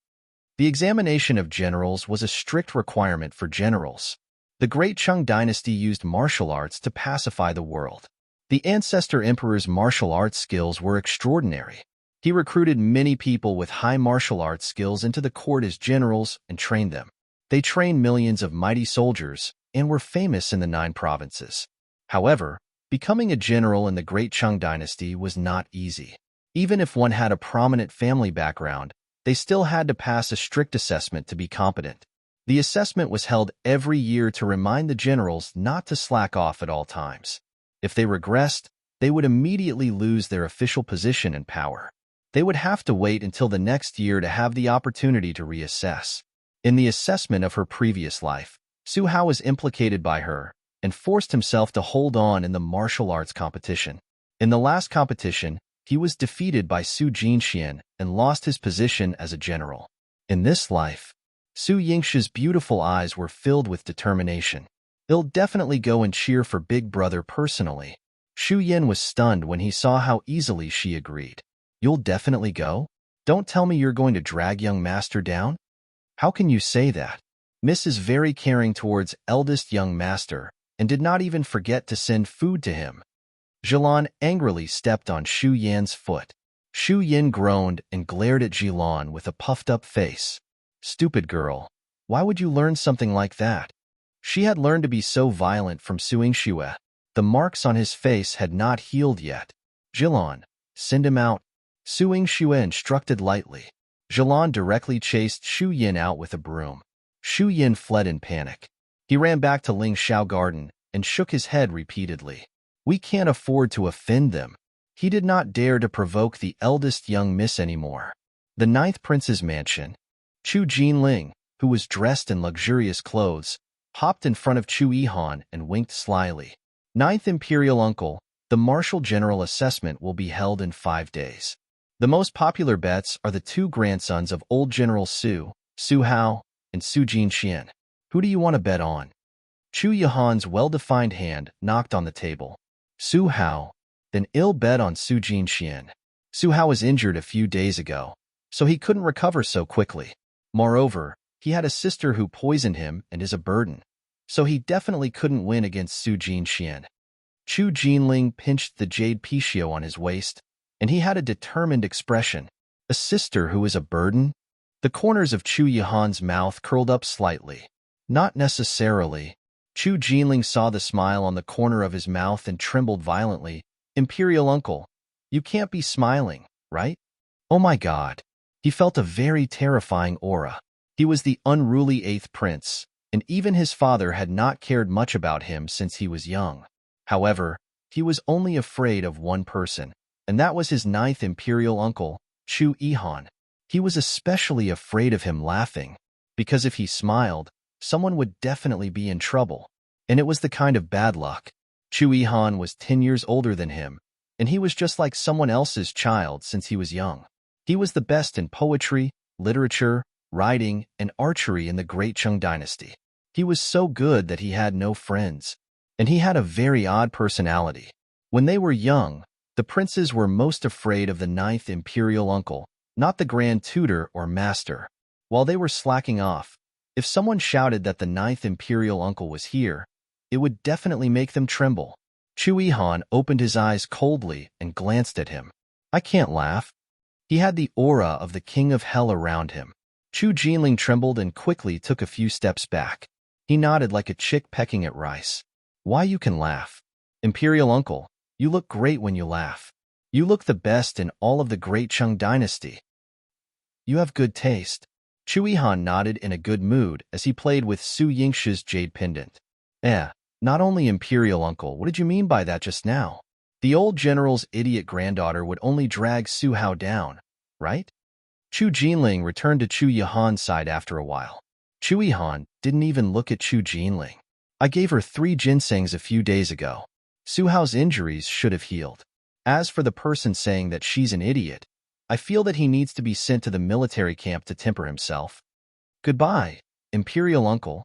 The examination of generals was a strict requirement for generals. The Great Qing dynasty used martial arts to pacify the world. The ancestor emperor's martial arts skills were extraordinary. He recruited many people with high martial arts skills into the court as generals and trained them. They trained millions of mighty soldiers and were famous in the 9 provinces. However, becoming a general in the Great Qing dynasty was not easy. Even if one had a prominent family background, they still had to pass a strict assessment to be competent. The assessment was held every year to remind the generals not to slack off at all times. If they regressed, they would immediately lose their official position and power. They would have to wait until the next year to have the opportunity to reassess. In the assessment of her previous life, Su Hao was implicated by her and forced himself to hold on in the martial arts competition. In the last competition, he was defeated by Su Jinxian and lost his position as a general. In this life, Su Yingxue's beautiful eyes were filled with determination. He'll definitely go and cheer for Big Brother personally. Shu Yin was stunned when he saw how easily she agreed. You'll definitely go? Don't tell me you're going to drag young master down? How can you say that? Miss is very caring towards eldest young master and did not even forget to send food to him. Jilan angrily stepped on Shu Yan's foot. Shu Yin groaned and glared at Jilan with a puffed-up face. Stupid girl. Why would you learn something like that? She had learned to be so violent from Su Yingxue. The marks on his face had not healed yet. Jilan, send him out. Su Yingxue instructed lightly. Jilan directly chased Shu Yin out with a broom. Shu Yin fled in panic. He ran back to Ling Shao Garden and shook his head repeatedly. We can't afford to offend them. He did not dare to provoke the eldest young miss anymore. The 9th prince's mansion. Chu Jinling, who was dressed in luxurious clothes, hopped in front of Chu Yihan and winked slyly. 9th Imperial Uncle, the Marshal General assessment will be held in 5 days. The most popular bets are the 2 grandsons of old General Su, Su Hao, and Su Jinxian. Who do you want to bet on? Chu Yihan's well-defined hand knocked on the table. Su Hao, then ill bet on Su Jinxian. Su Hao was injured a few days ago, so he couldn't recover so quickly. Moreover, he had a sister who poisoned him and is a burden, so he definitely couldn't win against Su Jinxian. Chu Jinling pinched the jade picio on his waist, and he had a determined expression. A sister who is a burden? The corners of Chu Yihan's mouth curled up slightly. Not necessarily. Chu Jinling saw the smile on the corner of his mouth and trembled violently. Imperial Uncle, you can't be smiling, right? Oh my God. He felt a very terrifying aura. He was the unruly 8th prince, and even his father had not cared much about him since he was young. However, he was only afraid of one person, and that was his 9th imperial uncle, Chu Yihan. He was especially afraid of him laughing, because if he smiled, someone would definitely be in trouble, and it was the kind of bad luck. Chu Yihan was 10 years older than him, and he was just like someone else's child since he was young. He was the best in poetry, literature, writing, and archery in the Great Qing dynasty. He was so good that he had no friends, and he had a very odd personality. When they were young, the princes were most afraid of the 9th imperial uncle, not the grand tutor or master. While they were slacking off, If someone shouted that the ninth imperial uncle was here, it would definitely make them tremble. Chu Yihan opened his eyes coldly and glanced at him. I can't laugh. He had the aura of the king of hell around him. Chu Jinling trembled and quickly took a few steps back. He nodded like a chick pecking at rice. Why you can laugh? Imperial uncle, you look great when you laugh. You look the best in all of the great Qing dynasty. You have good taste. Chu Yihan nodded in a good mood as he played with Su Yingshi's jade pendant. Not only imperial uncle, what did you mean by that just now? The old general's idiot granddaughter would only drag Su Hao down, right? Chu Jinling returned to Chu Yihan's side after a while. Chu Yihan didn't even look at Chu Jinling. I gave her 3 ginsengs a few days ago. Su Hao's injuries should have healed. As for the person saying that she's an idiot, I feel that he needs to be sent to the military camp to temper himself. Goodbye, imperial uncle.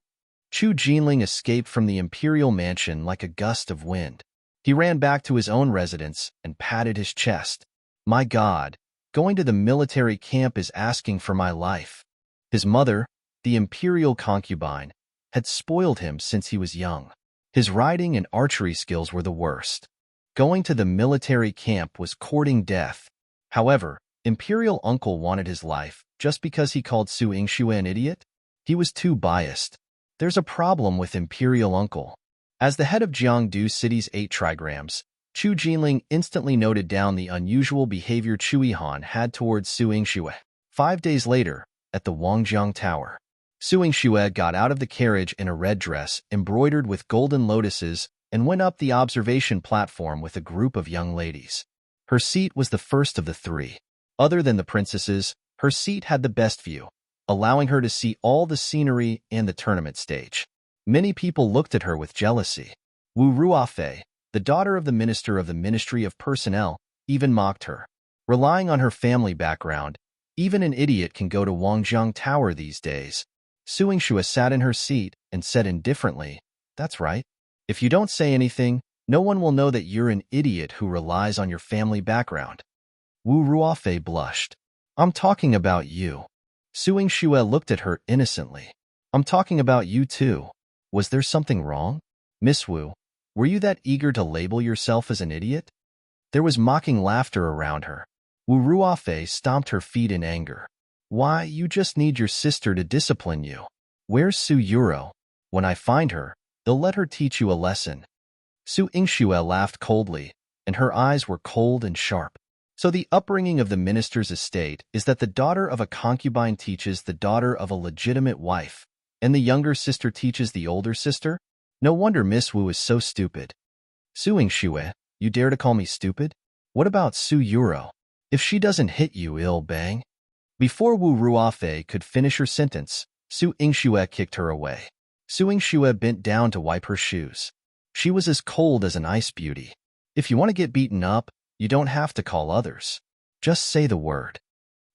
Chu Jinling escaped from the imperial mansion like a gust of wind. He ran back to his own residence and patted his chest. My God, going to the military camp is asking for my life. His mother, the imperial concubine, had spoiled him since he was young. His riding and archery skills were the worst. Going to the military camp was courting death. However, imperial uncle wanted his life just because he called Su Yingxue an idiot? He was too biased. There's a problem with imperial uncle. As the head of Jiangdu City's 8 trigrams, Chu Jinling instantly noted down the unusual behavior Chu Yihan had towards Su Yingxue. 5 days later, at the Wangjiang Tower, Su Yingxue got out of the carriage in a red dress embroidered with golden lotuses and went up the observation platform with a group of young ladies. Her seat was the first of the 3. Other than the princesses, her seat had the best view, allowing her to see all the scenery and the tournament stage. Many people looked at her with jealousy. Wu Ruofei, the daughter of the minister of the Ministry of Personnel, even mocked her. Relying on her family background, even an idiot can go to Wangjiang Tower these days. Su Yingxue sat in her seat and said indifferently, That's right. If you don't say anything, no one will know that you're an idiot who relies on your family background. Wu Ruofei blushed. I'm talking about you. Su Yingxue looked at her innocently. I'm talking about you too. Was there something wrong? Miss Wu, were you that eager to label yourself as an idiot? There was mocking laughter around her. Wu Ruofei stomped her feet in anger. Why, you just need your sister to discipline you. Where's Su Yuro? When I find her, they'll let her teach you a lesson. Su Yingxue laughed coldly, and her eyes were cold and sharp. So the upbringing of the minister's estate is that the daughter of a concubine teaches the daughter of a legitimate wife, and the younger sister teaches the older sister? No wonder Miss Wu is so stupid. Su Yingxue, you dare to call me stupid? What about Su Yuro? If she doesn't hit you, ill bang. Before Wu Ruofei could finish her sentence, Su Yingxue kicked her away. Su Yingxue bent down to wipe her shoes. She was as cold as an ice beauty. If you want to get beaten up, you don't have to call others. Just say the word.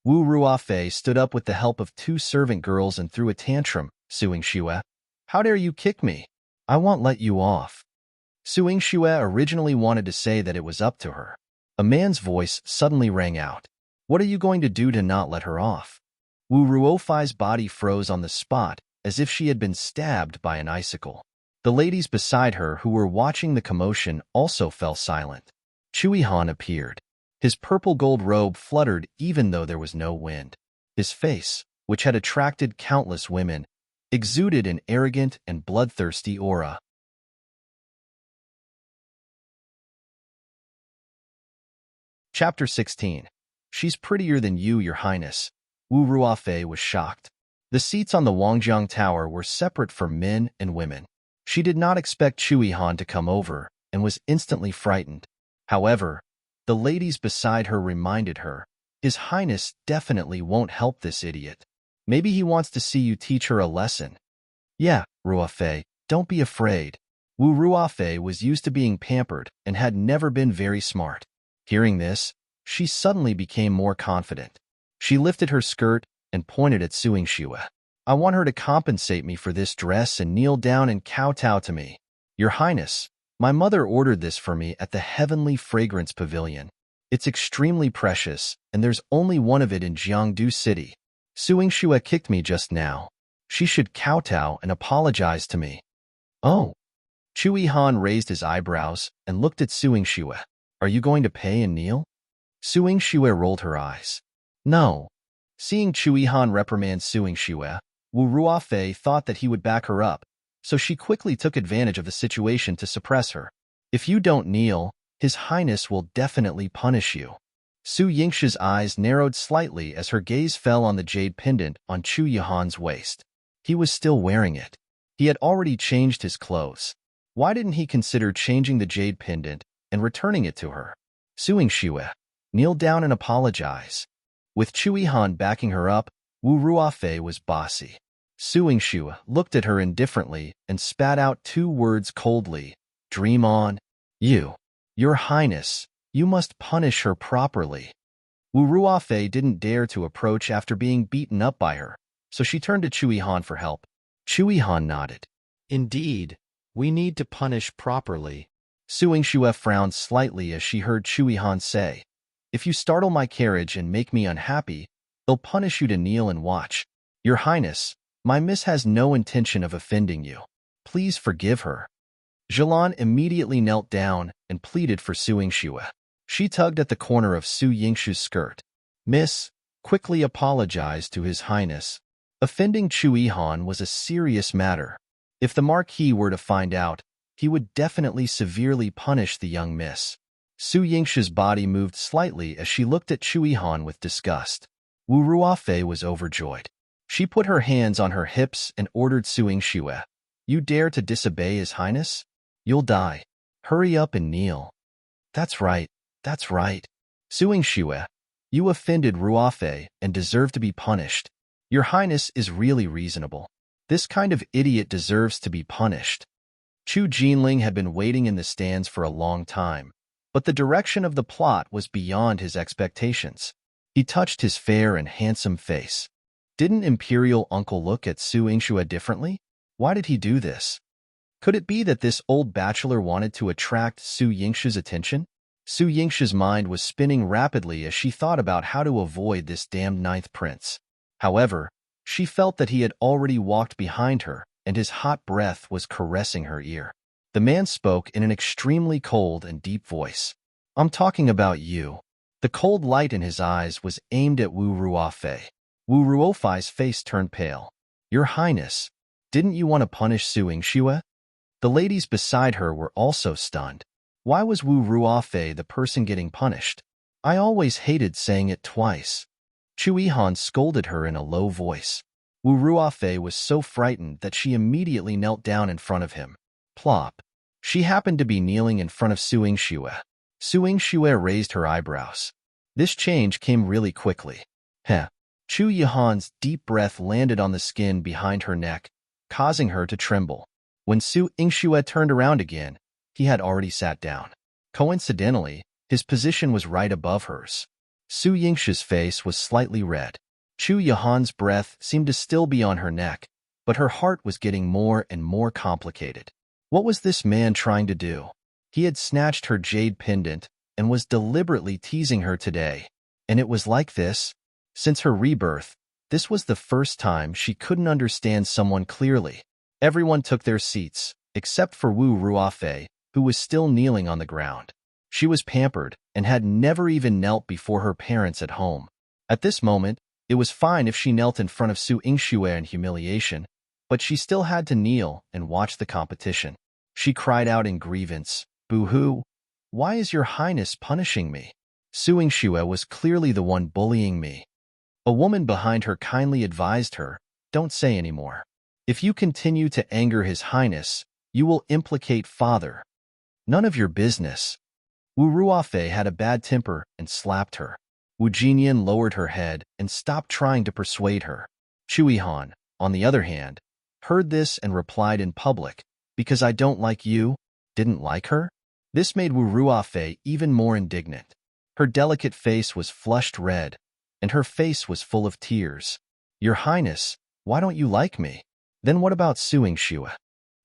Wu Ruofei stood up with the help of 2 servant girls and threw a tantrum. Su Yingxue, how dare you kick me? I won't let you off. Su Yingxue originally wanted to say that it was up to her. A man's voice suddenly rang out. What are you going to do to not let her off? Wu Ruofei's body froze on the spot as if she had been stabbed by an icicle. The ladies beside her who were watching the commotion also fell silent. Chu Yihan appeared. His purple gold robe fluttered even though there was no wind. His face, which had attracted countless women, exuded an arrogant and bloodthirsty aura. Chapter 16. She's prettier than you, Your Highness. Wu Ruofei was shocked. The seats on the Wangjiang Tower were separate for men and women. She did not expect Chu Yihan to come over and was instantly frightened. However, the ladies beside her reminded her, His Highness definitely won't help this idiot. Maybe he wants to see you teach her a lesson. Yeah, Ruofei, don't be afraid. Wu Ruofei was used to being pampered and had never been very smart. Hearing this, she suddenly became more confident. She lifted her skirt and pointed at Su Yingxue. I want her to compensate me for this dress and kneel down and kowtow to me. Your Highness, my mother ordered this for me at the Heavenly Fragrance Pavilion. It's extremely precious, and there's only one of it in Jiangdu City. Su Yingxue kicked me just now. She should kowtow and apologize to me. Oh. Chui Han raised his eyebrows and looked at Suing Shue. Are you going to pay and kneel? Suing Shue rolled her eyes. No. Seeing Chui Han reprimand Suing Shue, Wu Ruofei thought that he would back her up, so she quickly took advantage of the situation to suppress her. If you don't kneel, His Highness will definitely punish you. Su Yingshi's eyes narrowed slightly as her gaze fell on the jade pendant on Chu Yihan's waist. He was still wearing it. He had already changed his clothes. Why didn't he consider changing the jade pendant and returning it to her? Suing Shue, kneel down and apologize. With Chu Yihan backing her up, Wu Ruofei was bossy. Suing Shue looked at her indifferently and spat out 2 words coldly. Dream on. Your Highness, you must punish her properly. Wu Ruofei didn't dare to approach after being beaten up by her, so she turned to Chu Yihan for help. Chu Yihan nodded. Indeed, we need to punish properly. Suing Shue frowned slightly as she heard Chu Yihan say, If you startle my carriage and make me unhappy, they'll punish you to kneel and watch. Your Highness, my miss has no intention of offending you. Please forgive her. Zhilan immediately knelt down and pleaded for Suing Shue. She tugged at the corner of Su Yingshu's skirt. Miss, quickly apologized to His Highness. Offending Chu Yihan was a serious matter. If the Marquis were to find out, he would definitely severely punish the young miss. Su Yingshu's body moved slightly as she looked at Chu Yihan with disgust. Wu Ruofei was overjoyed. She put her hands on her hips and ordered Suing Shue, You dare to disobey His Highness? You'll die. Hurry up and kneel. That's right. Suing Shue, you offended Ruofei and deserve to be punished. Your Highness is really reasonable. This kind of idiot deserves to be punished. Chu Jinling had been waiting in the stands for a long time, but the direction of the plot was beyond his expectations. He touched his fair and handsome face. Didn't Imperial Uncle look at Su Yingxue differently? Why did he do this? Could it be that this old bachelor wanted to attract Su Yingshu's attention? Su Yingshu's mind was spinning rapidly as she thought about how to avoid this damned 9th prince. However, she felt that he had already walked behind her, and his hot breath was caressing her ear. The man spoke in an extremely cold and deep voice. I'm talking about you. The cold light in his eyes was aimed at Wu Ruofei. Wu Ruofei's face turned pale. Your Highness, didn't you want to punish Suing Shue? The ladies beside her were also stunned. Why was Wu Ruofei the person getting punished? I always hated saying it twice. Chu Yihan scolded her in a low voice. Wu Ruofei was so frightened that she immediately knelt down in front of him. Plop. She happened to be kneeling in front of Suing Shue. Suing Shue raised her eyebrows. This change came really quickly. Heh. Chu Yihan's deep breath landed on the skin behind her neck, causing her to tremble. When Su Yingxue turned around again, he had already sat down. Coincidentally, his position was right above hers. Su Yingshu's face was slightly red. Chu Yihan's breath seemed to still be on her neck, but her heart was getting more and more complicated. What was this man trying to do? He had snatched her jade pendant and was deliberately teasing her today. And it was like this? Since her rebirth, this was the first time she couldn't understand someone clearly. Everyone took their seats, except for Wu Ruofei, who was still kneeling on the ground. She was pampered and had never even knelt before her parents at home. At this moment, it was fine if she knelt in front of Su Yingxue in humiliation, but she still had to kneel and watch the competition. She cried out in grievance, Boo-hoo! Why is your Highness punishing me? Su Yingxue was clearly the one bullying me. A woman behind her kindly advised her, Don't say anymore. If you continue to anger His Highness, you will implicate Father. None of your business. Wu Ruofei had a bad temper and slapped her. Wu Jinyan lowered her head and stopped trying to persuade her. Chu Yihan, on the other hand, heard this and replied in public, Because I don't like you, didn't like her? This made Wu Ruofei even more indignant. Her delicate face was flushed red, and her face was full of tears. Your Highness, why don't you like me? Then what about Suing Shue?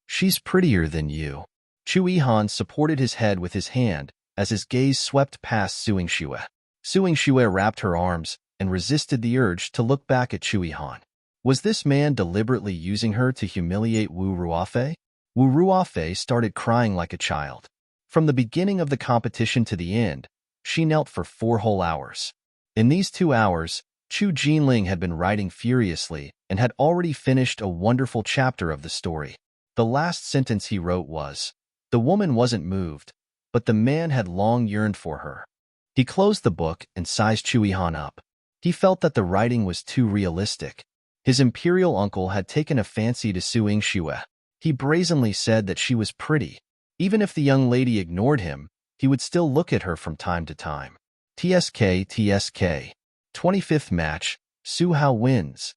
She's prettier than you. Chu Yihan supported his head with his hand as his gaze swept past Suing Shue. Suing Shue wrapped her arms and resisted the urge to look back at Chu Yihan. Was this man deliberately using her to humiliate Wu Ruofei? Wu Ruofei started crying like a child. From the beginning of the competition to the end, she knelt for 4 whole hours. In these 2 hours, Chu Jinling had been writing furiously and had already finished a wonderful chapter of the story. The last sentence he wrote was, "The woman wasn't moved, but the man had long yearned for her." He closed the book and sized Chu Yihan up. He felt that the writing was too realistic. His imperial uncle had taken a fancy to Su Yingxue. He brazenly said that she was pretty. Even if the young lady ignored him, he would still look at her from time to time. TSK. 25th match, Su Hao wins.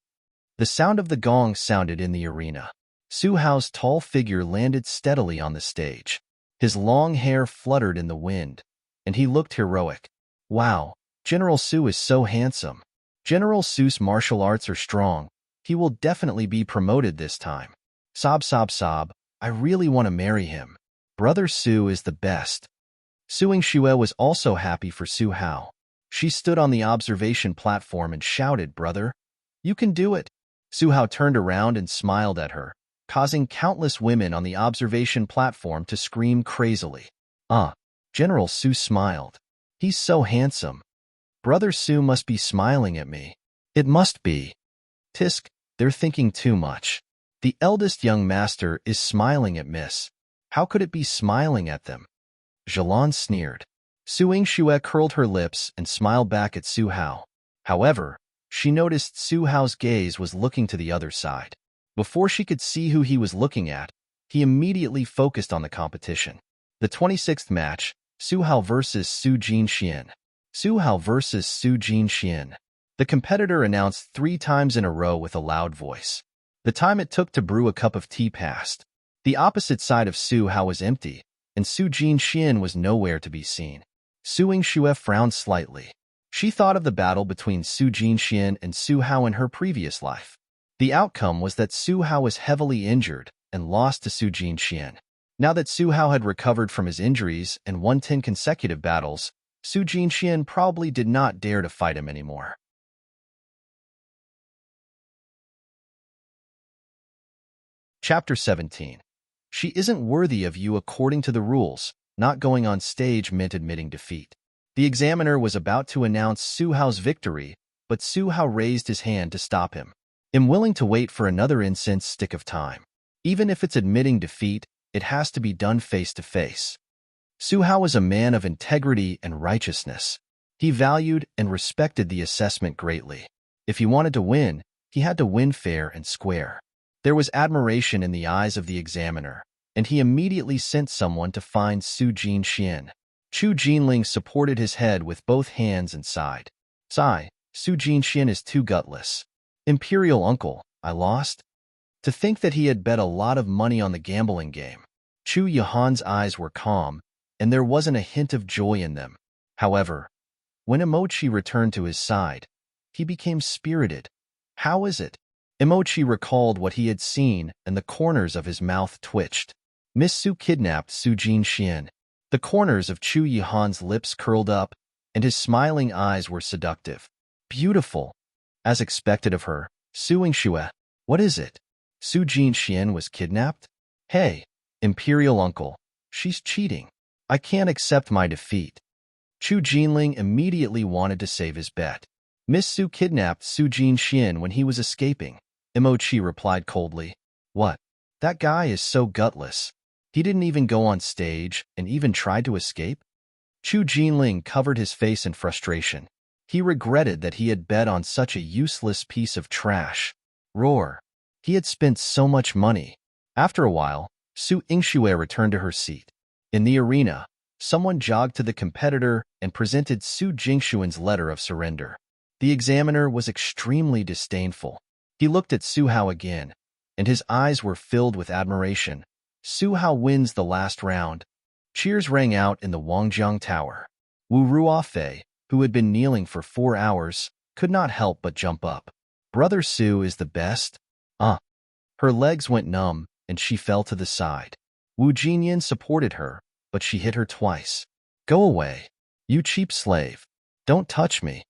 The sound of the gong sounded in the arena. Su Hao's tall figure landed steadily on the stage. His long hair fluttered in the wind, and he looked heroic. Wow, General Su is so handsome. General Su's martial arts are strong. He will definitely be promoted this time. Sob. I really want to marry him. Brother Su is the best. Su Yingxue was also happy for Su Hao. She stood on the observation platform and shouted, "Brother, you can do it." Su Hao turned around and smiled at her, causing countless women on the observation platform to scream crazily. General Su smiled. He's so handsome. Brother Su must be smiling at me. It must be. Tisk, they're thinking too much. The eldest young master is smiling at Miss. How could it be smiling at them? Zhelan sneered. Su Yingxue curled her lips and smiled back at Su Hao. However, she noticed Su Hao's gaze was looking to the other side. Before she could see who he was looking at, he immediately focused on the competition. The 26th match, Su Hao versus Su Jinxian. Su Hao versus Su Jinxian. The competitor announced 3 times in a row with a loud voice. The time it took to brew a cup of tea passed. The opposite side of Su Hao was empty, and Su Jinxian was nowhere to be seen. Su Yingxue frowned slightly. She thought of the battle between Su Jinxian and Su Hao in her previous life. The outcome was that Su Hao was heavily injured and lost to Su Jinxian. Now that Su Hao had recovered from his injuries and won 10 consecutive battles, Su Jinxian probably did not dare to fight him anymore. Chapter 17. She isn't worthy of you according to the rules. Not going on stage meant admitting defeat. The examiner was about to announce Su Hao's victory, but Su Hao raised his hand to stop him. I'm willing to wait for another incense stick of time. Even if it's admitting defeat, it has to be done face to face. Su Hao was a man of integrity and righteousness. He valued and respected the assessment greatly. If he wanted to win, he had to win fair and square. There was admiration in the eyes of the examiner, and he immediately sent someone to find Su Jinxian. Chu Jinling supported his head with both hands and sighed. Sigh, Su Jinxian is too gutless. Imperial uncle, I lost? To think that he had bet a lot of money on the gambling game. Chu Yihan's eyes were calm, and there wasn't a hint of joy in them. However, when Emochi returned to his side, he became spirited. How is it? Emochi recalled what he had seen, and the corners of his mouth twitched. Miss Su kidnapped Su Jinxian. The corners of Chu Yihan's lips curled up, and his smiling eyes were seductive. Beautiful. As expected of her, Su Yingxue. What is it? Su Jinxian was kidnapped? Hey, Imperial uncle, she's cheating. I can't accept my defeat. Chu Jinling immediately wanted to save his bet. Miss Su kidnapped Su Jinxian when he was escaping. Emochi replied coldly. What? That guy is so gutless. He didn't even go on stage and even tried to escape? Chu Jinling covered his face in frustration. He regretted that he had bet on such a useless piece of trash. Roar. He had spent so much money. After a while, Su Yingxue returned to her seat. In the arena, someone jogged to the competitor and presented Su Jingxuan's letter of surrender. The examiner was extremely disdainful. He looked at Su Hao again, and his eyes were filled with admiration. Su Hao wins the last round. Cheers rang out in the Wangjiang Tower. Wu Ruofei, who had been kneeling for 4 hours, could not help but jump up. Brother Su is the best? Her legs went numb, and she fell to the side. Wu Jinyan supported her, but she hit her twice. Go away. You cheap slave. Don't touch me.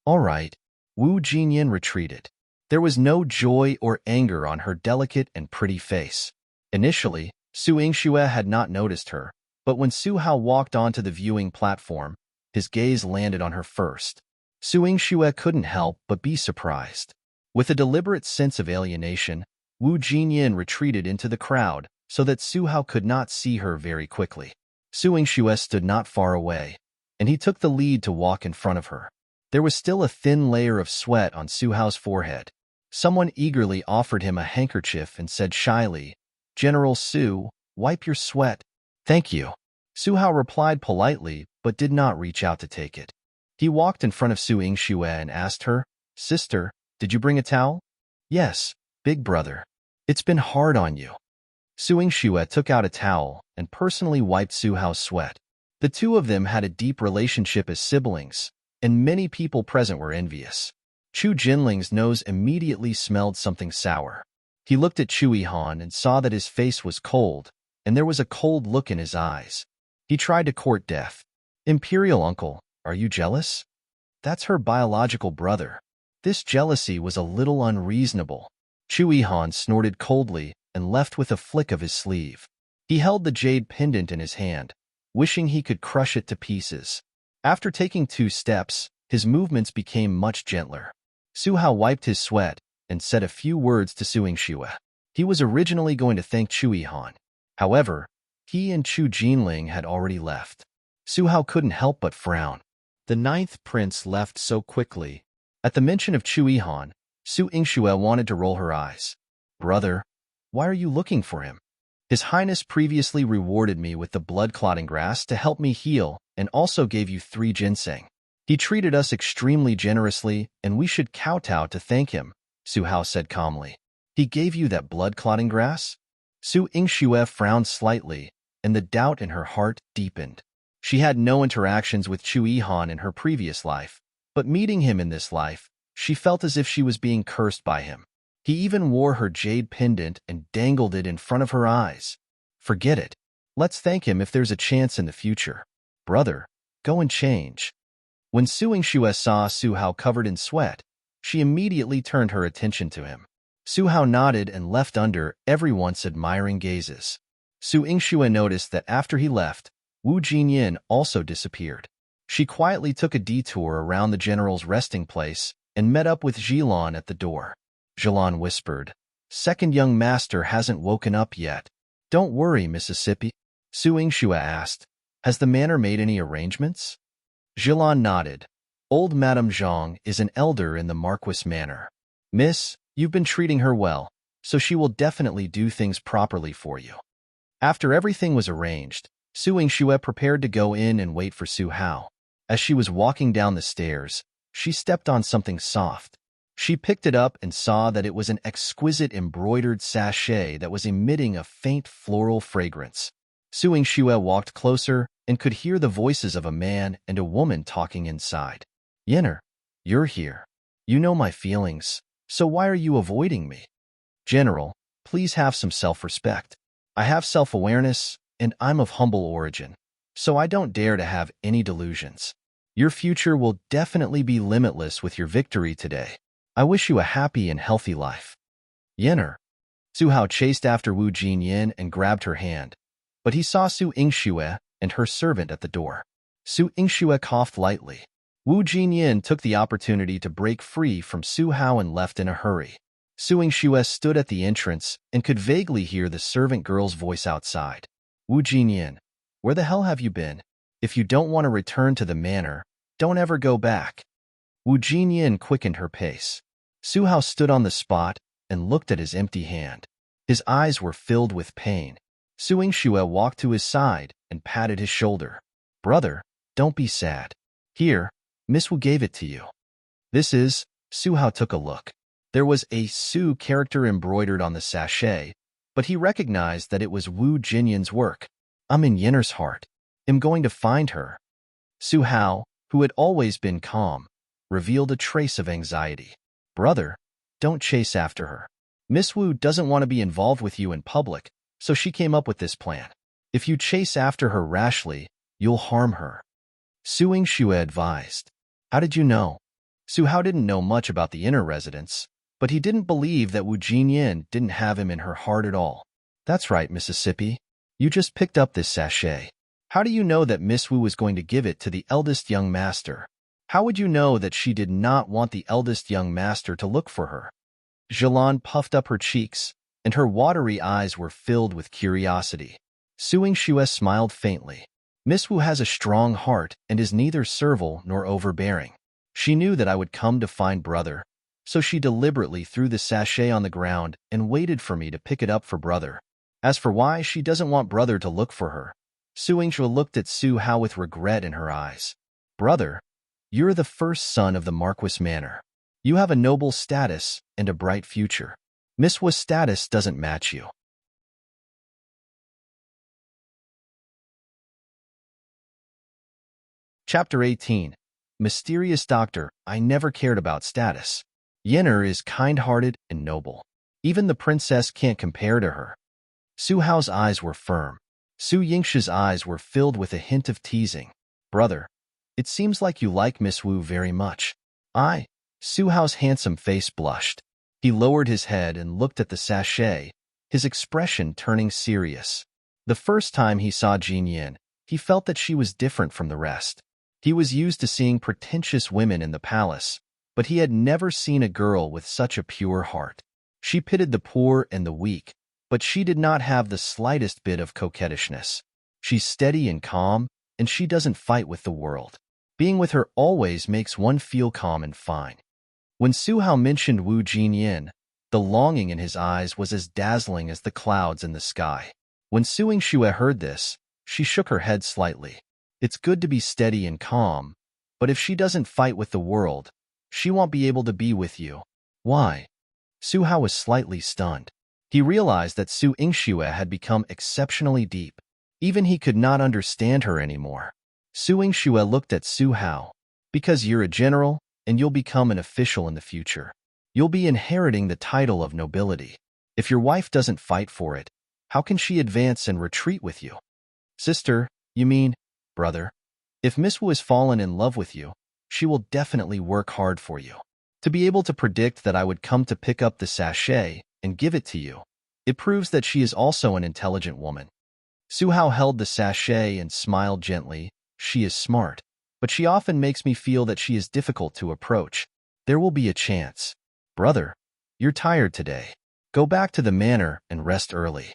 All right. Wu Jinyan retreated. There was no joy or anger on her delicate and pretty face. Initially, Su Yingxue had not noticed her, but when Su Hao walked onto the viewing platform, his gaze landed on her first. Su Yingxue couldn't help but be surprised. With a deliberate sense of alienation, Wu Jinyin retreated into the crowd so that Su Hao could not see her very quickly. Su Yingxue stood not far away, and he took the lead to walk in front of her. There was still a thin layer of sweat on Su Hao's forehead. Someone eagerly offered him a handkerchief and said shyly, "General Su, wipe your sweat." "Thank you." Su Hao replied politely, but did not reach out to take it. He walked in front of Su Yingxue and asked her, "Sister, did you bring a towel?" "Yes, big brother. It's been hard on you." Su Yingxue took out a towel and personally wiped Su Hao's sweat. The two of them had a deep relationship as siblings, and many people present were envious. Chu Jinling's nose immediately smelled something sour. He looked at Chu Yihan and saw that his face was cold, and there was a cold look in his eyes. He tried to court death. "Imperial uncle, are you jealous?" "That's her biological brother." This jealousy was a little unreasonable. Chu Yihan snorted coldly and left with a flick of his sleeve. He held the jade pendant in his hand, wishing he could crush it to pieces. After taking 2 steps, his movements became much gentler. Su Hao wiped his sweat and said a few words to Su Yingxue. He was originally going to thank Chu Yihan. However, he and Chu Jinling had already left. Su Hao couldn't help but frown. The 9th prince left so quickly. At the mention of Chu Yihan, Su Yingxue wanted to roll her eyes. "Brother, why are you looking for him? His Highness previously rewarded me with the blood-clotting grass to help me heal and also gave you 3 ginseng. He treated us extremely generously, and we should kowtow to thank him," Su Hao said calmly. "He gave you that blood-clotting grass?" Su Yingxue frowned slightly, and the doubt in her heart deepened. She had no interactions with Chu Yihan in her previous life, but meeting him in this life, she felt as if she was being cursed by him. He even wore her jade pendant and dangled it in front of her eyes. "Forget it. Let's thank him if there's a chance in the future. Brother, go and change." When Su Yingxue saw Su Hao covered in sweat, she immediately turned her attention to him. Su Hao nodded and left under everyone's admiring gazes. Su Yingxue noticed that after he left, Wu Jinyin also disappeared. She quietly took a detour around the general's resting place and met up with Zhilan at the door. Zhilan whispered, "Second young master hasn't woken up yet." "Don't worry, Mississippi." Su Yingxue asked, "Has the manor made any arrangements?" Zhilan nodded. "Old Madame Zhang is an elder in the Marquis Manor. Miss, you've been treating her well, so she will definitely do things properly for you." After everything was arranged, Su Yingxue prepared to go in and wait for Su Hao. As she was walking down the stairs, she stepped on something soft. She picked it up and saw that it was an exquisite embroidered sachet that was emitting a faint floral fragrance. Su Yingxue walked closer and could hear the voices of a man and a woman talking inside. "Yenner, you're here. You know my feelings, so why are you avoiding me?" "General, please have some self-respect. I have self-awareness, and I'm of humble origin, so I don't dare to have any delusions. Your future will definitely be limitless with your victory today. I wish you a happy and healthy life." "Yenner." Su Hao chased after Wu Jinyin and grabbed her hand, but he saw Su Yingxue and her servant at the door. Su Yingxue coughed lightly. Wu Jinyin took the opportunity to break free from Su Hao and left in a hurry. Su Yingxue stood at the entrance and could vaguely hear the servant girl's voice outside. "Wu Jinyin, where the hell have you been? If you don't want to return to the manor, don't ever go back." Wu Jinyin quickened her pace. Su Hao stood on the spot and looked at his empty hand. His eyes were filled with pain. Su Yingxue walked to his side and patted his shoulder. "Brother, don't be sad. Here, Miss Wu gave it to you." "This is..." Su Hao took a look. There was a Su character embroidered on the sachet, but he recognized that it was Wu Jinyin's work. "I'm in Yenner's heart. I'm going to find her." Su Hao, who had always been calm, revealed a trace of anxiety. "Brother, don't chase after her. Miss Wu doesn't want to be involved with you in public, so she came up with this plan. If you chase after her rashly, you'll harm her." Su Yingxue advised. "How did you know?" Su Hao didn't know much about the inner residence, but he didn't believe that Wu Jinyin didn't have him in her heart at all. That's right, Mississippi. You just picked up this sachet. How do you know that Miss Wu was going to give it to the eldest young master? How would you know that she did not want the eldest young master to look for her? Zhilan puffed up her cheeks, and her watery eyes were filled with curiosity. Su Yingxue smiled faintly. Miss Wu has a strong heart and is neither servile nor overbearing. She knew that I would come to find brother, so she deliberately threw the sachet on the ground and waited for me to pick it up for brother. As for why she doesn't want brother to look for her, Su Yingxue looked at Su Hao with regret in her eyes. Brother, you're the first son of the Marquis Manor. You have a noble status and a bright future. Miss Wu's status doesn't match you. Chapter 18. Mysterious Doctor, I never cared about status. Yen'er is kind-hearted and noble. Even the princess can't compare to her. Su Hao's eyes were firm. Su Yingxue's eyes were filled with a hint of teasing. Brother, it seems like you like Miss Wu very much. Su Hao's handsome face blushed. He lowered his head and looked at the sachet, his expression turning serious. The first time he saw Jinyin, he felt that she was different from the rest. He was used to seeing pretentious women in the palace, but he had never seen a girl with such a pure heart. She pitied the poor and the weak, but she did not have the slightest bit of coquettishness. She's steady and calm, and she doesn't fight with the world. Being with her always makes one feel calm and fine. When Su Hao mentioned Wu Jinyin, the longing in his eyes was as dazzling as the clouds in the sky. When Su Yingxue heard this, she shook her head slightly. It's good to be steady and calm, but if she doesn't fight with the world, she won't be able to be with you. Why? Su Hao was slightly stunned. He realized that Su Yingxue had become exceptionally deep. Even he could not understand her anymore. Su Yingxue looked at Su Hao. Because you're a general, and you'll become an official in the future. You'll be inheriting the title of nobility. If your wife doesn't fight for it, how can she advance and retreat with you? Sister, you mean, brother? If Miss Wu has fallen in love with you, she will definitely work hard for you. To be able to predict that I would come to pick up the sachet and give it to you, it proves that she is also an intelligent woman. Su Hao held the sachet and smiled gently. She is smart, but she often makes me feel that she is difficult to approach. There will be a chance. Brother, you're tired today. Go back to the manor and rest early.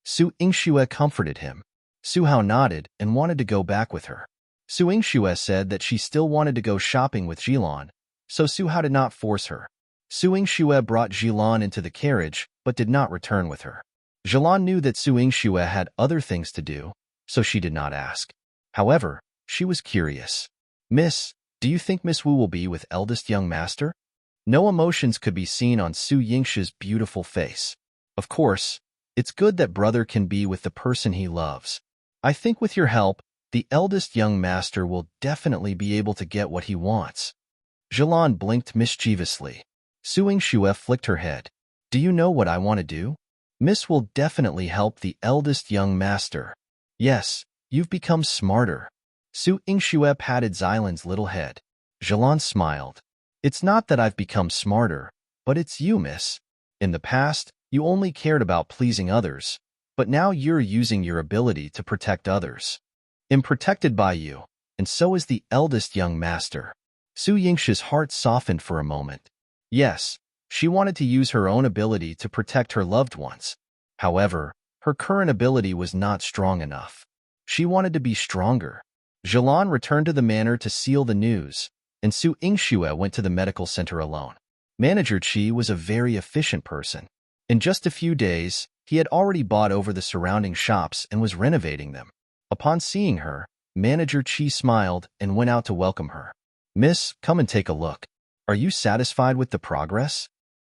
Su Yingxue comforted him. Su Hao nodded and wanted to go back with her. Su Yingxue said that she still wanted to go shopping with Zhilan, so Su Hao did not force her. Su Yingxue brought Zhilan into the carriage, but did not return with her. Zhilan knew that Su Yingxue had other things to do, so she did not ask. However, she was curious. Miss, do you think Miss Wu will be with eldest young master? No emotions could be seen on Su Yingxue's beautiful face. Of course, it's good that brother can be with the person he loves. I think with your help, the eldest young master will definitely be able to get what he wants. Zhilan blinked mischievously. Su Yingxue flicked her head. Do you know what I want to do? Miss will definitely help the eldest young master. Yes, you've become smarter. Su Yingxue patted Xilan's little head. Zhilan smiled. It's not that I've become smarter, but it's you, miss. In the past, you only cared about pleasing others, but now you're using your ability to protect others. I'm protected by you, and so is the eldest young master. Su Yingxue's heart softened for a moment. Yes, she wanted to use her own ability to protect her loved ones. However, her current ability was not strong enough. She wanted to be stronger. Zhilan returned to the manor to seal the news, and Su Yingxue went to the medical center alone. Manager Qi was a very efficient person. In just a few days, he had already bought over the surrounding shops and was renovating them. Upon seeing her, Manager Qi smiled and went out to welcome her. Miss, come and take a look. Are you satisfied with the progress?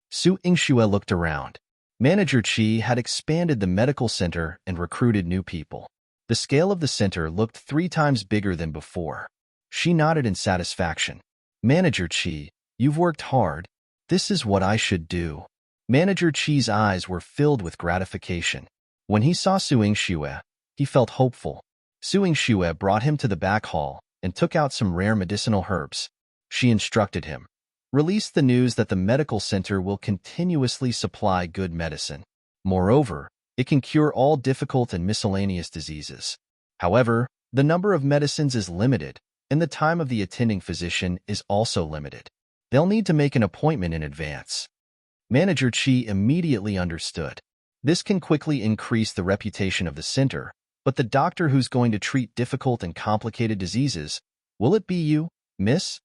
Su Yingxue looked around. Manager Qi had expanded the medical center and recruited new people. The scale of the center looked 3 times bigger than before. She nodded in satisfaction. Manager Qi, you've worked hard. This is what I should do. Manager Qi's eyes were filled with gratification. When he saw Su Yingxue, he felt hopeful. Su Yingxue brought him to the back hall and took out some rare medicinal herbs. She instructed him. released the news that the medical center will continuously supply good medicine. Moreover, it can cure all difficult and miscellaneous diseases. However, the number of medicines is limited, and the time of the attending physician is also limited. They'll need to make an appointment in advance. Manager Chi immediately understood. This can quickly increase the reputation of the center, but the doctor who's going to treat difficult and complicated diseases, will it be you, miss?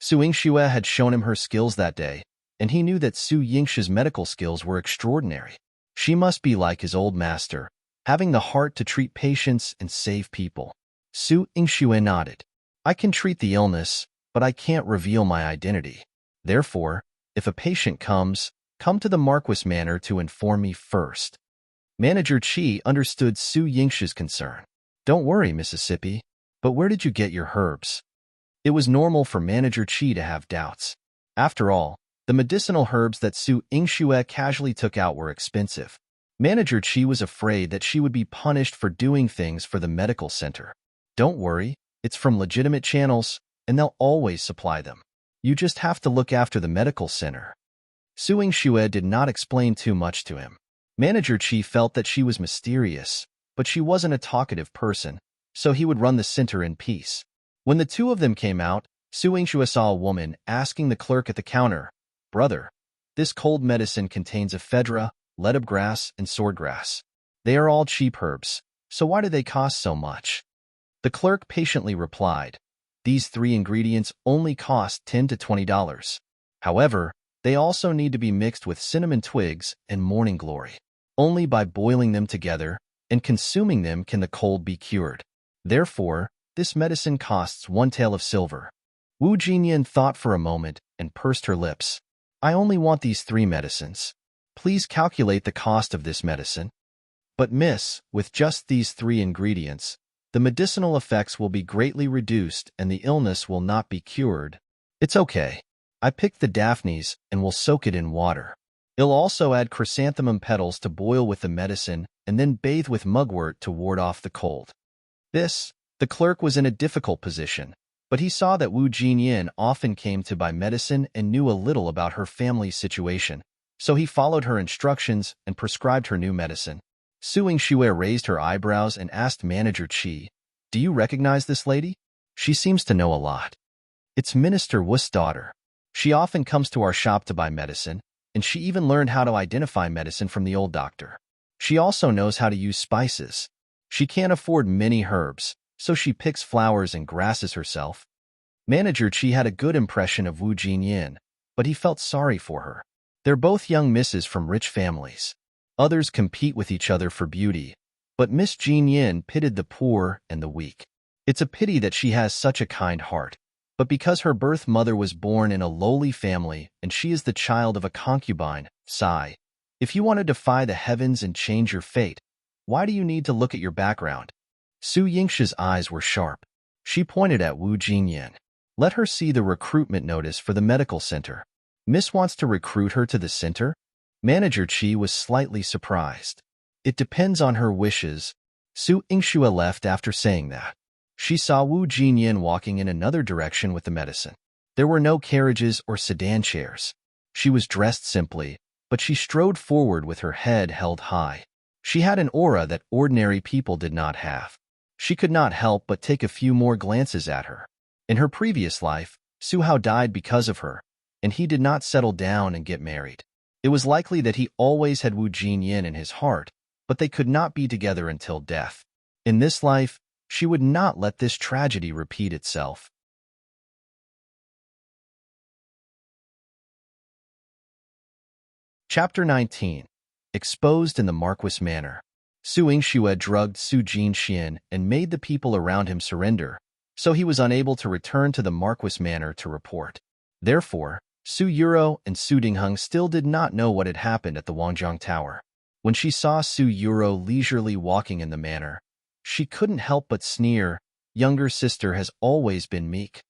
Su Yingxue had shown him her skills that day, and he knew that Su Yingshue's medical skills were extraordinary. She must be like his old master, having the heart to treat patients and save people. Su Yingxue nodded. I can treat the illness, but I can't reveal my identity. Therefore, if a patient comes, come to the Marquis Manor to inform me first. Manager Chi understood Su Yingshue's concern. Don't worry, Mississippi, but where did you get your herbs? It was normal for Manager Chi to have doubts. After all, the medicinal herbs that Su Yingxue casually took out were expensive. Manager Chi was afraid that she would be punished for doing things for the medical center. Don't worry, it's from legitimate channels, and they'll always supply them. You just have to look after the medical center. Su Yingxue did not explain too much to him. Manager Chi felt that she was mysterious, but she wasn't a talkative person, so he would run the center in peace. When the two of them came out, Su Yingxue saw a woman asking the clerk at the counter, Brother, this cold medicine contains ephedra, lettuce and swordgrass. They are all cheap herbs, so why do they cost so much? The clerk patiently replied, These 3 ingredients only cost $10 to $20. However, they also need to be mixed with cinnamon twigs and morning glory. Only by boiling them together and consuming them can the cold be cured. Therefore, this medicine costs 1 tael of silver. Wu Jinyan thought for a moment and pursed her lips. I only want these 3 medicines. Please calculate the cost of this medicine. But miss, with just these 3 ingredients, the medicinal effects will be greatly reduced and the illness will not be cured. It's okay. I picked the daphnes and will soak it in water. I'll also add chrysanthemum petals to boil with the medicine and then bathe with mugwort to ward off the cold. The clerk was in a difficult position, but he saw that Wu Jinyan often came to buy medicine and knew a little about her family's situation, so he followed her instructions and prescribed her new medicine. Su Yingxue raised her eyebrows and asked Manager Chi, Do you recognize this lady? She seems to know a lot. It's Minister Wu's daughter. She often comes to our shop to buy medicine, and she even learned how to identify medicine from the old doctor. She also knows how to use spices. She can't afford many herbs, so she picks flowers and grasses herself. Manager Chi had a good impression of Wu Jinyan, but he felt sorry for her. They're both young misses from rich families. Others compete with each other for beauty, but Miss Jinyan pitied the poor and the weak. It's a pity that she has such a kind heart, but because her birth mother was born in a lowly family and she is the child of a concubine, sigh. If you want to defy the heavens and change your fate, why do you need to look at your background? Su Yingshue's eyes were sharp. She pointed at Wu Jinyan. Let her see the recruitment notice for the medical center. Miss wants to recruit her to the center? Manager Chi was slightly surprised. It depends on her wishes. Su Yingxue left after saying that. She saw Wu Jinyan walking in another direction with the medicine. There were no carriages or sedan chairs. She was dressed simply, but she strode forward with her head held high. She had an aura that ordinary people did not have. She could not help but take a few more glances at her. In her previous life, Su Hao died because of her, and he did not settle down and get married. It was likely that he always had Wu Jinyan in his heart, but they could not be together until death. In this life, she would not let this tragedy repeat itself. Chapter 19. Exposed in the Marquis Manor. Su Yingxue drugged Su Jinxian and made the people around him surrender, so he was unable to return to the Marquis Manor to report. Therefore, Su Yuro and Su Dingheng still did not know what had happened at the Wangjiang Tower. When she saw Su Yuro leisurely walking in the manor, she couldn't help but sneer. Younger sister has always been meek.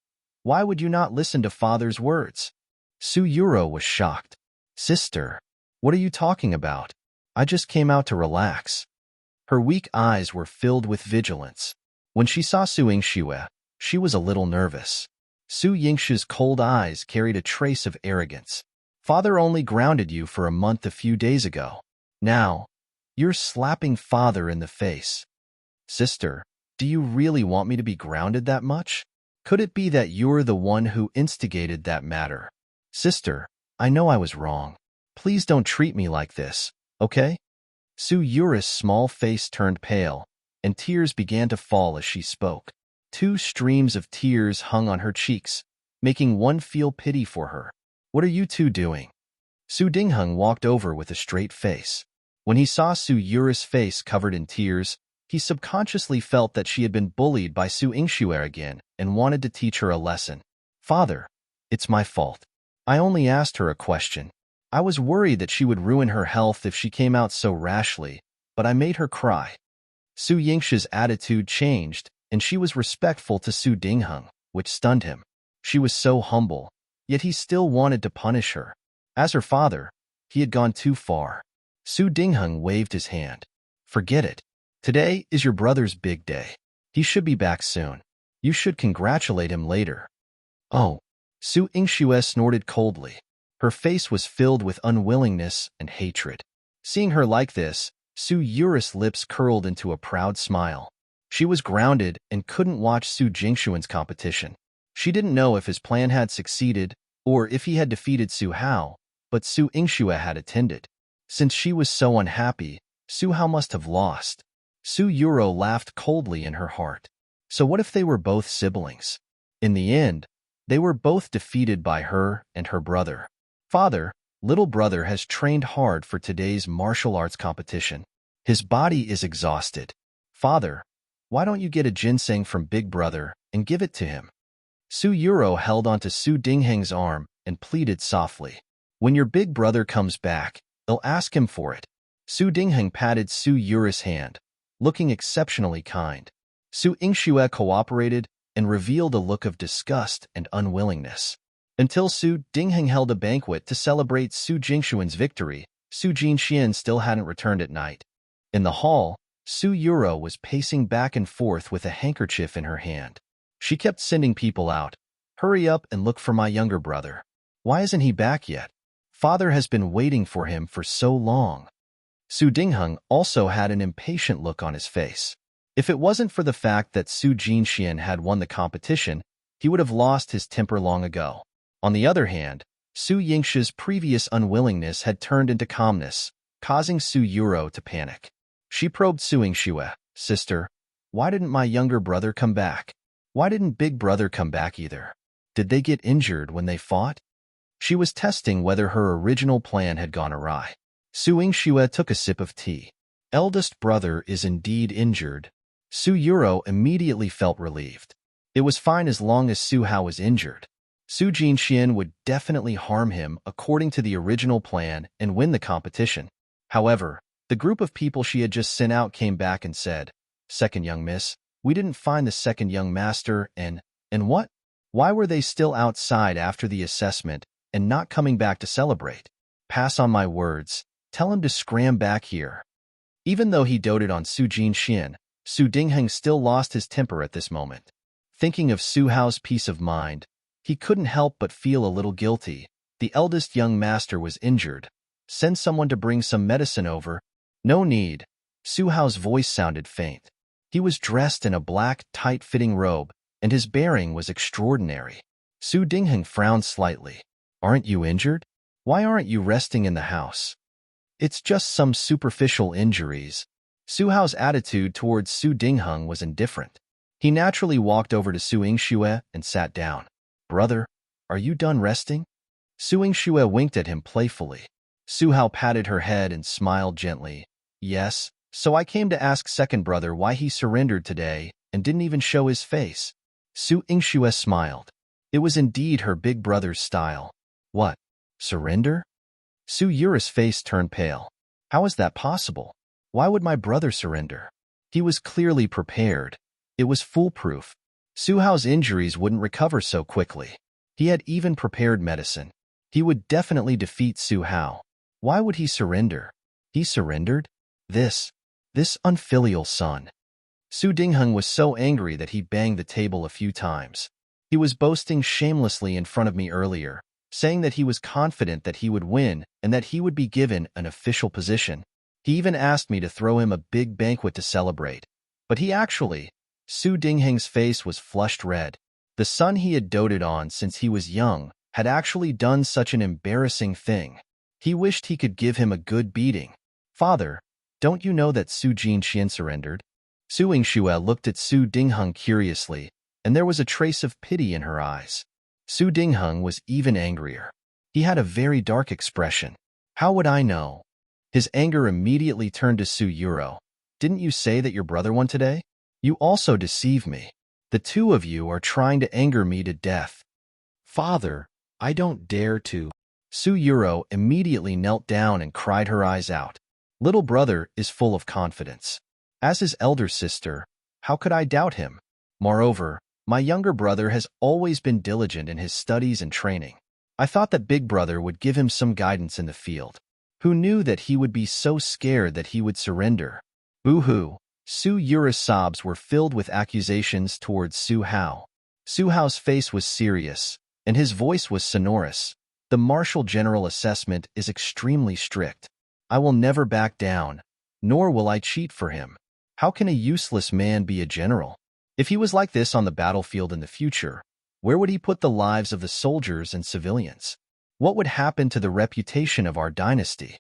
Why would you not listen to father's words? Su Yuro was shocked. Sister, what are you talking about? I just came out to relax. Her weak eyes were filled with vigilance. When she saw Su Yingxue, she was a little nervous. Su Yingshi's cold eyes carried a trace of arrogance. Father only grounded you for a month a few days ago. Now, you're slapping father in the face. Sister, do you really want me to be grounded that much? Could it be that you're the one who instigated that matter? Sister, I know I was wrong. Please don't treat me like this, okay? Su Yura's small face turned pale, and tears began to fall as she spoke. 2 streams of tears hung on her cheeks, making one feel pity for her. What are you two doing? Su Dingheng walked over with a straight face. When he saw Su Yura's face covered in tears, he subconsciously felt that she had been bullied by Su Yingxue again and wanted to teach her a lesson. Father, it's my fault. I only asked her a question. I was worried that she would ruin her health if she came out so rashly, but I made her cry. Su Yingshi's attitude changed, and she was respectful to Su Dingheng, which stunned him. She was so humble, yet he still wanted to punish her. As her father, he had gone too far. Su Dingheng waved his hand. Forget it. Today is your brother's big day. He should be back soon. You should congratulate him later. Oh. Su Yingxue snorted coldly. Her face was filled with unwillingness and hatred. Seeing her like this, Su Yura's lips curled into a proud smile. She was grounded and couldn't watch Su Jingshuan's competition. She didn't know if his plan had succeeded or if he had defeated Su Hao, but Su Yingxue had attended. Since she was so unhappy, Su Hao must have lost. Su Yuro laughed coldly in her heart. So what if they were both siblings? In the end, they were both defeated by her and her brother. Father, little brother has trained hard for today's martial arts competition. His body is exhausted. Father, why don't you get a ginseng from big brother and give it to him? Su Yuro held onto Su Dingheng's arm and pleaded softly. When your big brother comes back, they'll ask him for it. Su Dingheng patted Su Yura's hand, looking exceptionally kind. Su Yingxue cooperated and revealed a look of disgust and unwillingness. Until Su Dingheng held a banquet to celebrate Su Jingshuan's victory, Su Jinxian still hadn't returned at night. In the hall, Su Yuro was pacing back and forth with a handkerchief in her hand. She kept sending people out. Hurry up and look for my younger brother. Why isn't he back yet? Father has been waiting for him for so long. Su Dingheng also had an impatient look on his face. If it wasn't for the fact that Su Jinxian had won the competition, he would have lost his temper long ago. On the other hand, Su Yingshi's previous unwillingness had turned into calmness, causing Su Yuro to panic. She probed Su Yingxue. Sister, why didn't my younger brother come back? Why didn't big brother come back either? Did they get injured when they fought? She was testing whether her original plan had gone awry. Su Yingxue took a sip of tea. Eldest brother is indeed injured. Su Yuro immediately felt relieved. It was fine as long as Su Hao was injured. Su Jinxian would definitely harm him according to the original plan and win the competition. However, the group of people she had just sent out came back and said, Second young miss, we didn't find the second young master and what? Why were they still outside after the assessment and not coming back to celebrate? Pass on my words. Tell him to scram back here. Even though he doted on Su Jinxian, Su Dingheng still lost his temper at this moment. Thinking of Su Hao's peace of mind, he couldn't help but feel a little guilty. The eldest young master was injured. Send someone to bring some medicine over. No need. Su Hao's voice sounded faint. He was dressed in a black, tight-fitting robe, and his bearing was extraordinary. Su Dingheng frowned slightly. Aren't you injured? Why aren't you resting in the house? It's just some superficial injuries. Su Hao's attitude towards Su Dingheng was indifferent. He naturally walked over to Su Yingxue and sat down. Brother, are you done resting? Su Yingxue winked at him playfully. Su Hao patted her head and smiled gently. Yes, so I came to ask second brother why he surrendered today and didn't even show his face. Su Yingxue smiled. It was indeed her big brother's style. What? Surrender? Su Yura's face turned pale. How is that possible? Why would my brother surrender? He was clearly prepared. It was foolproof. Su Hao's injuries wouldn't recover so quickly. He had even prepared medicine. He would definitely defeat Su Hao. Why would he surrender? He surrendered? This unfilial son. Su Dingheng was so angry that he banged the table a few times. He was boasting shamelessly in front of me earlier, saying that he was confident that he would win and that he would be given an official position. He even asked me to throw him a big banquet to celebrate. But he actually— Su Dingheng's face was flushed red. The son he had doted on since he was young had actually done such an embarrassing thing. He wished he could give him a good beating. Father, don't you know that Su Jinxian surrendered? Su Yingxue looked at Su Dingheng curiously, and there was a trace of pity in her eyes. Su Dingheng was even angrier. He had a very dark expression. How would I know? His anger immediately turned to Su Yuro. Didn't you say that your brother won today? You also deceive me. The two of you are trying to anger me to death. Father, I don't dare to. Su Yuro immediately knelt down and cried her eyes out. Little brother is full of confidence. As his elder sister, how could I doubt him? Moreover, my younger brother has always been diligent in his studies and training. I thought that big brother would give him some guidance in the field. Who knew that he would be so scared that he would surrender? Boo-hoo. Su Yuro's sobs were filled with accusations towards Su Hao. Su Hao's face was serious, and his voice was sonorous. The martial general assessment is extremely strict. I will never back down, nor will I cheat for him. How can a useless man be a general? If he was like this on the battlefield in the future, where would he put the lives of the soldiers and civilians? What would happen to the reputation of our dynasty?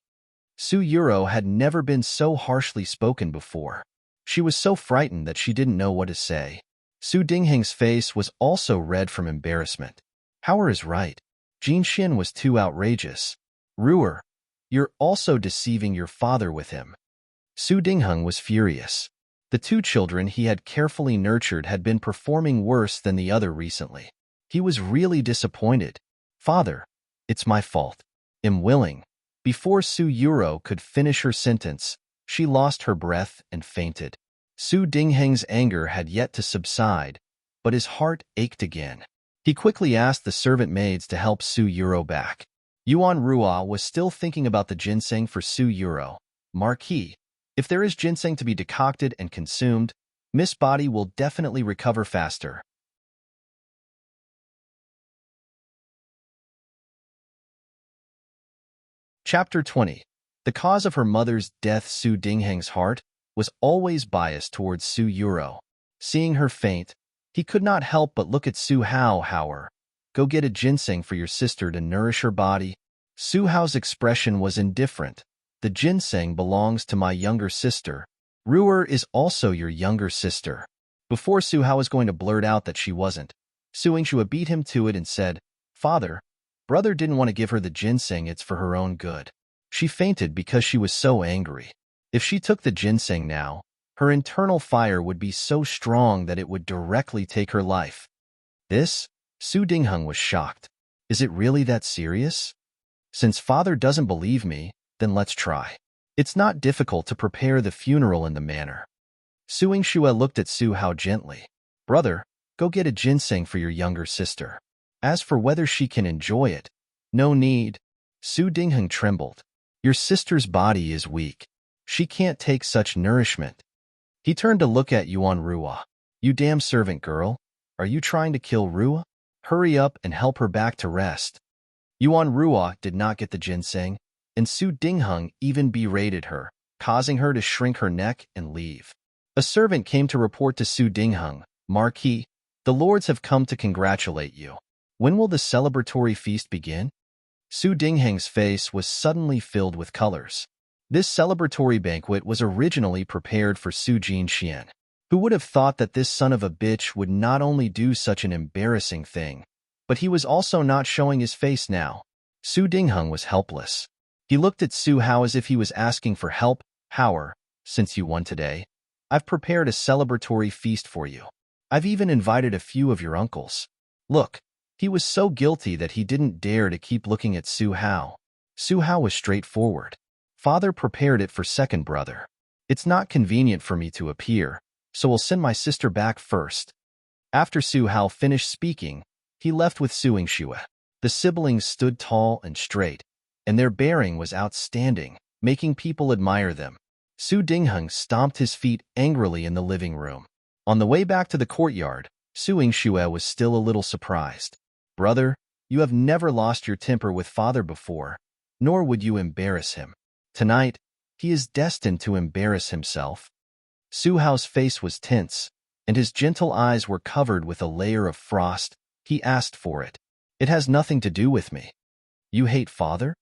Su Yuro had never been so harshly spoken before. She was so frightened that she didn't know what to say. Su Dingheng's face was also red from embarrassment. Howard is right. Jinxian was too outrageous. Ruer, you're also deceiving your father with him. Su Dingheng was furious. The two children he had carefully nurtured had been performing worse than the other recently. He was really disappointed. Father, it's my fault. I'm willing. Before Su Yuro could finish her sentence, she lost her breath and fainted. Su Dingheng's anger had yet to subside, but his heart ached again. He quickly asked the servant maids to help Su Yuro back. Yuan Rua was still thinking about the ginseng for Su Yuro. Marquis, if there is ginseng to be decocted and consumed, Miss Body will definitely recover faster. Chapter 20. The cause of her mother's death. Su Dingheng's heart was always biased towards Su Yuro. Seeing her faint, he could not help but look at Su Hao. Howard, go get a ginseng for your sister to nourish her body. Su Hao's expression was indifferent. The ginseng belongs to my younger sister. Ruer is also your younger sister. Before Su Hao was going to blurt out that she wasn't, Su Yingxue beat him to it and said, Father, brother didn't want to give her the ginseng, it's for her own good. She fainted because she was so angry. If she took the ginseng now, her internal fire would be so strong that it would directly take her life. This? Su Dingheng was shocked. Is it really that serious? Since father doesn't believe me, then let's try. It's not difficult to prepare the funeral in the manner. Su Yingxue looked at Su Hao gently. Brother, go get a ginseng for your younger sister. As for whether she can enjoy it, no need. Su Dingheng trembled. Your sister's body is weak. She can't take such nourishment. He turned to look at Yuan Rua. You damn servant girl, are you trying to kill Rua? Hurry up and help her back to rest. Yuan Rua did not get the ginseng, and Su Dingheng even berated her, causing her to shrink her neck and leave. A servant came to report to Su Dingheng, Marquis, the lords have come to congratulate you. When will the celebratory feast begin? Su Dingheng's face was suddenly filled with colors. This celebratory banquet was originally prepared for Su Jinxian. Who would have thought that this son of a bitch would not only do such an embarrassing thing, but he was also not showing his face now. Su Dingheng was helpless. He looked at Su Hao as if he was asking for help. Howard, since you won today, I've prepared a celebratory feast for you. I've even invited a few of your uncles. Look, he was so guilty that he didn't dare to keep looking at Su Hao. Su Hao was straightforward. Father prepared it for second brother. It's not convenient for me to appear, so we'll send my sister back first. After Su Hao finished speaking, he left with Su Yingxue. The siblings stood tall and straight, and their bearing was outstanding, making people admire them. Su Dingheng stomped his feet angrily in the living room. On the way back to the courtyard, Su Yingxue was still a little surprised. Brother, you have never lost your temper with father before, nor would you embarrass him. Tonight, he is destined to embarrass himself. Su Hao's face was tense, and his gentle eyes were covered with a layer of frost. He asked for it. It has nothing to do with me. You hate father?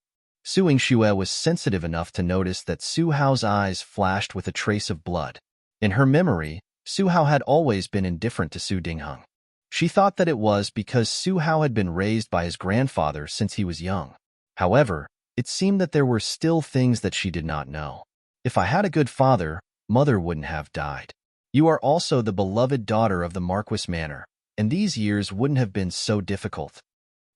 Su Yingxue was sensitive enough to notice that Su Hao's eyes flashed with a trace of blood. In her memory, Su Hao had always been indifferent to Su Dingheng. She thought that it was because Su Hao had been raised by his grandfather since he was young. However, it seemed that there were still things that she did not know. If I had a good father, mother wouldn't have died. You are also the beloved daughter of the Marquis Manor, and these years wouldn't have been so difficult.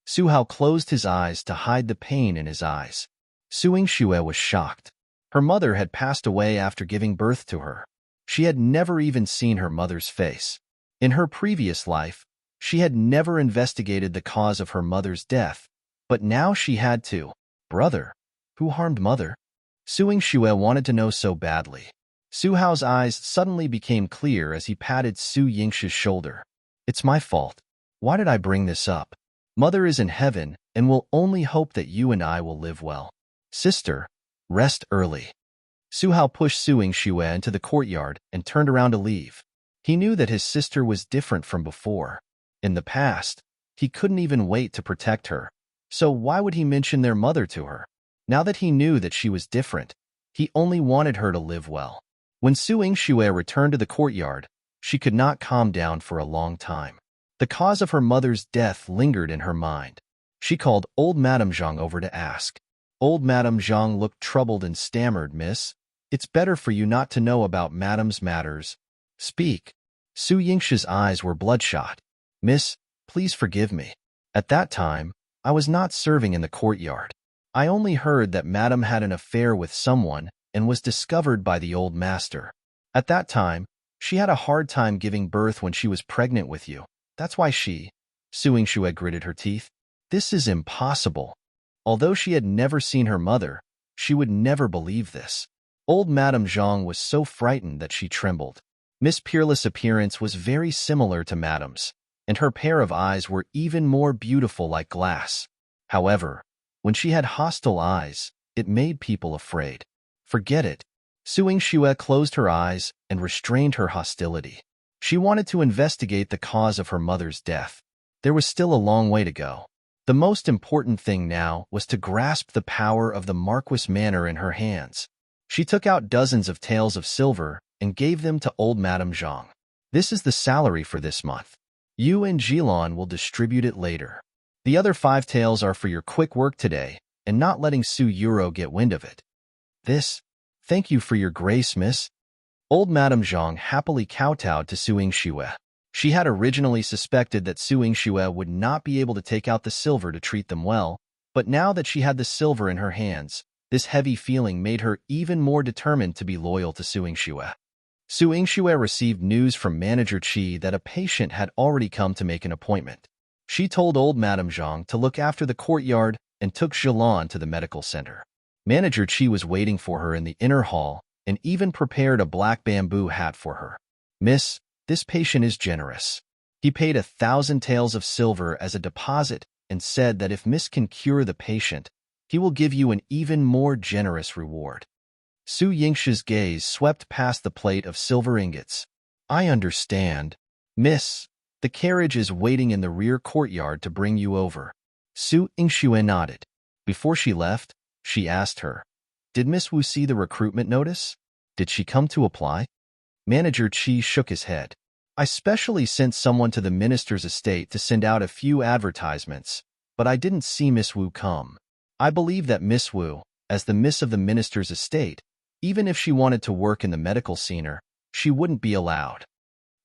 Su Hao closed his eyes to hide the pain in his eyes. Su Yingxue was shocked. Her mother had passed away after giving birth to her. She had never even seen her mother's face. In her previous life, she had never investigated the cause of her mother's death, but now she had to. Brother, who harmed mother? Su Yingxue wanted to know so badly. Su Hao's eyes suddenly became clear as he patted Su Yingxue's shoulder. It's my fault. Why did I bring this up? Mother is in heaven and will only hope that you and I will live well. Sister, rest early. Su Hao pushed Su Yingxue into the courtyard and turned around to leave. He knew that his sister was different from before. In the past, he couldn't even wait to protect her. So why would he mention their mother to her? Now that he knew that she was different, he only wanted her to live well. When Su Yingxue returned to the courtyard, she could not calm down for a long time. The cause of her mother's death lingered in her mind. She called old Madame Zhang over to ask. Old Madame Zhang looked troubled and stammered, Miss, it's better for you not to know about Madame's matters. Speak. Su Yingxue's eyes were bloodshot. Miss, please forgive me. At that time, I was not serving in the courtyard. I only heard that Madame had an affair with someone and was discovered by the old master. At that time, she had a hard time giving birth when she was pregnant with you. That's why Su Yingxue gritted her teeth. This is impossible. Although she had never seen her mother, she would never believe this. Old Madame Zhang was so frightened that she trembled. Miss Peerless' appearance was very similar to Madame's, and her pair of eyes were even more beautiful like glass. However, when she had hostile eyes, it made people afraid. Forget it. Su Yingxue closed her eyes and restrained her hostility. She wanted to investigate the cause of her mother's death. There was still a long way to go. The most important thing now was to grasp the power of the Marquis Manor in her hands. She took out dozens of taels of silver and gave them to old Madame Zhang. This is the salary for this month. You and Jilon will distribute it later. The other 5 taels are for your quick work today and not letting Su Yuro get wind of it. Thank you for your grace, miss. Old Madame Zhang happily kowtowed to Su Yingxue. She had originally suspected that Su Yingxue would not be able to take out the silver to treat them well, but now that she had the silver in her hands, this heavy feeling made her even more determined to be loyal to Su Yingxue. Su Yingxue received news from Manager Qi that a patient had already come to make an appointment. She told old Madame Zhang to look after the courtyard and took Zhilan to the medical center. Manager Qi was waiting for her in the inner hall and even prepared a black bamboo hat for her. Miss, this patient is generous. He paid 1,000 taels of silver as a deposit and said that if Miss can cure the patient, he will give you an even more generous reward. Su Yingxue's gaze swept past the plate of silver ingots. I understand. Miss, the carriage is waiting in the rear courtyard to bring you over. Su Yingxue nodded. Before she left, she asked her, did Miss Wu see the recruitment notice? Did she come to apply? Manager Qi shook his head. I specially sent someone to the minister's estate to send out a few advertisements, but I didn't see Miss Wu come. I believe that Miss Wu, as the miss of the minister's estate, even if she wanted to work in the medical scene, she wouldn't be allowed.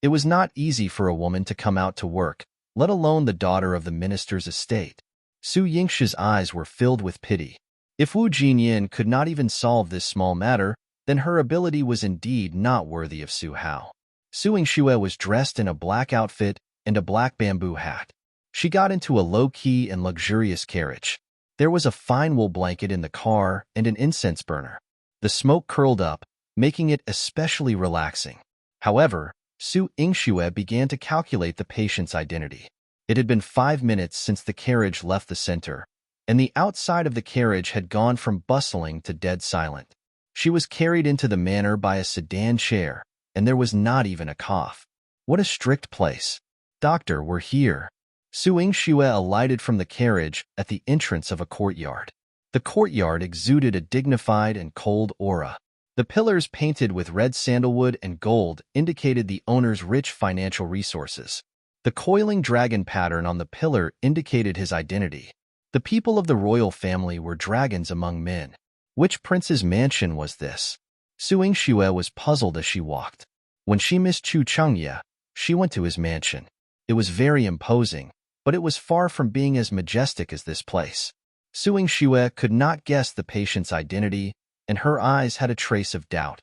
It was not easy for a woman to come out to work, let alone the daughter of the minister's estate. Su Yingxue's eyes were filled with pity. If Wu Jinyin could not even solve this small matter, then her ability was indeed not worthy of Su Hao. Su Yingxue was dressed in a black outfit and a black bamboo hat. She got into a low-key and luxurious carriage. There was a fine wool blanket in the car and an incense burner. The smoke curled up, making it especially relaxing. However, Su Yingxue began to calculate the patient's identity. It had been 5 minutes since the carriage left the center, and the outside of the carriage had gone from bustling to dead silent. She was carried into the manor by a sedan chair, and there was not even a cough. What a strict place. Doctor, we're here. Su Yingxue alighted from the carriage at the entrance of a courtyard. The courtyard exuded a dignified and cold aura. The pillars painted with red sandalwood and gold indicated the owner's rich financial resources. The coiling dragon pattern on the pillar indicated his identity. The people of the royal family were dragons among men. Which prince's mansion was this? Su Yingxue was puzzled as she walked. When she missed Chu Chengye, she went to his mansion. It was very imposing, but it was far from being as majestic as this place. Su Yingxue could not guess the patient's identity, and her eyes had a trace of doubt.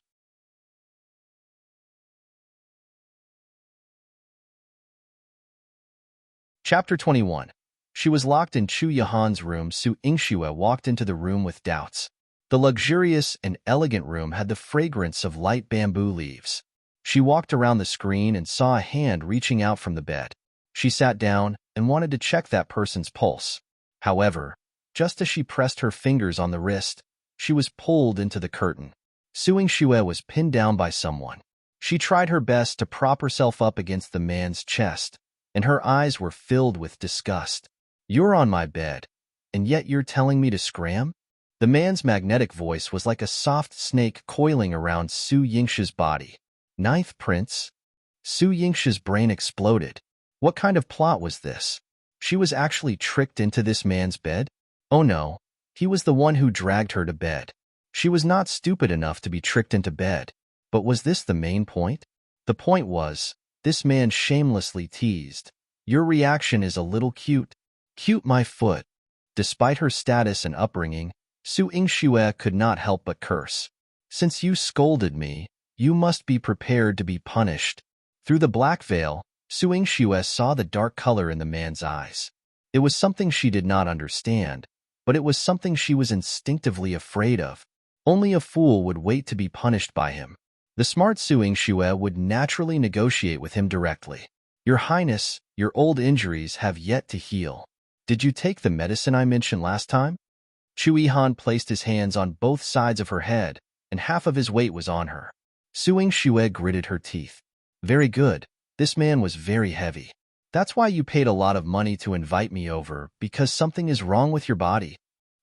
Chapter 21. She was locked in Chu Yahan's room. Su Yingxue walked into the room with doubts. The luxurious and elegant room had the fragrance of light bamboo leaves. She walked around the screen and saw a hand reaching out from the bed. She sat down and wanted to check that person's pulse. However, just as she pressed her fingers on the wrist, she was pulled into the curtain. Su Yingxue was pinned down by someone. She tried her best to prop herself up against the man's chest, and her eyes were filled with disgust. "You're on my bed, and yet you're telling me to scram?" The man's magnetic voice was like a soft snake coiling around Su Yingxue's body. "Ninth Prince?" Su Yingxue's brain exploded. What kind of plot was this? She was actually tricked into this man's bed? Oh no, he was the one who dragged her to bed. She was not stupid enough to be tricked into bed. But was this the main point? The point was, this man shamelessly teased. "Your reaction is a little cute." Cute my foot. Despite her status and upbringing, Su Yingxue could not help but curse. "Since you scolded me, you must be prepared to be punished." Through the black veil, Su Yingxue saw the dark color in the man's eyes. It was something she did not understand, but it was something she was instinctively afraid of. Only a fool would wait to be punished by him. The smart Su Yingxue would naturally negotiate with him directly. "Your Highness, your old injuries have yet to heal. Did you take the medicine I mentioned last time?" Chu Yihan placed his hands on both sides of her head, and half of his weight was on her. Su Yingxue gritted her teeth. "Very good. This man was very heavy. That's why you paid a lot of money to invite me over, because something is wrong with your body."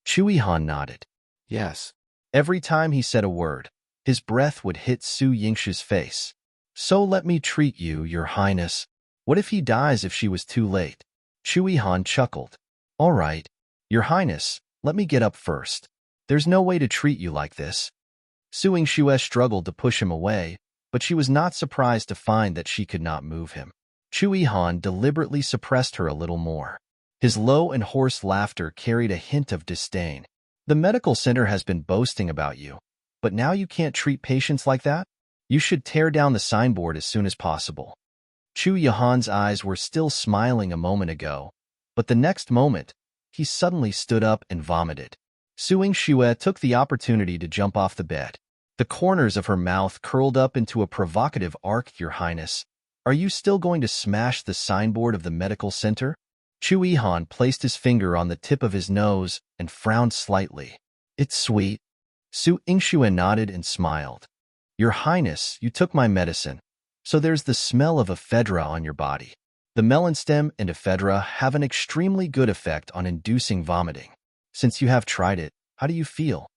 Chu Yihan nodded. "Yes." Every time he said a word, his breath would hit Su Yingxue's face. "So let me treat you, your Highness." What if he dies if she was too late? Chu Yihan chuckled. "All right, your Highness, let me get up first. There's no way to treat you like this." Su Yingxue struggled to push him away, but she was not surprised to find that she could not move him. Chu Yihan deliberately suppressed her a little more. His low and hoarse laughter carried a hint of disdain. "The medical center has been boasting about you, but now you can't treat patients like that? You should tear down the signboard as soon as possible." Chu Yihan's eyes were still smiling a moment ago, but the next moment, he suddenly stood up and vomited. Su Yingxue took the opportunity to jump off the bed. The corners of her mouth curled up into a provocative arc. "Your Highness, are you still going to smash the signboard of the medical center?" Chu Yihan placed his finger on the tip of his nose and frowned slightly. "It's sweet." Su Yingxue nodded and smiled. "Your Highness, you took my medicine, so there's the smell of ephedra on your body. The melon stem and ephedra have an extremely good effect on inducing vomiting. Since you have tried it, how do you feel?"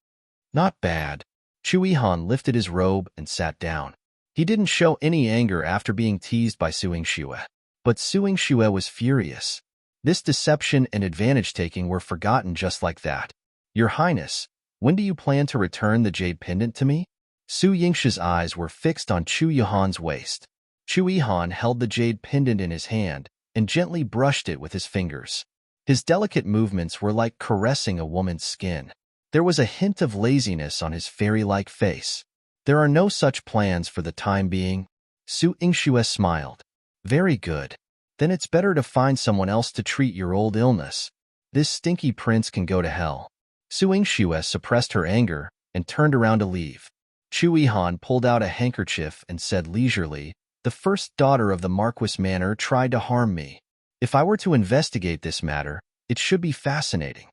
"Not bad." Chu Yihan lifted his robe and sat down. He didn't show any anger after being teased by Su Yingxue, but Su Yingxue was furious. This deception and advantage-taking were forgotten just like that. "Your Highness, when do you plan to return the jade pendant to me?" Su Yingxue's eyes were fixed on Chu Yihan's waist. Chu Yihan held the jade pendant in his hand and gently brushed it with his fingers. His delicate movements were like caressing a woman's skin. There was a hint of laziness on his fairy-like face. "There are no such plans for the time being." Su Yingxue smiled. "Very good. Then it's better to find someone else to treat your old illness. This stinky prince can go to hell." Su Yingxue suppressed her anger and turned around to leave. Chu Yihan pulled out a handkerchief and said leisurely, The first daughter of the Marquis Manor tried to harm me. If I were to investigate this matter, it should be fascinating.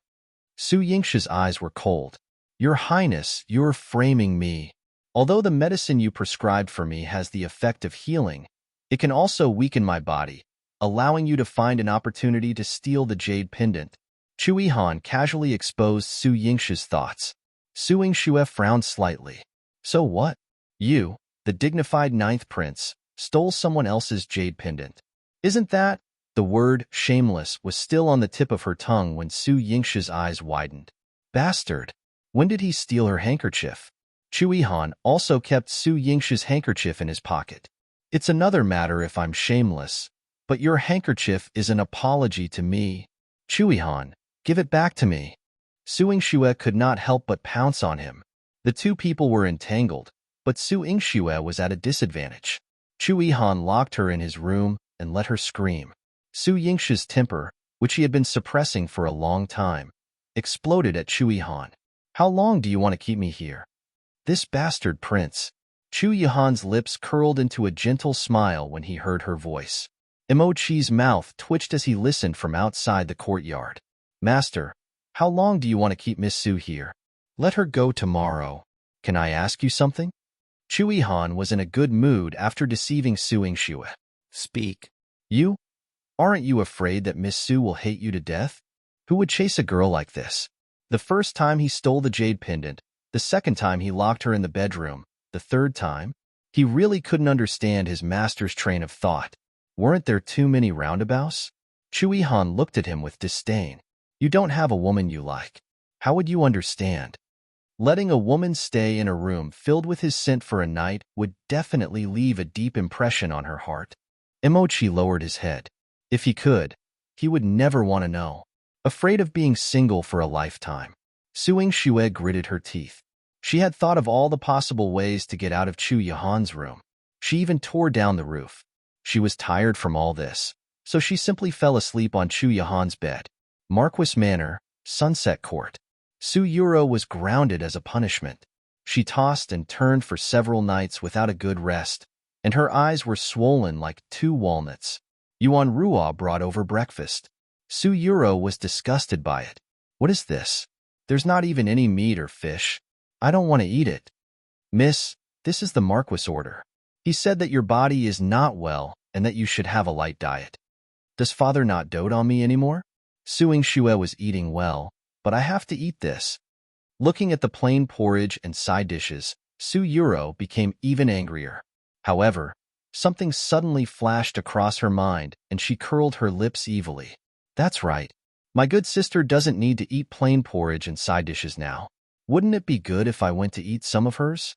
Su Yingshi's eyes were cold. Your Highness, you're framing me. Although the medicine you prescribed for me has the effect of healing, it can also weaken my body, allowing you to find an opportunity to steal the jade pendant. Chu Yihan casually exposed Su Yingshi's thoughts. Su Yingxue frowned slightly. So what? You, the dignified ninth prince, stole someone else's jade pendant. Isn't that? The word shameless was still on the tip of her tongue when Su Yingshi's eyes widened. Bastard! When did he steal her handkerchief? Chu Yihan also kept Su Yingshi's handkerchief in his pocket. It's another matter if I'm shameless, but your handkerchief is an apology to me. Chu Yihan, give it back to me. Su Yingxue could not help but pounce on him. The two people were entangled, but Su Yingxue was at a disadvantage. Chu Yihan locked her in his room and let her scream. Su Yingshi's temper, which he had been suppressing for a long time, exploded at Chu Yihan. How long do you want to keep me here? This bastard prince. Chu Yihan's lips curled into a gentle smile when he heard her voice. Imochi's mouth twitched as he listened from outside the courtyard. Master, how long do you want to keep Miss Su here? Let her go tomorrow. Can I ask you something? Chu Yihan was in a good mood after deceiving Su Yingxue. Speak. You? Aren't you afraid that Miss Su will hate you to death? Who would chase a girl like this? The first time he stole the jade pendant, the second time he locked her in the bedroom, the third time, he really couldn't understand his master's train of thought. Weren't there too many roundabouts? Chu Yihan looked at him with disdain. You don't have a woman you like. How would you understand? Letting a woman stay in a room filled with his scent for a night would definitely leave a deep impression on her heart. Imochi lowered his head. If he could, he would never want to know. Afraid of being single for a lifetime. Su Yingxue gritted her teeth. She had thought of all the possible ways to get out of Chu Yihan's room. She even tore down the roof. She was tired from all this, so she simply fell asleep on Chu Yihan's bed. Marquis Manor, Sunset Court. Su Yuro was grounded as a punishment. She tossed and turned for several nights without a good rest, and her eyes were swollen like two walnuts. Yuan Ruo brought over breakfast. Su Yuro was disgusted by it. What is this? There's not even any meat or fish. I don't want to eat it. Miss, this is the Marquis order. He said that your body is not well and that you should have a light diet. Does father not dote on me anymore? Su Yingxue was eating well, but I have to eat this. Looking at the plain porridge and side dishes, Su Yuro became even angrier. However, something suddenly flashed across her mind and she curled her lips evilly. That's right. My good sister doesn't need to eat plain porridge and side dishes now. Wouldn't it be good if I went to eat some of hers?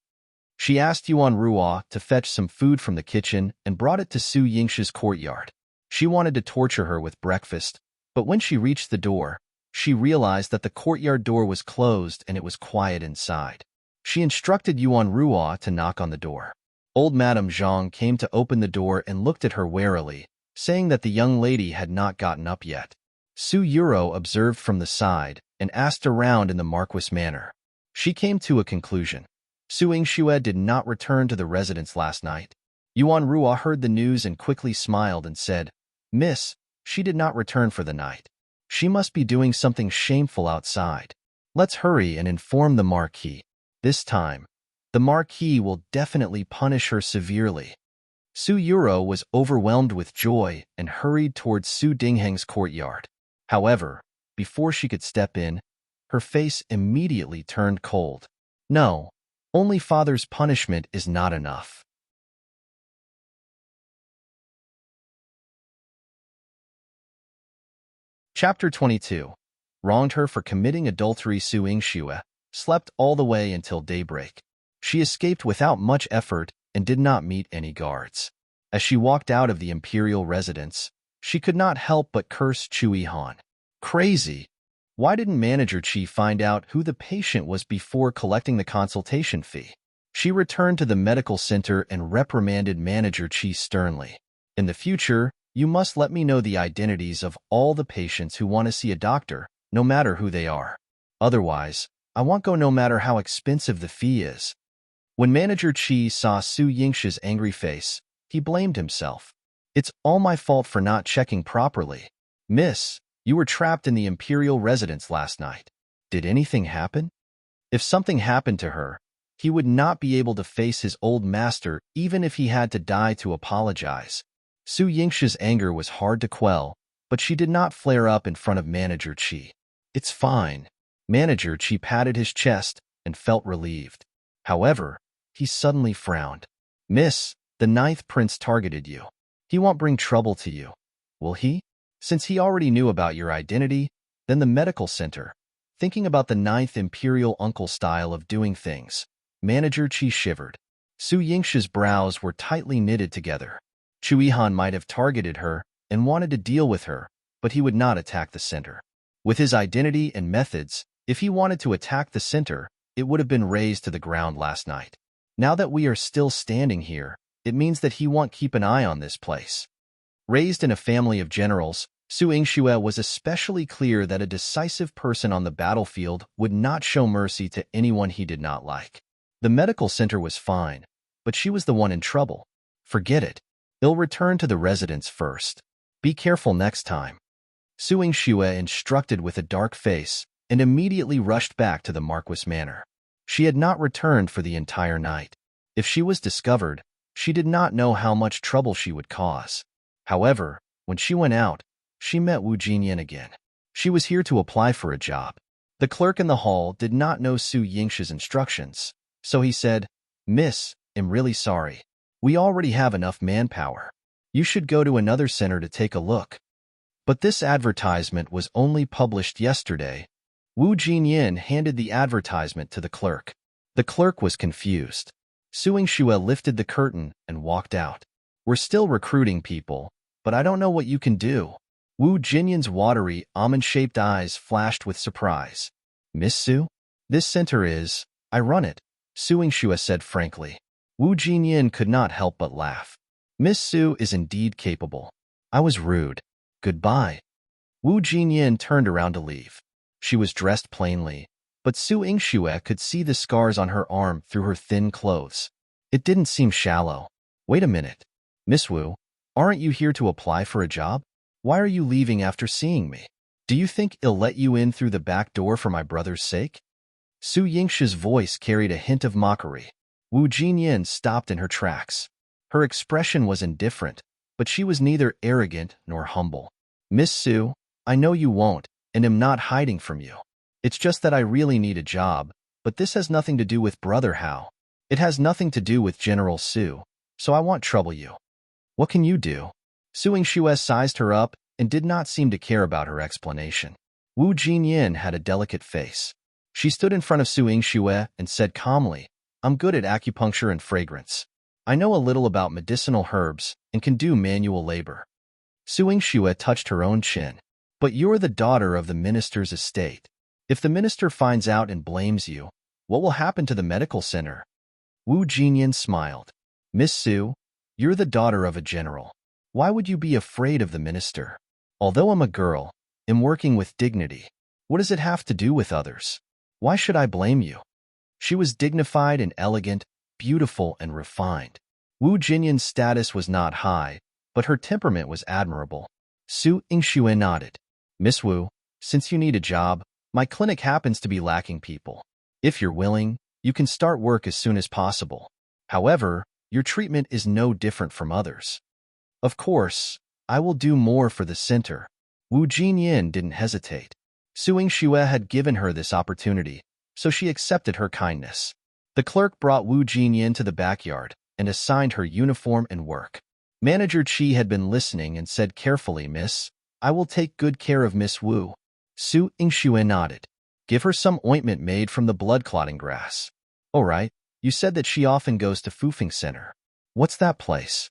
She asked Yuan Ruo to fetch some food from the kitchen and brought it to Su Yingshi's courtyard. She wanted to torture her with breakfast, but when she reached the door, she realized that the courtyard door was closed and it was quiet inside. She instructed Yuan Ruo to knock on the door. Old Madame Zhang came to open the door and looked at her warily, saying that the young lady had not gotten up yet. Su Yuro observed from the side and asked around in the Marquis Manor. She came to a conclusion. Su Yingxue did not return to the residence last night. Yuan Ruo heard the news and quickly smiled and said, Miss, she did not return for the night. She must be doing something shameful outside. Let's hurry and inform the Marquis. This time, the Marquis will definitely punish her severely. Su Yuro was overwhelmed with joy and hurried towards Su Dingheng's courtyard. However, before she could step in, her face immediately turned cold. No, only father's punishment is not enough. Chapter 22. Wronged her for committing adultery. Su Yingxue slept all the way until daybreak. She escaped without much effort and did not meet any guards. As she walked out of the imperial residence, she could not help but curse Chu Yihan. Crazy! Why didn't Manager Qi find out who the patient was before collecting the consultation fee? She returned to the medical center and reprimanded Manager Qi sternly. In the future, you must let me know the identities of all the patients who want to see a doctor, no matter who they are. Otherwise, I won't go no matter how expensive the fee is. When Manager Qi saw Su Yingshi's angry face, He blamed himself. It's all my fault for not checking properly. Miss, you were trapped in the Imperial residence last night. Did anything happen? If something happened to her, he would not be able to face his old master even if he had to die to apologize. Su Yingshi's anger was hard to quell, but she did not flare up in front of Manager Qi. It's fine. Manager Qi patted his chest and felt relieved. However, he suddenly frowned. Miss, the ninth prince targeted you. He won't bring trouble to you, will he? Since he already knew about your identity, then the medical center. Thinking about the ninth imperial uncle style of doing things, Manager Qi shivered. Su Yingshi's brows were tightly knitted together. Chu Yihan might have targeted her and wanted to deal with her, but he would not attack the center. With his identity and methods, if he wanted to attack the center, it would have been razed to the ground last night. Now that we are still standing here, it means that he won't keep an eye on this place. Raised in a family of generals, Su Yingxue was especially clear that a decisive person on the battlefield would not show mercy to anyone he did not like. The medical center was fine, but she was the one in trouble. Forget it. He'll return to the residence first. Be careful next time. Su Yingxue instructed with a dark face and immediately rushed back to the Marquis Manor. She had not returned for the entire night. If she was discovered, she did not know how much trouble she would cause. However, when she went out, she met Wu Jinyan again. She was here to apply for a job. The clerk in the hall did not know Su Yingshi's instructions, so he said, Miss, I'm really sorry. We already have enough manpower. You should go to another center to take a look. But this advertisement was only published yesterday. Wu Jinyan handed the advertisement to the clerk. The clerk was confused. Su Yingxue lifted the curtain and walked out. We're still recruiting people, but I don't know what you can do. Wu Jinyan's watery, almond-shaped eyes flashed with surprise. Miss Su? This center is, I run it, Su Yingxue said frankly. Wu Jinyan could not help but laugh. Miss Su is indeed capable. I was rude. Goodbye. Wu Jinyan turned around to leave. She was dressed plainly, but Su Yingxue could see the scars on her arm through her thin clothes. It didn't seem shallow. Wait a minute. Miss Wu, aren't you here to apply for a job? Why are you leaving after seeing me? Do you think I'll let you in through the back door for my brother's sake? Su Yingshi's voice carried a hint of mockery. Wu Jinyan stopped in her tracks. Her expression was indifferent, but she was neither arrogant nor humble. Miss Su, I know you won't, and am not hiding from you. It's just that I really need a job, but this has nothing to do with Brother Hao. It has nothing to do with General Su, so I won't trouble you. What can you do? Su Yingxue sized her up and did not seem to care about her explanation. Wu Jinyan had a delicate face. She stood in front of Su Yingxue and said calmly, I'm good at acupuncture and fragrance. I know a little about medicinal herbs and can do manual labor. Su Yingxue touched her own chin. But you're the daughter of the minister's estate. If the minister finds out and blames you, what will happen to the medical center? Wu Jinyan smiled. Miss Su, you're the daughter of a general. Why would you be afraid of the minister? Although I'm a girl, I'm working with dignity. What does it have to do with others? Why should I blame you? She was dignified and elegant, beautiful and refined. Wu Jinyan's status was not high, but her temperament was admirable. Su Yingxue nodded. Miss Wu, since you need a job, my clinic happens to be lacking people. If you're willing, you can start work as soon as possible. However, your treatment is no different from others. Of course, I will do more for the center. Wu Jinyan didn't hesitate. Su Yingxue had given her this opportunity, so she accepted her kindness. The clerk brought Wu Jinyan to the backyard and assigned her uniform and work. Manager Qi had been listening and said carefully, Miss, I will take good care of Miss Wu. Su Yingxue nodded. Give her some ointment made from the blood-clotting grass. All right, you said that she often goes to Fufeng Center. What's that place?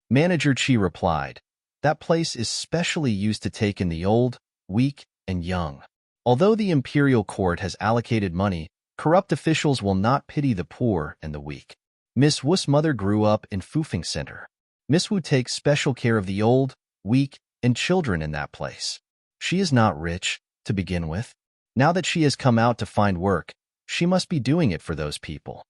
Manager Qi replied, that place is specially used to take in the old, weak, and young. Although the imperial court has allocated money, corrupt officials will not pity the poor and the weak. Miss Wu's mother grew up in Fufeng Center. Miss Wu takes special care of the old, weak, and children in that place. She is not rich, to begin with. Now that she has come out to find work, she must be doing it for those people.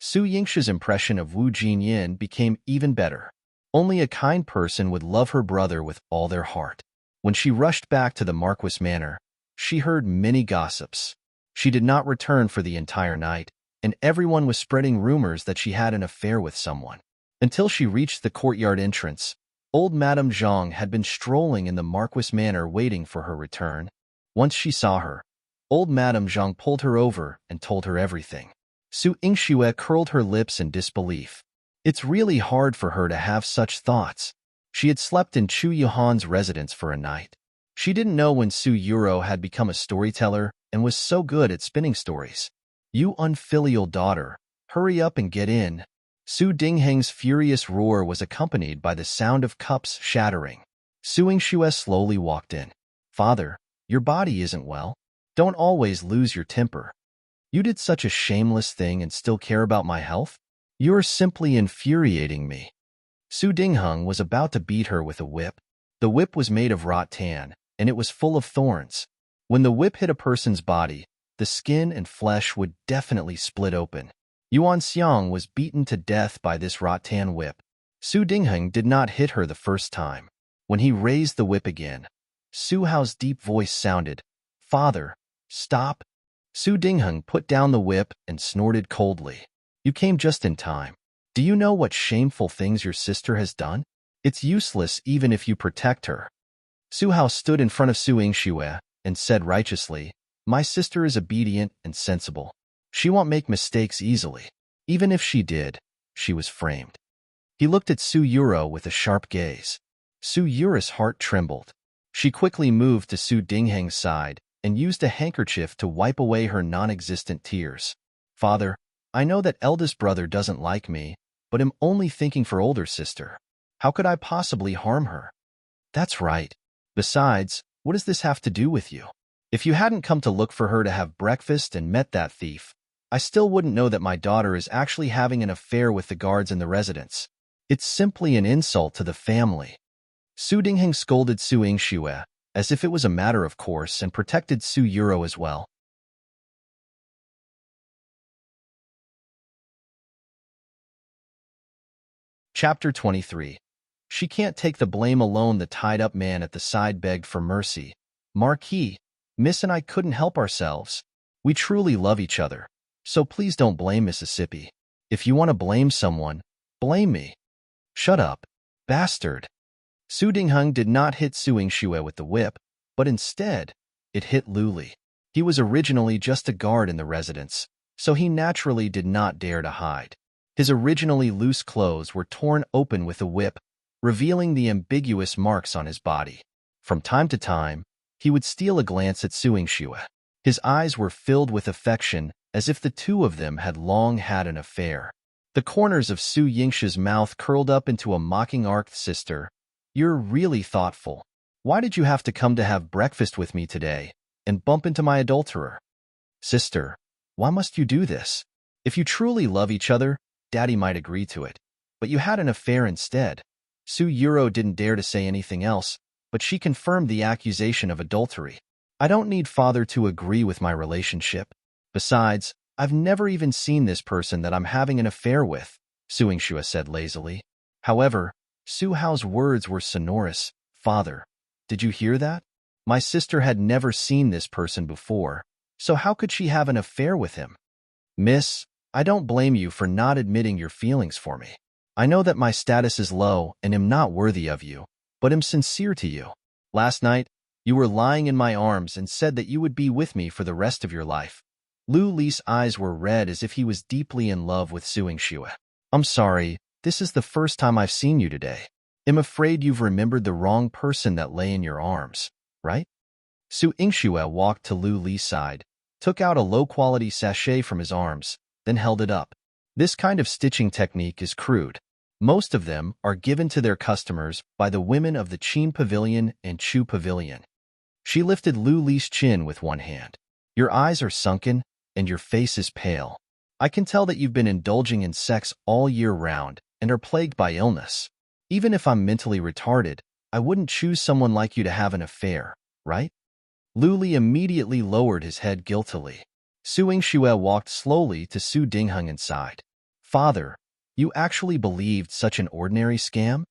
Su Yingshi's impression of Wu Jinyan became even better. Only a kind person would love her brother with all their heart. When she rushed back to the Marquis Manor, she heard many gossips. She did not return for the entire night, and everyone was spreading rumors that she had an affair with someone. Until she reached the courtyard entrance, old Madame Zhang had been strolling in the Marquis Manor waiting for her return. Once she saw her, old Madame Zhang pulled her over and told her everything. Su Yingxue curled her lips in disbelief. It's really hard for her to have such thoughts. She had slept in Chu Yuhan's residence for a night. She didn't know when Su Yuro had become a storyteller and was so good at spinning stories. You unfilial daughter, hurry up and get in. Su Dingheng's furious roar was accompanied by the sound of cups shattering. Su Yingxue slowly walked in. Father, your body isn't well. Don't always lose your temper. You did such a shameless thing and still care about my health? You're simply infuriating me. Su Dingheng was about to beat her with a whip. The whip was made of rattan, and it was full of thorns. When the whip hit a person's body, the skin and flesh would definitely split open. Yuan Xiang was beaten to death by this rattan whip. Su Dingheng did not hit her the first time. When he raised the whip again, Su Hao's deep voice sounded, "Father, stop." Su Dingheng put down the whip and snorted coldly. You came just in time. Do you know what shameful things your sister has done? It's useless even if you protect her. Su Hao stood in front of Su Yingxue and said righteously, My sister is obedient and sensible. She won't make mistakes easily. Even if she did, she was framed. He looked at Su Yuro with a sharp gaze. Su Yuro's heart trembled. She quickly moved to Su Dingheng's side and used a handkerchief to wipe away her non-existent tears. Father, I know that eldest brother doesn't like me, but am only thinking for older sister. How could I possibly harm her? That's right. Besides, what does this have to do with you? If you hadn't come to look for her to have breakfast and met that thief, I still wouldn't know that my daughter is actually having an affair with the guards in the residence. It's simply an insult to the family. Su Dingheng scolded Su Yingxue, as if it was a matter of course, and protected Su Yuro as well. Chapter 23. She can't take the blame alone. The tied-up man at the side begged for mercy. Marquis, Miss and I couldn't help ourselves. We truly love each other. So please don't blame Mississippi. If you want to blame someone, blame me. Shut up, bastard. Su Dingheng did not hit Su Yingxue with the whip, but instead, it hit Lu Li. He was originally just a guard in the residence, so he naturally did not dare to hide. His originally loose clothes were torn open with a whip, revealing the ambiguous marks on his body. From time to time, he would steal a glance at Su Yingxue. His eyes were filled with affection, as if the two of them had long had an affair. The corners of Su Yingxue's mouth curled up into a mocking arc. Sister, you're really thoughtful. Why did you have to come to have breakfast with me today and bump into my adulterer? Sister, why must you do this? If you truly love each other, Daddy might agree to it. But you had an affair instead. Su Yuro didn't dare to say anything else, but she confirmed the accusation of adultery. I don't need Father to agree with my relationship. Besides, I've never even seen this person that I'm having an affair with, Su Yingxue said lazily. However, Su Hao's words were sonorous. Father, did you hear that? My sister had never seen this person before, so how could she have an affair with him? Miss, I don't blame you for not admitting your feelings for me. I know that my status is low and am not worthy of you, but am sincere to you. Last night, you were lying in my arms and said that you would be with me for the rest of your life. Lu Li's eyes were red as if he was deeply in love with Su Yingxue. I'm sorry, this is the first time I've seen you today. I'm afraid you've remembered the wrong person that lay in your arms, right? Su Yingxue walked to Lu Li's side, took out a low-quality sachet from his arms, then held it up. This kind of stitching technique is crude. Most of them are given to their customers by the women of the Qin Pavilion and Chu Pavilion. She lifted Lu Li's chin with one hand. Your eyes are sunken, and your face is pale. I can tell that you've been indulging in sex all year round and are plagued by illness. Even if I'm mentally retarded, I wouldn't choose someone like you to have an affair, right? Lu Li immediately lowered his head guiltily. Su Yingxue walked slowly to Su Dingheng and sighed. Father, you actually believed such an ordinary scam?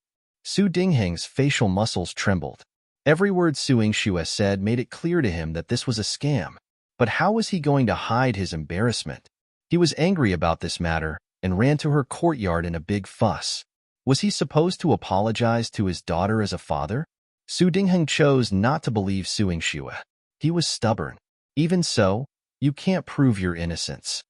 Su Dingheng's facial muscles trembled. Every word Su Yingxue said made it clear to him that this was a scam. But how was he going to hide his embarrassment? He was angry about this matter and ran to her courtyard in a big fuss. Was he supposed to apologize to his daughter as a father? Su Dingheng chose not to believe Su Yingxue. He was stubborn. Even so, you can't prove your innocence.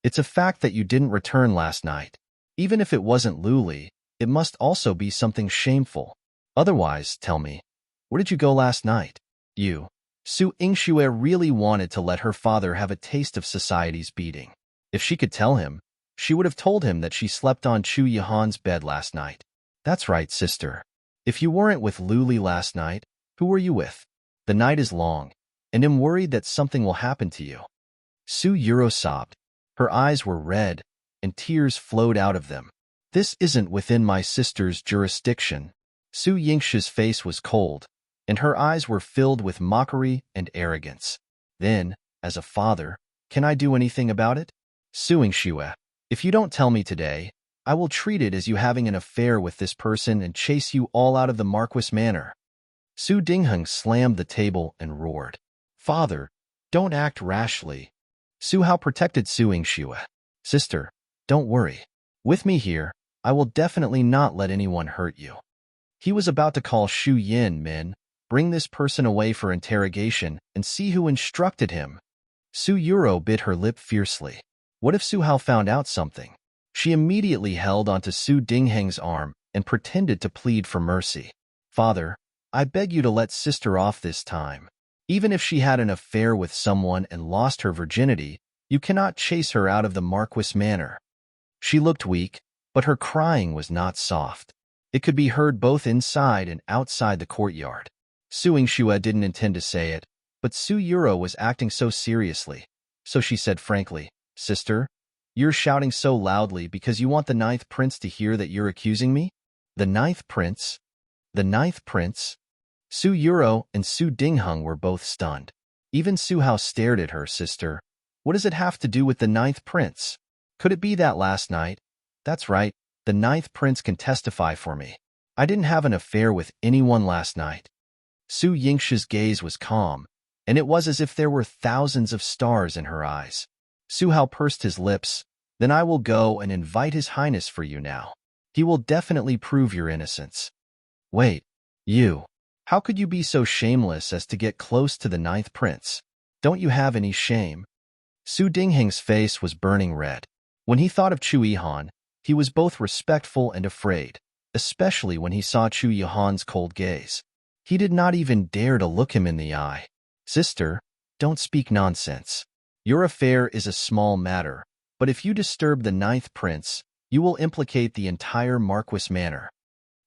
It's a fact that you didn't return last night. Even if it wasn't Luli, it must also be something shameful. Otherwise, tell me, where did you go last night? Su Yingxue really wanted to let her father have a taste of society's beating. If she could tell him, she would have told him that she slept on Chu Yihan's bed last night. That's right, sister. If you weren't with Luli last night, who were you with? The night is long, and I'm worried that something will happen to you. Su Yuro sobbed. Her eyes were red, and tears flowed out of them. This isn't within my sister's jurisdiction. Su Yingxue's face was cold, and her eyes were filled with mockery and arrogance. Then, as a father, can I do anything about it? Su Yingxue, if you don't tell me today, I will treat it as you having an affair with this person and chase you all out of the Marquis Manor. Su Dingheng slammed the table and roared. Father, don't act rashly. Su Hao protected Su Yingxue. Sister, don't worry. With me here, I will definitely not let anyone hurt you. He was about to call Shu Yin Min, bring this person away for interrogation, and see who instructed him. Su Yuro bit her lip fiercely. What if Su Hao found out something? She immediately held onto Su Dingheng's arm and pretended to plead for mercy. Father, I beg you to let sister off this time. Even if she had an affair with someone and lost her virginity, you cannot chase her out of the Marquis Manor. She looked weak, but her crying was not soft. It could be heard both inside and outside the courtyard. Su Yingxue didn't intend to say it, but Su Yuro was acting so seriously, so she said frankly, Sister, you're shouting so loudly because you want the ninth prince to hear that you're accusing me? The ninth prince? The ninth prince? Su Yuro and Su Dingheng were both stunned. Even Su Hao stared at her sister. What does it have to do with the ninth prince? Could it be that last night? That's right, the ninth prince can testify for me. I didn't have an affair with anyone last night. Su Yingxue's gaze was calm, and it was as if there were thousands of stars in her eyes. Su Hao pursed his lips. Then I will go and invite His Highness for you now. He will definitely prove your innocence. Wait, you. How could you be so shameless as to get close to the ninth prince? Don't you have any shame? Su Dingheng's face was burning red. When he thought of Chu Yihan, he was both respectful and afraid, especially when he saw Chu Yihan's cold gaze. He did not even dare to look him in the eye. Sister, don't speak nonsense. Your affair is a small matter, but if you disturb the ninth prince, you will implicate the entire Marquis Manor.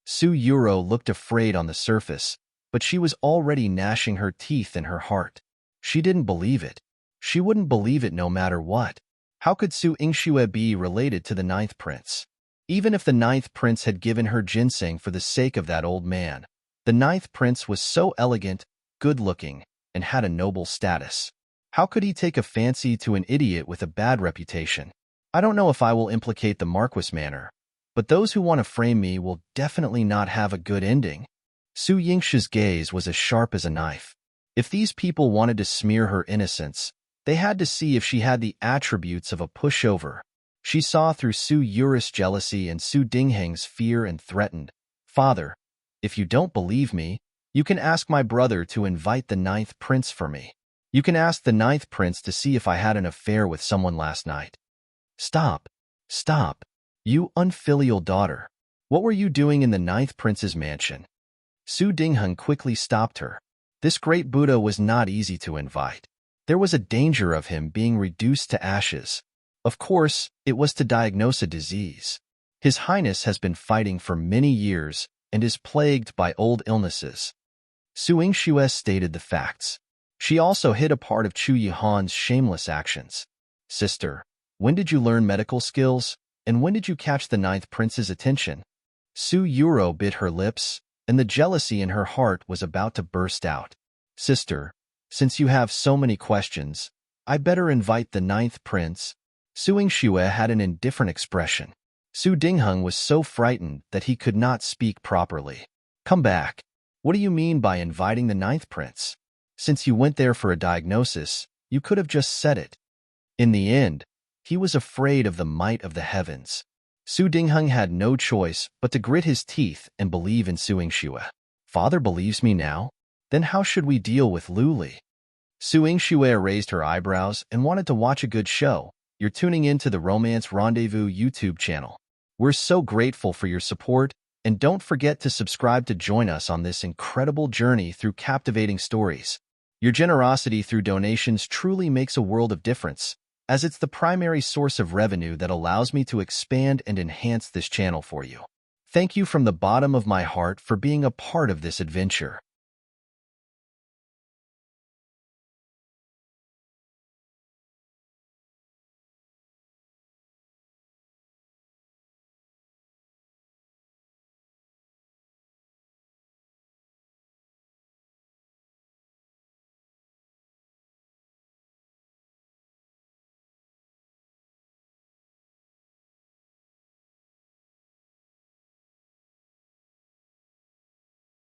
Su Yuro looked afraid on the surface, but she was already gnashing her teeth in her heart. She didn't believe it. She wouldn't believe it no matter what. How could Su Yingxue be related to the ninth prince? Even if the ninth prince had given her ginseng for the sake of that old man, the ninth prince was so elegant, good-looking, and had a noble status. How could he take a fancy to an idiot with a bad reputation? I don't know if I will implicate the Marquis Manor, but those who want to frame me will definitely not have a good ending. Su Yingxue's gaze was as sharp as a knife. If these people wanted to smear her innocence, they had to see if she had the attributes of a pushover. She saw through Su Yuro's jealousy and Su Dingheng's fear and threatened, Father, if you don't believe me, you can ask my brother to invite the ninth prince for me. You can ask the ninth prince to see if I had an affair with someone last night. Stop. Stop. You unfilial daughter. What were you doing in the ninth prince's mansion? Su Dingheng quickly stopped her. This great Buddha was not easy to invite. There was a danger of him being reduced to ashes. Of course, it was to diagnose a disease. His Highness has been fighting for many years and is plagued by old illnesses. Su Yingxue stated the facts. She also hid a part of Chu Yihan's shameless actions. Sister, when did you learn medical skills, and when did you catch the ninth prince's attention? Su Yuro bit her lips, and the jealousy in her heart was about to burst out. Sister, since you have so many questions, I better invite the ninth prince. Su Yingxue had an indifferent expression. Su Dingheng was so frightened that he could not speak properly. Come back. What do you mean by inviting the ninth prince? Since you went there for a diagnosis, you could have just said it. In the end, he was afraid of the might of the heavens. Su Dingheng had no choice but to grit his teeth and believe in Su Yingxue. Father believes me now? Then how should we deal with Luli? Su Yingxue raised her eyebrows and wanted to watch a good show. You're tuning in to the Romance Rendezvous YouTube channel. We're so grateful for your support, and don't forget to subscribe to join us on this incredible journey through captivating stories. Your generosity through donations truly makes a world of difference, as it's the primary source of revenue that allows me to expand and enhance this channel for you. Thank you from the bottom of my heart for being a part of this adventure.